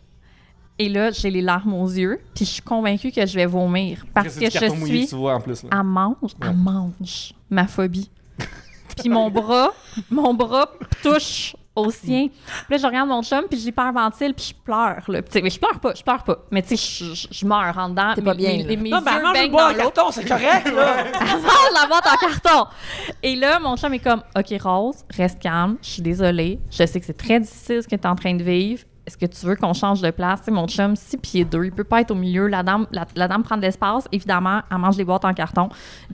[SPEAKER 4] Et là, j'ai les larmes aux yeux, puis je suis convaincue que je vais vomir parce que je suis...
[SPEAKER 2] Tu vois, en plus, là.
[SPEAKER 4] Elle mange ma phobie. Puis mon bras touche au sien. Puis là, je regarde mon chum, puis j'hyperventile, puis je pleure. Là. Mais je pleure pas. Mais tu sais, je meurs en dedans.
[SPEAKER 3] T'es pas bien.
[SPEAKER 4] Mes
[SPEAKER 5] non, mais elle mange le bois en carton, c'est correct, là.
[SPEAKER 4] Elle mange la boîte en carton. Et là, mon chum est comme, OK, Rose, reste calme. Je suis désolée. Je sais que c'est très difficile ce que tu es en train de vivre. est-ce que tu veux qu'on change de place? T'sais, mon chum, 6 pieds 2, il peut pas être au milieu. La dame prend de l'espace. Évidemment, elle mange des boîtes en carton.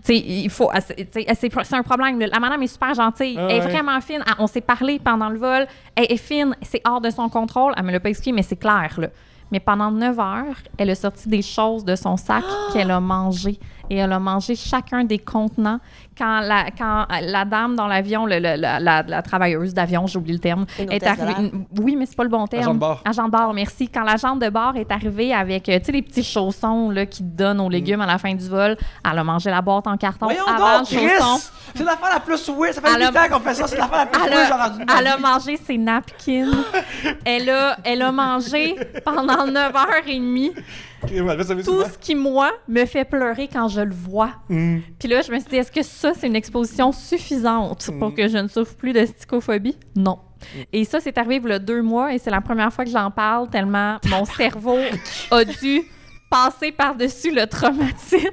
[SPEAKER 4] Il faut... c'est un problème. La madame est super gentille. Elle est vraiment fine. On s'est parlé pendant le vol. Elle est fine. C'est hors de son contrôle. Elle me l'a pas expliqué, mais c'est clair, là. Mais pendant 9 heures, elle a sorti des choses de son sac qu'elle a mangées. Et elle a mangé chacun des contenants. Quand la dame dans l'avion, la travailleuse d'avion, j'ai oublié le terme, est arrivée... Oui, mais c'est pas le bon terme. Agent de bord, merci. Quand l'agent de bord est arrivée avec, tu sais, les petits chaussons là, qui donnent aux légumes à la fin du vol, elle a mangé la boîte en carton avant le chausson.
[SPEAKER 5] C'est l'affaire la plus weird. Ça fait 8 ans qu'on fait ça. C'est l'affaire la plus weird.
[SPEAKER 4] Elle a mangé ses napkins. Elle a mangé pendant 9h30. Tout ce qui, moi, me fait pleurer quand je le vois. Puis là, je me suis dit, est-ce que ça, c'est une exposition suffisante pour que je ne souffre plus de stichophobie? Non. Et ça, c'est arrivé il y a 2 mois et c'est la première fois que j'en parle tellement mon cerveau a dû passer par-dessus le traumatisme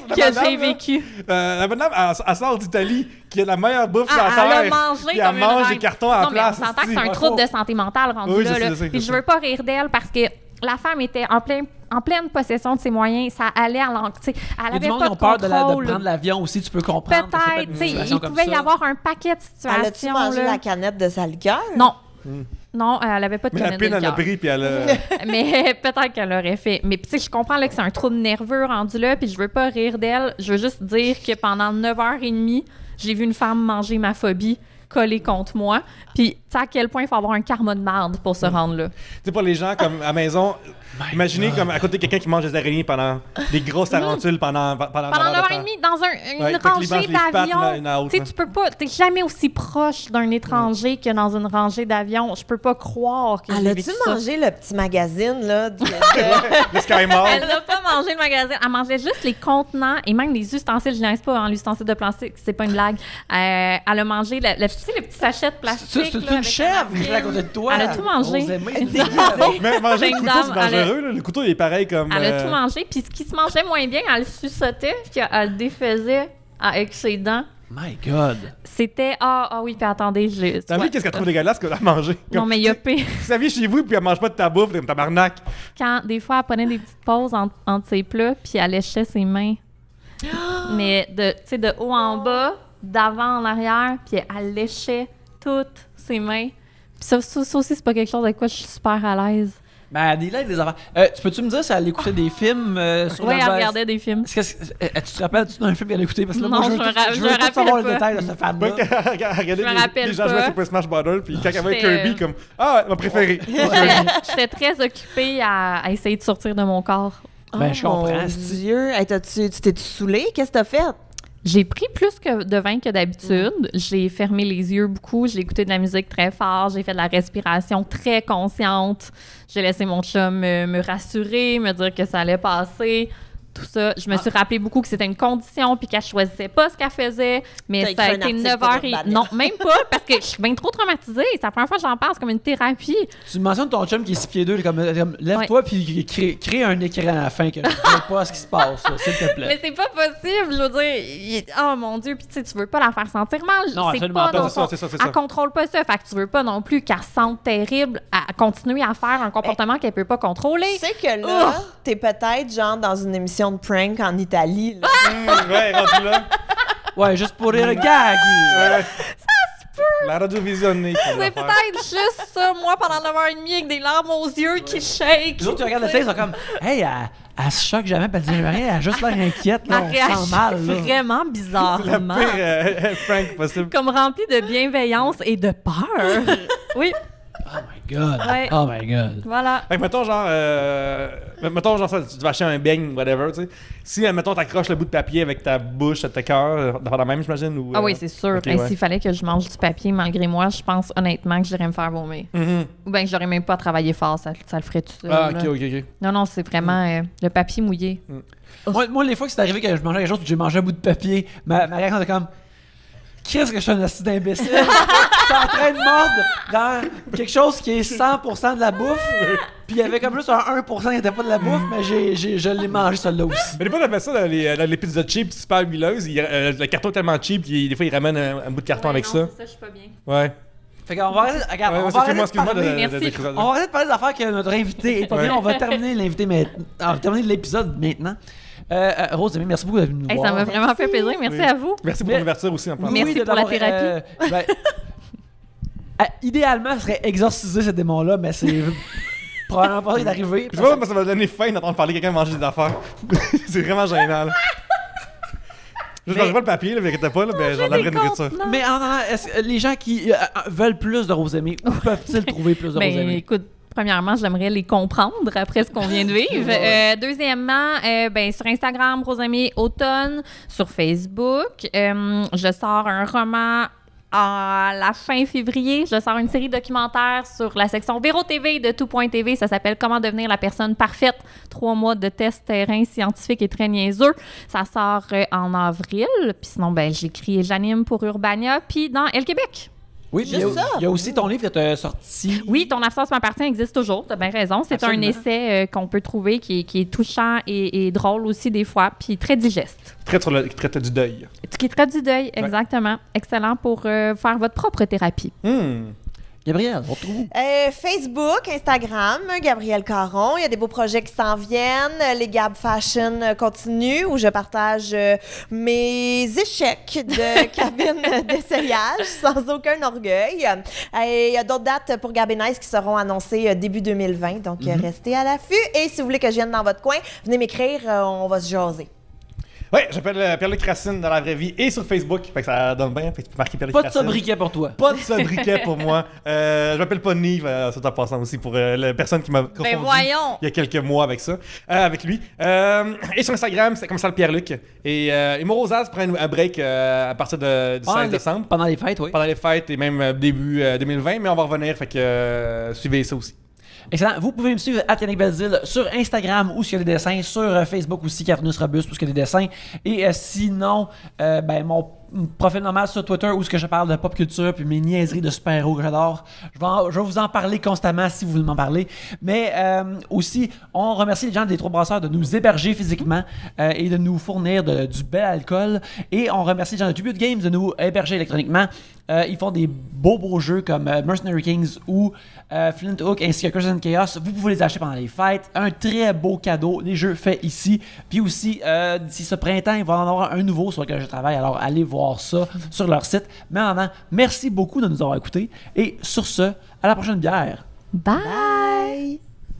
[SPEAKER 4] que j'ai vécu.
[SPEAKER 2] La madame, elle sort d'Italie, qui a la meilleure bouffe sur la terre. Puis elle mange des cartons en place.
[SPEAKER 4] On s'entend que c'est un trouble de santé mentale rendu là. Puis je veux pas rire d'elle parce que la femme était en pleine possession de ses moyens. Ça allait à l'encontre. Elle avait pas de contrôle.
[SPEAKER 5] Il y a du monde qui ont peur de prendre l'avion aussi, tu peux comprendre.
[SPEAKER 4] Peut-être. Il pouvait y avoir un paquet de situations.
[SPEAKER 3] Elle a-tu mangé la canette de sa liqueur?
[SPEAKER 4] Non. Non, elle avait pas de canette de liqueur.
[SPEAKER 2] Mais la pine, elle a pris, puis elle a...
[SPEAKER 4] Mais peut-être qu'elle l'aurait fait. Mais tu sais, je comprends là, que c'est un trouble nerveux rendu là, puis je veux pas rire d'elle. Je veux juste dire que pendant 9h30, j'ai vu une femme manger ma phobie collée contre moi. Puis, tu sais à quel point il faut avoir un karma de marde pour se rendre là.
[SPEAKER 2] Tu sais, pour les gens comme à la maison, imaginez comme à côté de quelqu'un qui mange des araignées pendant des grosses tarentules pendant
[SPEAKER 4] 9h30 dans une rangée d'avion. Tu sais, tu peux pas, t'es jamais aussi proche d'un étranger que dans une rangée d'avion. Je peux pas croire que j'ai vécu ça.
[SPEAKER 3] Elle a-tu mangé le petit magazine, là?
[SPEAKER 2] Le Sky Mall?
[SPEAKER 4] Elle n'a pas mangé le magazine. Elle mangeait juste les contenants et même les ustensiles. Je ne pas, hein, l'ustensile de plastique, c'est pas une blague. Elle a mangé le petit sachet de plastique.
[SPEAKER 5] C'est une chèvre qui est à côté de toi.
[SPEAKER 4] Elle a tout mangé.
[SPEAKER 2] Mais manger le couteau, c'est dangereux. Là. Le couteau, il est pareil comme...
[SPEAKER 4] Elle a tout mangé. Puis ce qui se mangeait moins bien, elle le suçotait, puis elle le défaisait avec ses dents.
[SPEAKER 5] My God!
[SPEAKER 4] C'était... Ah oui, puis attendez,
[SPEAKER 2] T'as vu qu'est-ce qu'elle trouve dégueulasse qu'elle a mangé?
[SPEAKER 4] Non, mais il y a pire.
[SPEAKER 2] Ça vient chez vous, puis elle mange pas de ta bouffe, comme tabarnak.
[SPEAKER 4] Quand, des fois, elle prenait des petites pauses entre ses plats, puis elle léchait ses mains. Mais de haut en bas, d'avant en arrière, puis elle léchait toutes ses mains. Puis ça aussi, c'est pas quelque chose avec quoi je suis super à l'aise.
[SPEAKER 5] Ben, des lives, des affaires. Tu peux-tu me dire si elle écoutait des films sur
[SPEAKER 4] Oui, elle regardait des films.
[SPEAKER 5] Tu te rappelles-tu d'un film qu'elle a écouté? Parce que là,
[SPEAKER 4] non,
[SPEAKER 5] moi, je veux tout savoir les détails de cette femme-là.
[SPEAKER 2] Regardez les gens jouer à Super Smash Bros. Puis quand elle avait Kirby, comme « Ah, ma préférée! »
[SPEAKER 4] J'étais très occupée à essayer de sortir de mon corps.
[SPEAKER 5] Ben, je comprends.
[SPEAKER 3] Mon Dieu! Hey, tu t'es-tu saoulée? Qu'est-ce que t'as fait?
[SPEAKER 4] J'ai pris plus de vin que d'habitude. J'ai fermé les yeux beaucoup. J'ai écouté de la musique très fort. J'ai fait de la respiration très consciente. J'ai laissé mon chum me rassurer, me dire que ça allait passer. Tout ça. Je me suis rappelé beaucoup que c'était une condition puis qu'elle choisissait pas ce qu'elle faisait. Mais ça a été 9h. Non, même pas, parce que je suis bien trop traumatisée. C'est la première fois que j'en parle, c'est comme une thérapie.
[SPEAKER 5] Tu mentionnes ton chum qui est 6 pieds 2, comme lève-toi puis crée un écran à la fin que je ne sais pas ce qui se passe, s'il te plaît.
[SPEAKER 4] Mais c'est pas possible, je veux dire. Oh mon Dieu, puis tu veux pas la faire sentir mal.
[SPEAKER 5] Non, absolument pas.
[SPEAKER 2] C'est ça.
[SPEAKER 4] Elle contrôle pas ça, fait que tu veux pas non plus qu'elle se sente terrible à continuer à faire un comportement qu'elle peut pas contrôler.
[SPEAKER 3] Tu sais que là, t'es peut-être genre dans une émission de prank en Italie. Là.
[SPEAKER 2] Ouais, rendu là.
[SPEAKER 5] Ouais, juste pour rire, gag.
[SPEAKER 2] Ouais.
[SPEAKER 4] Ça se peut.
[SPEAKER 2] La radio-visionnée.
[SPEAKER 4] C'est peut-être juste ça, moi, pendant 9h30, avec des larmes aux yeux qui shake.
[SPEAKER 5] Les autres, tu regardes la télé, ils sont comme, hey, elle se choque jamais, puis elle dit rien, elle a juste l'air inquiète, là, on sent mal. Là.
[SPEAKER 4] Vraiment bizarrement.
[SPEAKER 2] C'est la pire prank possible.
[SPEAKER 4] Comme rempli de bienveillance et de peur. Oui.
[SPEAKER 5] Oh my God.
[SPEAKER 4] Ouais.
[SPEAKER 5] Oh my God.
[SPEAKER 4] Voilà.
[SPEAKER 2] Fait que mettons genre ça, tu vas acheter un beigne, whatever, tu sais. Si, mettons, t'accroches le bout de papier avec ta bouche à ta cœur, d'avoir la même, j'imagine, ou...
[SPEAKER 4] Ah oui, c'est sûr.
[SPEAKER 2] Okay,
[SPEAKER 4] S'il fallait que je mange du papier malgré moi, je pense honnêtement que j'irais me faire vomir. Ou bien que j'aurais même pas à travailler fort, ça le ferait tout seul.
[SPEAKER 2] Ah, ok.
[SPEAKER 4] Non, c'est vraiment le papier mouillé.
[SPEAKER 5] Moi, les fois que c'est arrivé que je mangeais quelque chose, j'ai mangé un bout de papier, ma réaction était comme... Qu'est-ce que je suis un assis d'imbécile? Je suis en train de mordre dans quelque chose qui est 100% de la bouffe. Puis il y avait comme juste un 1% qui n'était pas de la bouffe, mais je l'ai mangé celle-là aussi.
[SPEAKER 2] Mais des fois, on appelle ça dans les pizzas cheap, super huileuses. Le carton est tellement cheap, des fois, ils ramènent un bout de carton avec ça.
[SPEAKER 4] C'est ça, je suis pas bien.
[SPEAKER 2] Ouais.
[SPEAKER 5] Fait qu'on va arrêter, regarde, on va arrêter de parler des affaires que notre invité est pas bien. On va terminer l'invité maintenant. On va terminer l'épisode maintenant. Rose, merci beaucoup d'être venue nous voir.
[SPEAKER 4] Ça m'a vraiment fait plaisir. Merci à vous.
[SPEAKER 2] Merci pour l'ouverture aussi.
[SPEAKER 4] Merci pour la thérapie.
[SPEAKER 5] Idéalement, ce serait exorciser ce démon-là, mais c'est probablement pas d'arriver.
[SPEAKER 2] Je vois, ça m'a donné faim d'entendre parler quelqu'un manger des affaires. C'est vraiment gênant. Là. Je ne pas le papier, mais t'inquiète pas, mais j'en ai de nourriture.
[SPEAKER 5] Mais est-ce que les gens qui veulent plus de Rosemée, où peuvent-ils trouver plus de Rosemée?
[SPEAKER 4] Écoute, premièrement, j'aimerais les comprendre après ce qu'on vient de vivre. Deuxièmement, sur Instagram, Rosemée Automne, sur Facebook. Je sors un roman à la fin février. Je sors une série documentaire sur la section Véro TV de Tout.tv. Ça s'appelle « Comment devenir la personne parfaite ». 3 mois de tests terrain scientifique et très niaiseux. Ça sort en avril. Puis sinon, j'écris et j'anime pour Urbania. Puis dans Elle Québec.
[SPEAKER 5] Oui, il y a aussi ton livre que tu as sorti.
[SPEAKER 4] Oui, Ton absence m'appartient existe toujours. Tu as bien raison. C'est un essai qu'on peut trouver qui est touchant et drôle aussi des fois, puis très digeste.
[SPEAKER 2] Qui traite du deuil.
[SPEAKER 4] Qui traite du deuil, exactement. Excellent pour faire votre propre thérapie.
[SPEAKER 5] Gabrielle, on retrouve où?
[SPEAKER 3] Facebook, Instagram, Gabrielle Caron. Il y a des beaux projets qui s'en viennent. Les Gab Fashion continuent où je partage mes échecs de cabine d'essayage sans aucun orgueil. Il y a d'autres dates pour Gab et Nice qui seront annoncées début 2020. Donc, restez à l'affût. Et si vous voulez que je vienne dans votre coin, venez m'écrire. On va se jaser.
[SPEAKER 2] Oui, j'appelle Pierre-Luc Racine dans la vraie vie et sur Facebook. Fait que ça donne bien. Fait que tu peux marquer Pierre-Luc Racine.
[SPEAKER 5] Pas de sobriquet pour toi.
[SPEAKER 2] Pas de sobriquet pour moi. Je m'appelle pas Nive, c'est en passant aussi pour la personne qui m'a confondu il y a quelques mois avec ça, avec lui. Et sur Instagram, c'est comme ça le Pierre-Luc. Et Morosas prend un break à partir du 16 décembre.
[SPEAKER 5] Pendant les fêtes, oui.
[SPEAKER 2] Pendant les fêtes et même début 2020, mais on va revenir, fait que suivez ça aussi.
[SPEAKER 5] Excellent. Vous pouvez me suivre @Yannick Belzile sur Instagram où il y a des dessins, sur Facebook aussi, Carnus Robuste où il y a des dessins. Et sinon, mon profil normal sur Twitter où je parle de pop culture puis mes niaiseries de super-héros que j'adore. Je vais vous en parler constamment si vous voulez m'en parler. Mais aussi, on remercie les gens des Trois Brasseurs de nous héberger physiquement et de nous fournir du bel alcool. Et on remercie les gens de Tribute Games de nous héberger électroniquement. Ils font des beaux jeux comme Mercenary Kings ou Flint Hook ainsi que Curse and Chaos. Vous pouvez les acheter pendant les fêtes. Un très beau cadeau. Les jeux faits ici. Puis aussi, d'ici ce printemps, il va en avoir un nouveau sur lequel je travaille. Alors, allez voir ça sur leur site. Mais en attendant, merci beaucoup de nous avoir écoutés. Et sur ce, à la prochaine bière.
[SPEAKER 4] Bye!